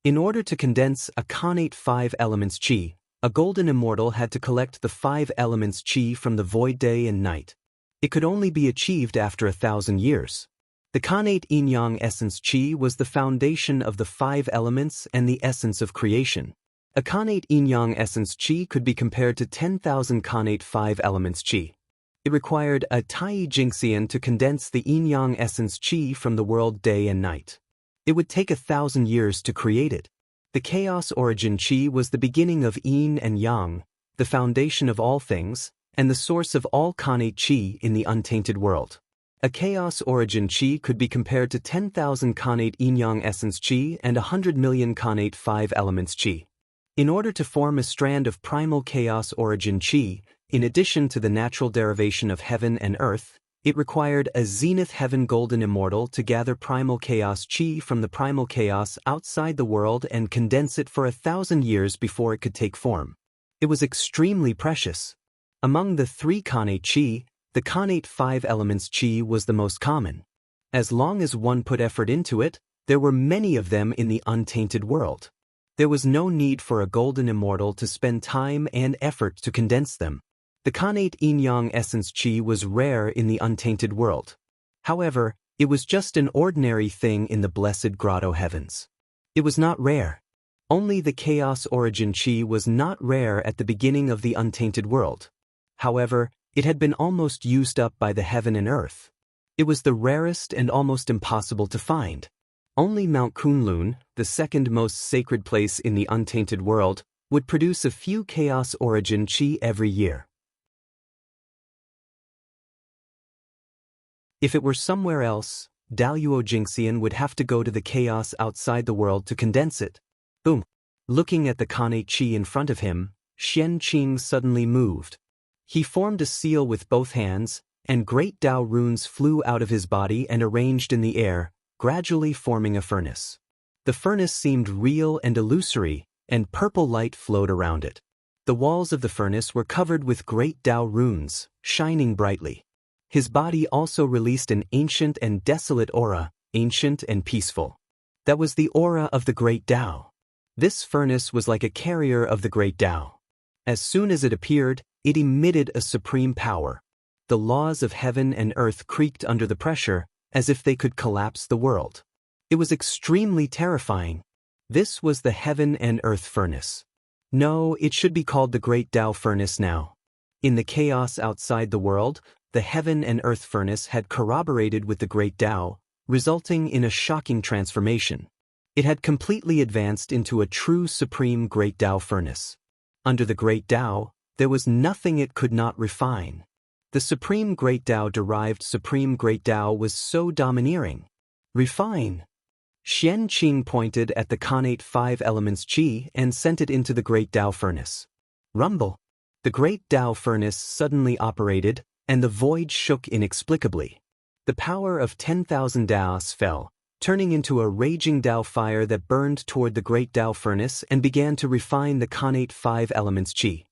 In order to condense a Khanate 5 Elements Qi, a golden immortal had to collect the 5 Elements Qi from the void day and night. It could only be achieved after 1,000 years. The Khanate Yin-Yang Essence Qi was the foundation of the 5 elements and the essence of creation. A Khanate Yin-Yang Essence Qi could be compared to 10,000 Khanate 5 Elements Qi. It required a Tai Jingxian to condense the Yin-Yang Essence Qi from the world day and night. It would take 1,000 years to create it. The Chaos Origin Qi was the beginning of Yin and Yang, the foundation of all things, and the source of all Khanate Qi in the untainted world. A Chaos Origin Qi could be compared to 10,000 Khanate Yin-Yang Essence Qi and 100 million Khanate 5 Elements Qi. In order to form a strand of primal Chaos Origin Qi, in addition to the natural derivation of heaven and earth, it required a Zenith Heaven Golden Immortal to gather primal Chaos Qi from the primal chaos outside the world and condense it for 1,000 years before it could take form. It was extremely precious. Among the 3 Khanate Qi, the Khanate 5 Elements Qi was the most common. As long as one put effort into it, there were many of them in the untainted world. There was no need for a golden immortal to spend time and effort to condense them. The Khanate Yin-Yang Essence Qi was rare in the untainted world. However, it was just an ordinary thing in the blessed grotto heavens. It was not rare. Only the Chaos Origin Qi was not rare at the beginning of the untainted world. However, it had been almost used up by the heaven and earth. It was the rarest and almost impossible to find. Only Mount Kunlun, the second most sacred place in the untainted world, would produce a few Chaos Origin Qi every year. If it were somewhere else, Daluo Jingxian would have to go to the chaos outside the world to condense it. Boom! Looking at the Khanate Qi in front of him, Xianxia suddenly moved. He formed a seal with both hands, and great Dao runes flew out of his body and arranged in the air, gradually forming a furnace. The furnace seemed real and illusory, and purple light flowed around it. The walls of the furnace were covered with great Dao runes, shining brightly. His body also released an ancient and desolate aura, ancient and peaceful. That was the aura of the great Dao. This furnace was like a carrier of the great Dao. As soon as it appeared, it emitted a supreme power. The laws of heaven and earth creaked under the pressure, as if they could collapse the world. It was extremely terrifying. This was the heaven and earth furnace. No, it should be called the great Dao furnace now. In the chaos outside the world, the heaven and earth furnace had corroborated with the great Dao, resulting in a shocking transformation. It had completely advanced into a true supreme great Dao furnace. Under the great Dao, there was nothing it could not refine. The supreme great Dao derived supreme great Dao was so domineering. Refine. Xianxia pointed at the Khanate 5 Elements Qi and sent it into the great Dao furnace. Rumble. The great Dao furnace suddenly operated, and the void shook inexplicably. The power of 10,000 Daos fell, turning into a raging Dao fire that burned toward the great Dao furnace and began to refine the Khanate 5 Elements Qi.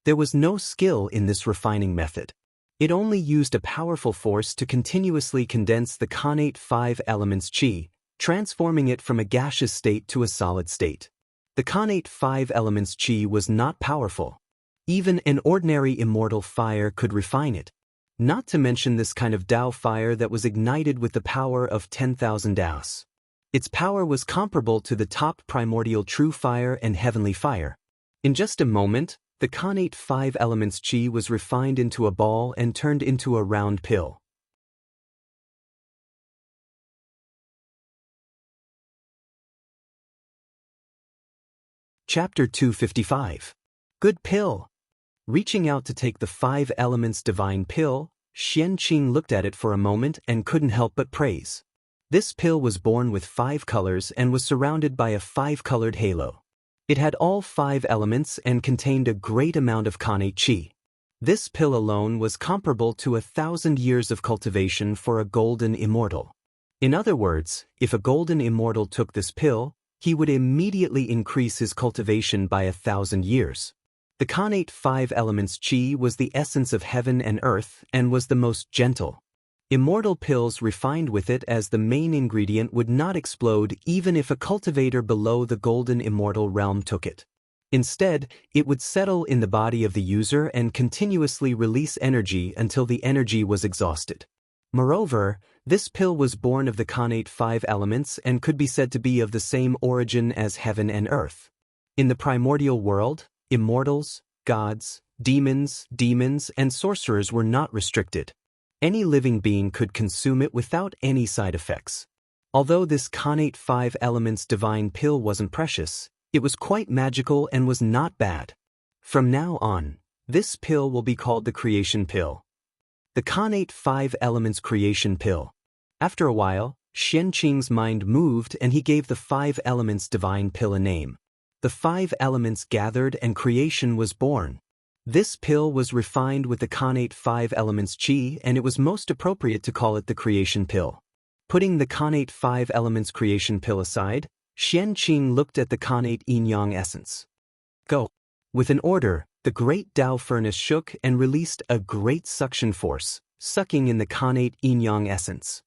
There was no skill in this refining method. It only used a powerful force to continuously condense the Khanate 5 Elements Qi, transforming it from a gaseous state to a solid state. The Khanate 5 Elements Qi was not powerful. Even an ordinary immortal fire could refine it. Not to mention this kind of Dao fire that was ignited with the power of 10,000 Daos. Its power was comparable to the top primordial true fire and heavenly fire. In just a moment, the Khanate 5 Elements Qi was refined into a ball and turned into a round pill. Chapter 255. Good pill. Reaching out to take the 5 elements divine pill, Xianxia looked at it for a moment and couldn't help but praise. This pill was born with 5 colors and was surrounded by a 5-colored halo. It had all 5 elements and contained a great amount of Kanate Qi. This pill alone was comparable to 1,000 years of cultivation for a golden immortal. In other words, if a golden immortal took this pill, he would immediately increase his cultivation by 1,000 years. The Kanate 5 elements Qi was the essence of heaven and earth and was the most gentle. Immortal pills refined with it as the main ingredient would not explode even if a cultivator below the golden immortal realm took it. Instead, it would settle in the body of the user and continuously release energy until the energy was exhausted. Moreover, this pill was born of the Kanate 5 elements and could be said to be of the same origin as heaven and earth. In the primordial world, immortals, gods, demons, and sorcerers were not restricted. Any living being could consume it without any side effects. Although this Kanate 5 elements divine pill wasn't precious, it was quite magical and was not bad. From now on, this pill will be called the Creation Pill. The Kanate 5 elements Creation Pill. After a while, Xianxia's mind moved and he gave the 5 elements divine pill a name. The 5 elements gathered and creation was born. This pill was refined with the Kanate 5 elements Qi and it was most appropriate to call it the Creation Pill. Putting the Kanate 5 elements Creation Pill aside, Xianxia looked at the Kanate Yin-Yang essence. Go. With an order, the great Tao furnace shook and released a great suction force, sucking in the Kanate Yin-Yang essence.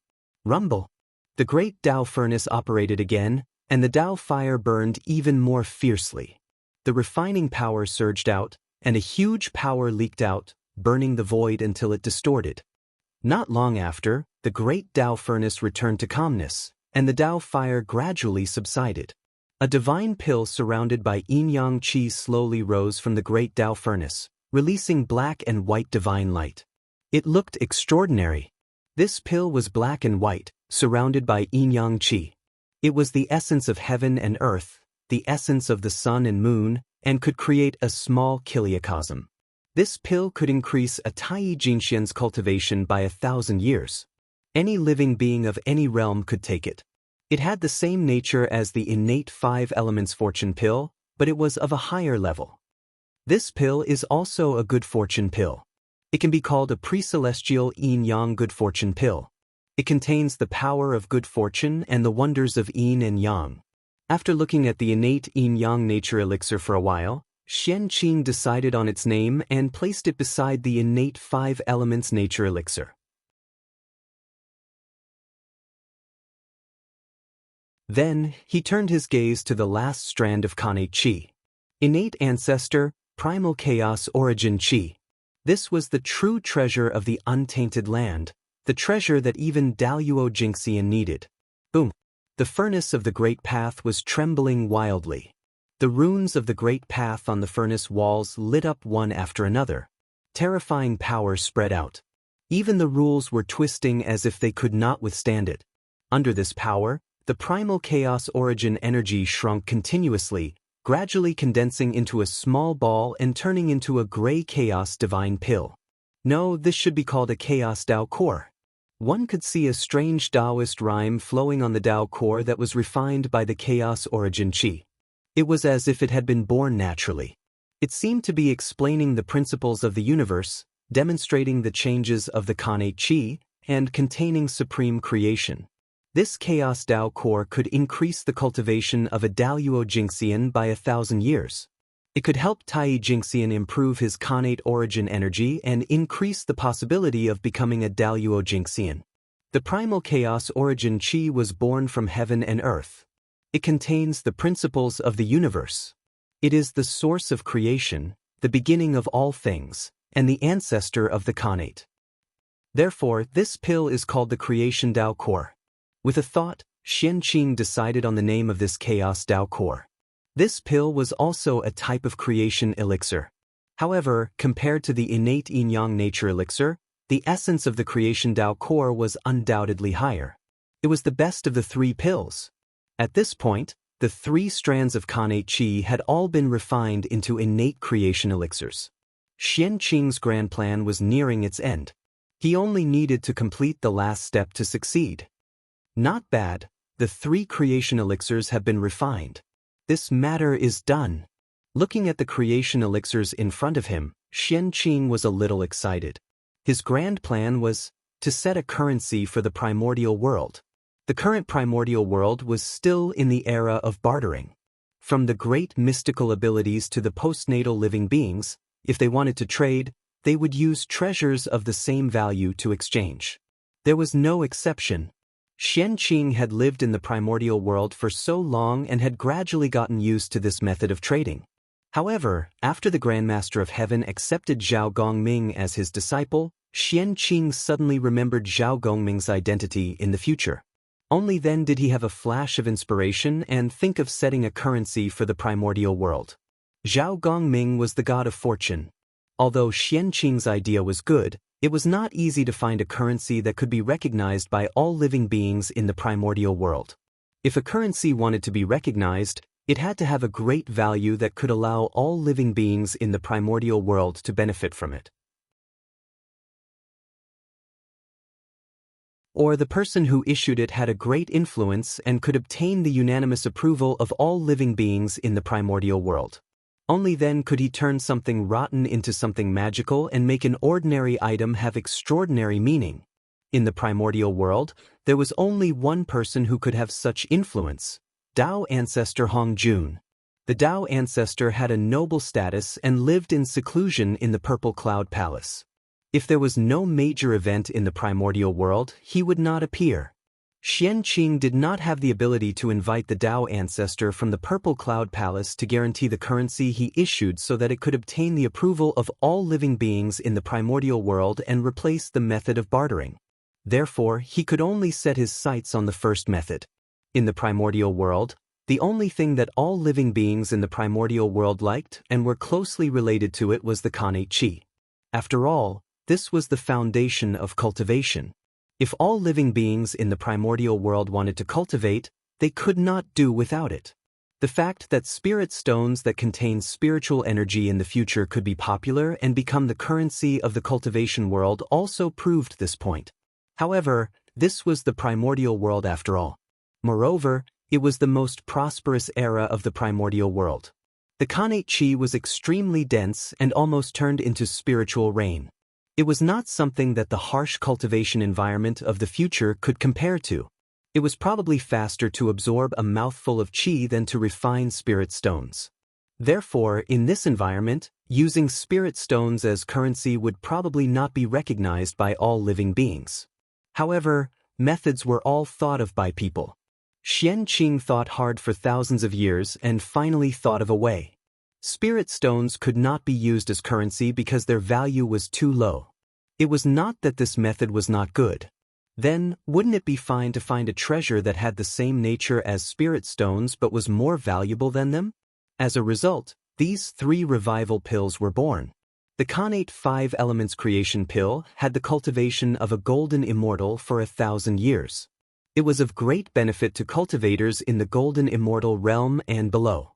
Rumble. The great Tao furnace operated again, and the Tao fire burned even more fiercely. The refining power surged out, and a huge power leaked out, burning the void until it distorted. Not long after, the great Tao furnace returned to calmness, and the Tao fire gradually subsided. A divine pill surrounded by yin-yang qi slowly rose from the great Tao furnace, releasing black and white divine light. It looked extraordinary. This pill was black and white, surrounded by yin-yang qi. It was the essence of heaven and earth, the essence of the sun and moon, and could create a small kiliacosm. This pill could increase a Xianxia's cultivation by 1,000 years. Any living being of any realm could take it. It had the same nature as the innate 5 elements fortune pill, but it was of a higher level. This pill is also a good fortune pill. It can be called a pre-celestial yin-yang good fortune pill. It contains the power of good fortune and the wonders of yin and yang. After looking at the innate yin-yang nature elixir for a while, Xianxia decided on its name and placed it beside the innate 5 elements nature elixir. Then, he turned his gaze to the last strand of Kanate Qi. Innate ancestor, primal chaos origin Qi. This was the true treasure of the untainted land, the treasure that even Daluo Jingxian needed. Boom! The furnace of the Great Path was trembling wildly. The runes of the Great Path on the furnace walls lit up one after another. Terrifying power spread out. Even the rules were twisting as if they could not withstand it. Under this power, the primal chaos origin energy shrunk continuously, gradually condensing into a small ball and turning into a gray chaos divine pill. No, this should be called a chaos Tao core. One could see a strange Taoist rhyme flowing on the Tao core that was refined by the chaos origin Qi. It was as if it had been born naturally. It seemed to be explaining the principles of the universe, demonstrating the changes of the Kanate Qi, and containing supreme creation. This chaos Tao core could increase the cultivation of a Daluo Jingxian by 1,000 years. It could help Tai Jingxian improve his Kanate origin energy and increase the possibility of becoming a Daluo Jingxian. The primal chaos origin Qi was born from heaven and earth. It contains the principles of the universe. It is the source of creation, the beginning of all things, and the ancestor of the Kanate. Therefore, this pill is called the Creation Tao Core. With a thought, Xianxia decided on the name of this chaos Tao core. This pill was also a type of creation elixir. However, compared to the innate yin-yang nature elixir, the essence of the creation Tao core was undoubtedly higher. It was the best of the 3 pills. At this point, the 3 strands of Kanate Qi had all been refined into innate creation elixirs. Xianxia's grand plan was nearing its end. He only needed to complete the last step to succeed. Not bad, the 3 creation elixirs have been refined. This matter is done. Looking at the creation elixirs in front of him, Xianxia was a little excited. His grand plan was to set a currency for the primordial world. The current primordial world was still in the era of bartering. From the great mystical abilities to the postnatal living beings, if they wanted to trade, they would use treasures of the same value to exchange. There was no exception. Xianxia had lived in the primordial world for so long and had gradually gotten used to this method of trading. However, after the Grandmaster of Heaven accepted Zhao Gongming as his disciple, Xianxia suddenly remembered Zhao Gongming's identity in the future. Only then did he have a flash of inspiration and think of setting a currency for the primordial world. Zhao Gongming was the god of fortune. Although Xianxia's idea was good, it was not easy to find a currency that could be recognized by all living beings in the primordial world. If a currency wanted to be recognized, it had to have a great value that could allow all living beings in the primordial world to benefit from it. Or the person who issued it had a great influence and could obtain the unanimous approval of all living beings in the primordial world. Only then could he turn something rotten into something magical and make an ordinary item have extraordinary meaning. In the primordial world, there was only one person who could have such influence: Tao ancestor Hongjun. The Tao ancestor had a noble status and lived in seclusion in the Purple Cloud Palace. If there was no major event in the primordial world, he would not appear. Xianxia did not have the ability to invite the Tao ancestor from the Purple Cloud Palace to guarantee the currency he issued so that it could obtain the approval of all living beings in the primordial world and replace the method of bartering. Therefore, he could only set his sights on the first method. In the primordial world, the only thing that all living beings in the primordial world liked and were closely related to it was the Khanate Qi. After all, this was the foundation of cultivation. If all living beings in the primordial world wanted to cultivate, they could not do without it. The fact that spirit stones that contain spiritual energy in the future could be popular and become the currency of the cultivation world also proved this point. However, this was the primordial world after all. Moreover, it was the most prosperous era of the primordial world. The Khanate Qi was extremely dense and almost turned into spiritual rain. It was not something that the harsh cultivation environment of the future could compare to. It was probably faster to absorb a mouthful of qi than to refine spirit stones. Therefore, in this environment, using spirit stones as currency would probably not be recognized by all living beings. However, methods were all thought of by people. Xianxia thought hard for thousands of years and finally thought of a way. Spirit stones could not be used as currency because their value was too low. It was not that this method was not good. Then, wouldn't it be fine to find a treasure that had the same nature as spirit stones but was more valuable than them? As a result, these 3 revival pills were born. The Khanate 5 Elements Creation Pill had the cultivation of a golden immortal for 1,000 years. It was of great benefit to cultivators in the golden immortal realm and below.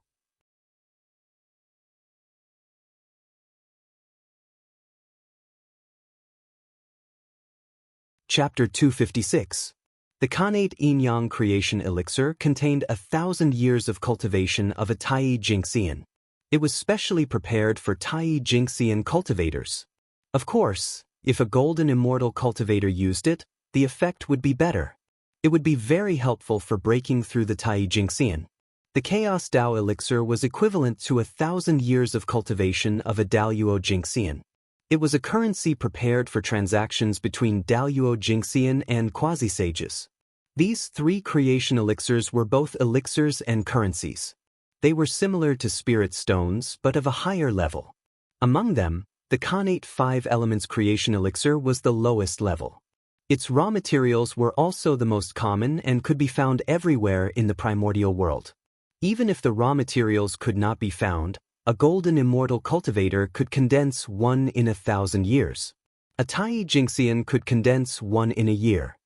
Chapter 256. The Khanate Yin-Yang Creation Elixir contained 1,000 years of cultivation of a Tai Jingxian. It was specially prepared for Tai Jingxian cultivators. Of course, if a golden immortal cultivator used it, the effect would be better. It would be very helpful for breaking through the Tai Jingxian. The Chaos Dao Elixir was equivalent to 1,000 years of cultivation of a Daluo Jingxian. It was a currency prepared for transactions between Daluo Jingxian and quasi-sages. These 3 creation elixirs were both elixirs and currencies. They were similar to spirit stones but of a higher level. Among them, the Khanate 5 Elements Creation Elixir was the lowest level. Its raw materials were also the most common and could be found everywhere in the primordial world. Even if the raw materials could not be found, a golden immortal cultivator could condense 1 in 1,000 years. A Tai Jingxian could condense 1 in a year.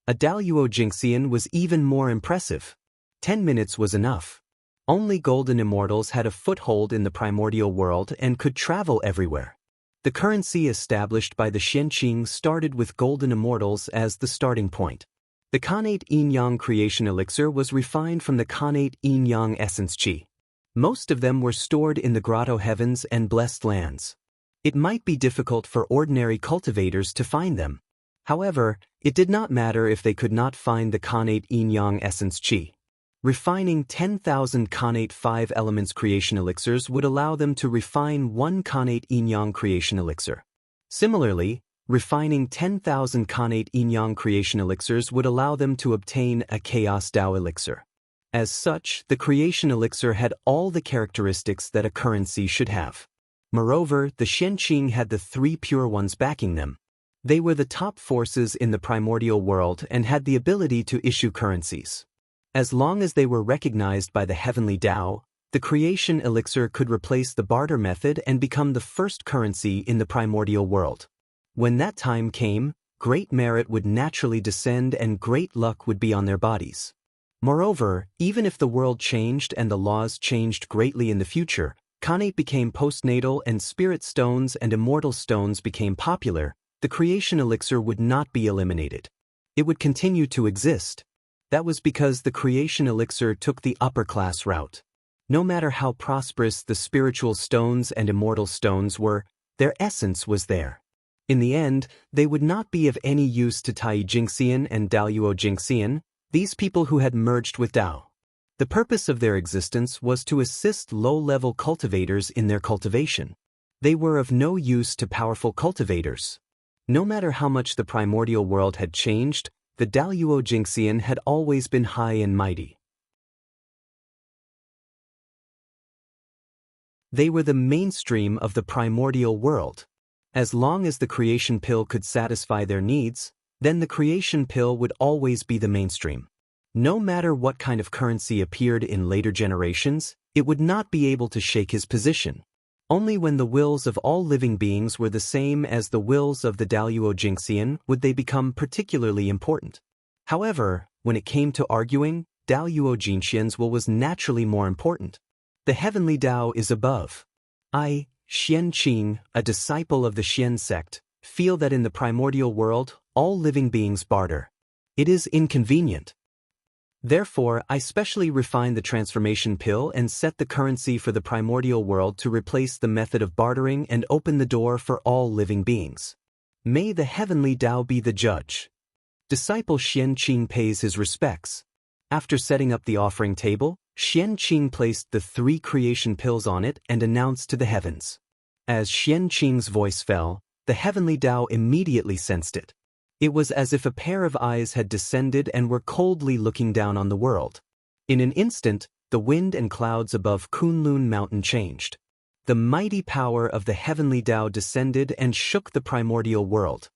A Daluo Jingxian was even more impressive. 10 minutes was enough. Only golden immortals had a foothold in the primordial world and could travel everywhere. The currency established by the Xianxia started with golden immortals as the starting point. The Khanate Yin-Yang Creation Elixir was refined from the Khanate Yin-Yang Essence Qi. Most of them were stored in the grotto heavens and blessed lands. It might be difficult for ordinary cultivators to find them. However, it did not matter if they could not find the connate yin-yang essence qi. Refining 10,000 connate 5 elements creation elixirs would allow them to refine 1 connate yin-yang creation elixir. Similarly, refining 10,000 connate yin-yang creation elixirs would allow them to obtain a chaos Dao elixir. As such, the creation elixir had all the characteristics that a currency should have. Moreover, the Xianxia had the 3 pure ones backing them. They were the top forces in the primordial world and had the ability to issue currencies. As long as they were recognized by the heavenly Tao, the creation elixir could replace the barter method and become the first currency in the primordial world. When that time came, great merit would naturally descend and great luck would be on their bodies. Moreover, even if the world changed and the laws changed greatly in the future, connate became postnatal and spirit stones and immortal stones became popular, the creation elixir would not be eliminated. It would continue to exist. That was because the creation elixir took the upper class route. No matter how prosperous the spiritual stones and immortal stones were, their essence was there. In the end, they would not be of any use to Tai Jingxian and Daoyuo Jingxian, these people who had merged with Tao. The purpose of their existence was to assist low-level cultivators in their cultivation. They were of no use to powerful cultivators. No matter how much the primordial world had changed, the Daoyuo Jingxian had always been high and mighty. They were the mainstream of the primordial world. As long as the creation pill could satisfy their needs, then the creation pill would always be the mainstream. No matter what kind of currency appeared in later generations, it would not be able to shake his position. Only when the wills of all living beings were the same as the wills of the Daoyuo Jingxian would they become particularly important. However, when it came to arguing, Daoyuo Jingxian's will was naturally more important. The heavenly Tao is above. I, Xianxia, a disciple of the Xian sect, feel that in the primordial world, all living beings barter. It is inconvenient. Therefore, I specially refine the transformation pill and set the currency for the primordial world to replace the method of bartering and open the door for all living beings. May the heavenly Tao be the judge. Disciple Xianxia pays his respects. After setting up the offering table, Xianxia placed the 3 creation pills on it and announced to the heavens. As Xianxia's voice fell, the heavenly Tao immediately sensed it. It was as if a pair of eyes had descended and were coldly looking down on the world. In an instant, the wind and clouds above Kunlun Mountain changed. The mighty power of the heavenly Tao descended and shook the primordial world.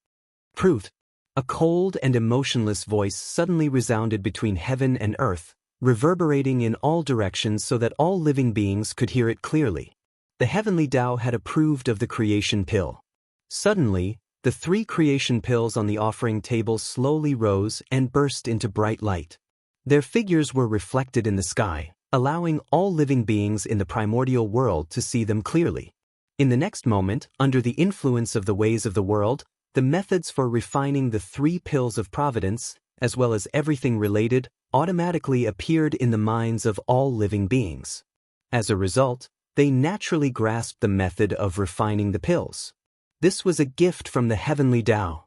Proof. A cold and emotionless voice suddenly resounded between heaven and earth, reverberating in all directions so that all living beings could hear it clearly. The heavenly Tao had approved of the creation pill. Suddenly, the 3 creation pills on the offering table slowly rose and burst into bright light. Their figures were reflected in the sky, allowing all living beings in the primordial world to see them clearly. In the next moment, under the influence of the ways of the world, the methods for refining the 3 pills of providence, as well as everything related, automatically appeared in the minds of all living beings. As a result, they naturally grasped the method of refining the pills. This was a gift from the heavenly Tao.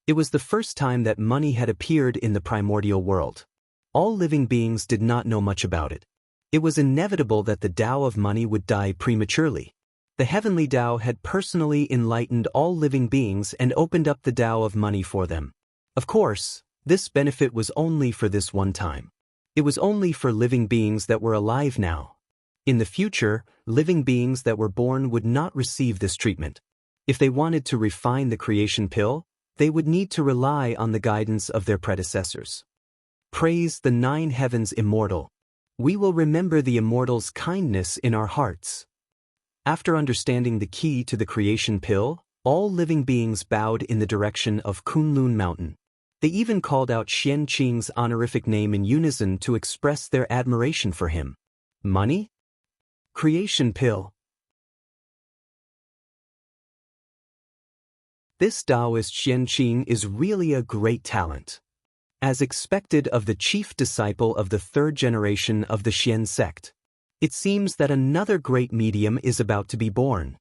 It was the first time that money had appeared in the primordial world. All living beings did not know much about it. It was inevitable that the Tao of money would die prematurely. The heavenly Tao had personally enlightened all living beings and opened up the Tao of money for them. Of course, this benefit was only for this one time. It was only for living beings that were alive now. In the future, living beings that were born would not receive this treatment. If they wanted to refine the creation pill, they would need to rely on the guidance of their predecessors. Praise the 9 heavens immortal. We will remember the immortal's kindness in our hearts. After understanding the key to the creation pill, all living beings bowed in the direction of Kunlun Mountain. They even called out Xianxing's honorific name in unison to express their admiration for him. Money? Creation pill. This Taoist Xianxia is really a great talent. As expected of the chief disciple of the 3rd generation of the Xian sect. It seems that another great medium is about to be born.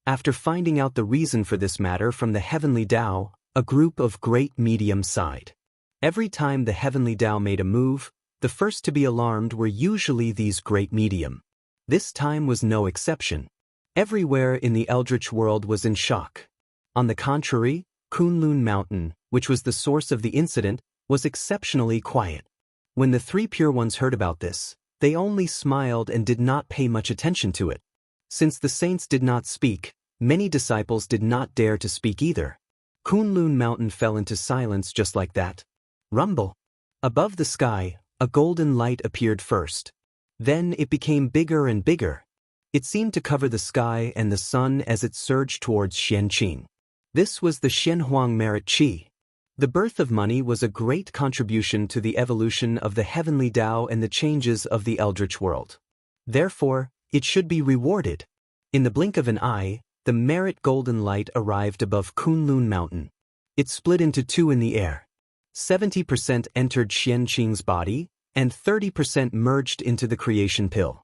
After finding out the reason for this matter from the heavenly Tao, a group of great mediums sighed. Every time the heavenly Tao made a move, the first to be alarmed were usually these great medium. This time was no exception. Everywhere in the eldritch world was in shock. On the contrary, Kunlun Mountain, which was the source of the incident, was exceptionally quiet. When the three pure ones heard about this, they only smiled and did not pay much attention to it. Since the saints did not speak, many disciples did not dare to speak either. Kunlun Mountain fell into silence just like that. Rumble. Above the sky, a golden light appeared first. Then it became bigger and bigger. It seemed to cover the sky and the sun as it surged towards Xianxia. This was the Xianhuang Merit Qi. The birth of money was a great contribution to the evolution of the heavenly Tao and the changes of the eldritch world. Therefore, it should be rewarded. In the blink of an eye, the merit golden light arrived above Kunlun Mountain. It split into two in the air. 70% entered Xianxing's body, and 30% merged into the creation pill.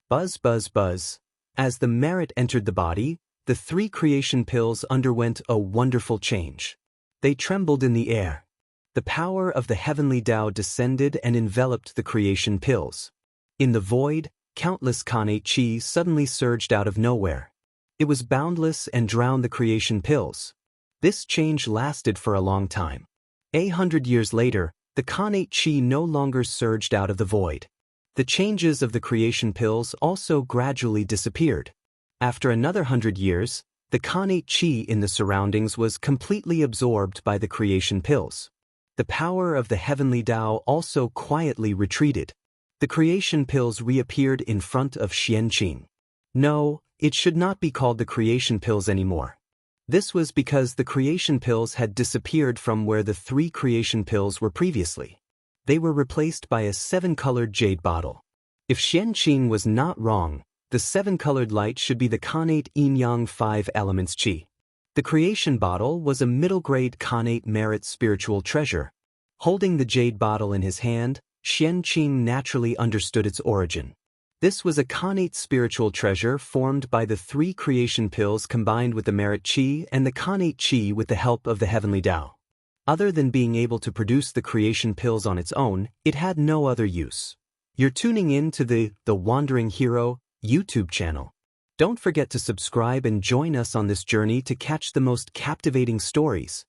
Buzz, buzz, buzz. As the merit entered the body, the three creation pills underwent a wonderful change. They trembled in the air. The power of the heavenly Tao descended and enveloped the creation pills. In the void, countless Khanate Qi suddenly surged out of nowhere. It was boundless and drowned the creation pills. This change lasted for a long time. 100 years later, the Khanate Qi no longer surged out of the void. The changes of the creation pills also gradually disappeared. After another 100 years, the Khanate Qi in the surroundings was completely absorbed by the creation pills. The power of the heavenly Tao also quietly retreated. The creation pills reappeared in front of Xianxia. No, it should not be called the creation pills anymore. This was because the creation pills had disappeared from where the three creation pills were previously. They were replaced by a 7-colored jade bottle. If Xianxia was not wrong, the 7-colored light should be the Khanate Yin-Yang 5 Elements Qi. The creation bottle was a middle-grade Khanate merit spiritual treasure. Holding the jade bottle in his hand, Xianxia naturally understood its origin. This was a Khanate spiritual treasure formed by the three creation pills combined with the merit Qi and the Khanate Qi with the help of the heavenly Tao. Other than being able to produce the creation pills on its own, it had no other use. You're tuning in to the Wandering Hero YouTube channel. Don't forget to subscribe and join us on this journey to catch the most captivating stories.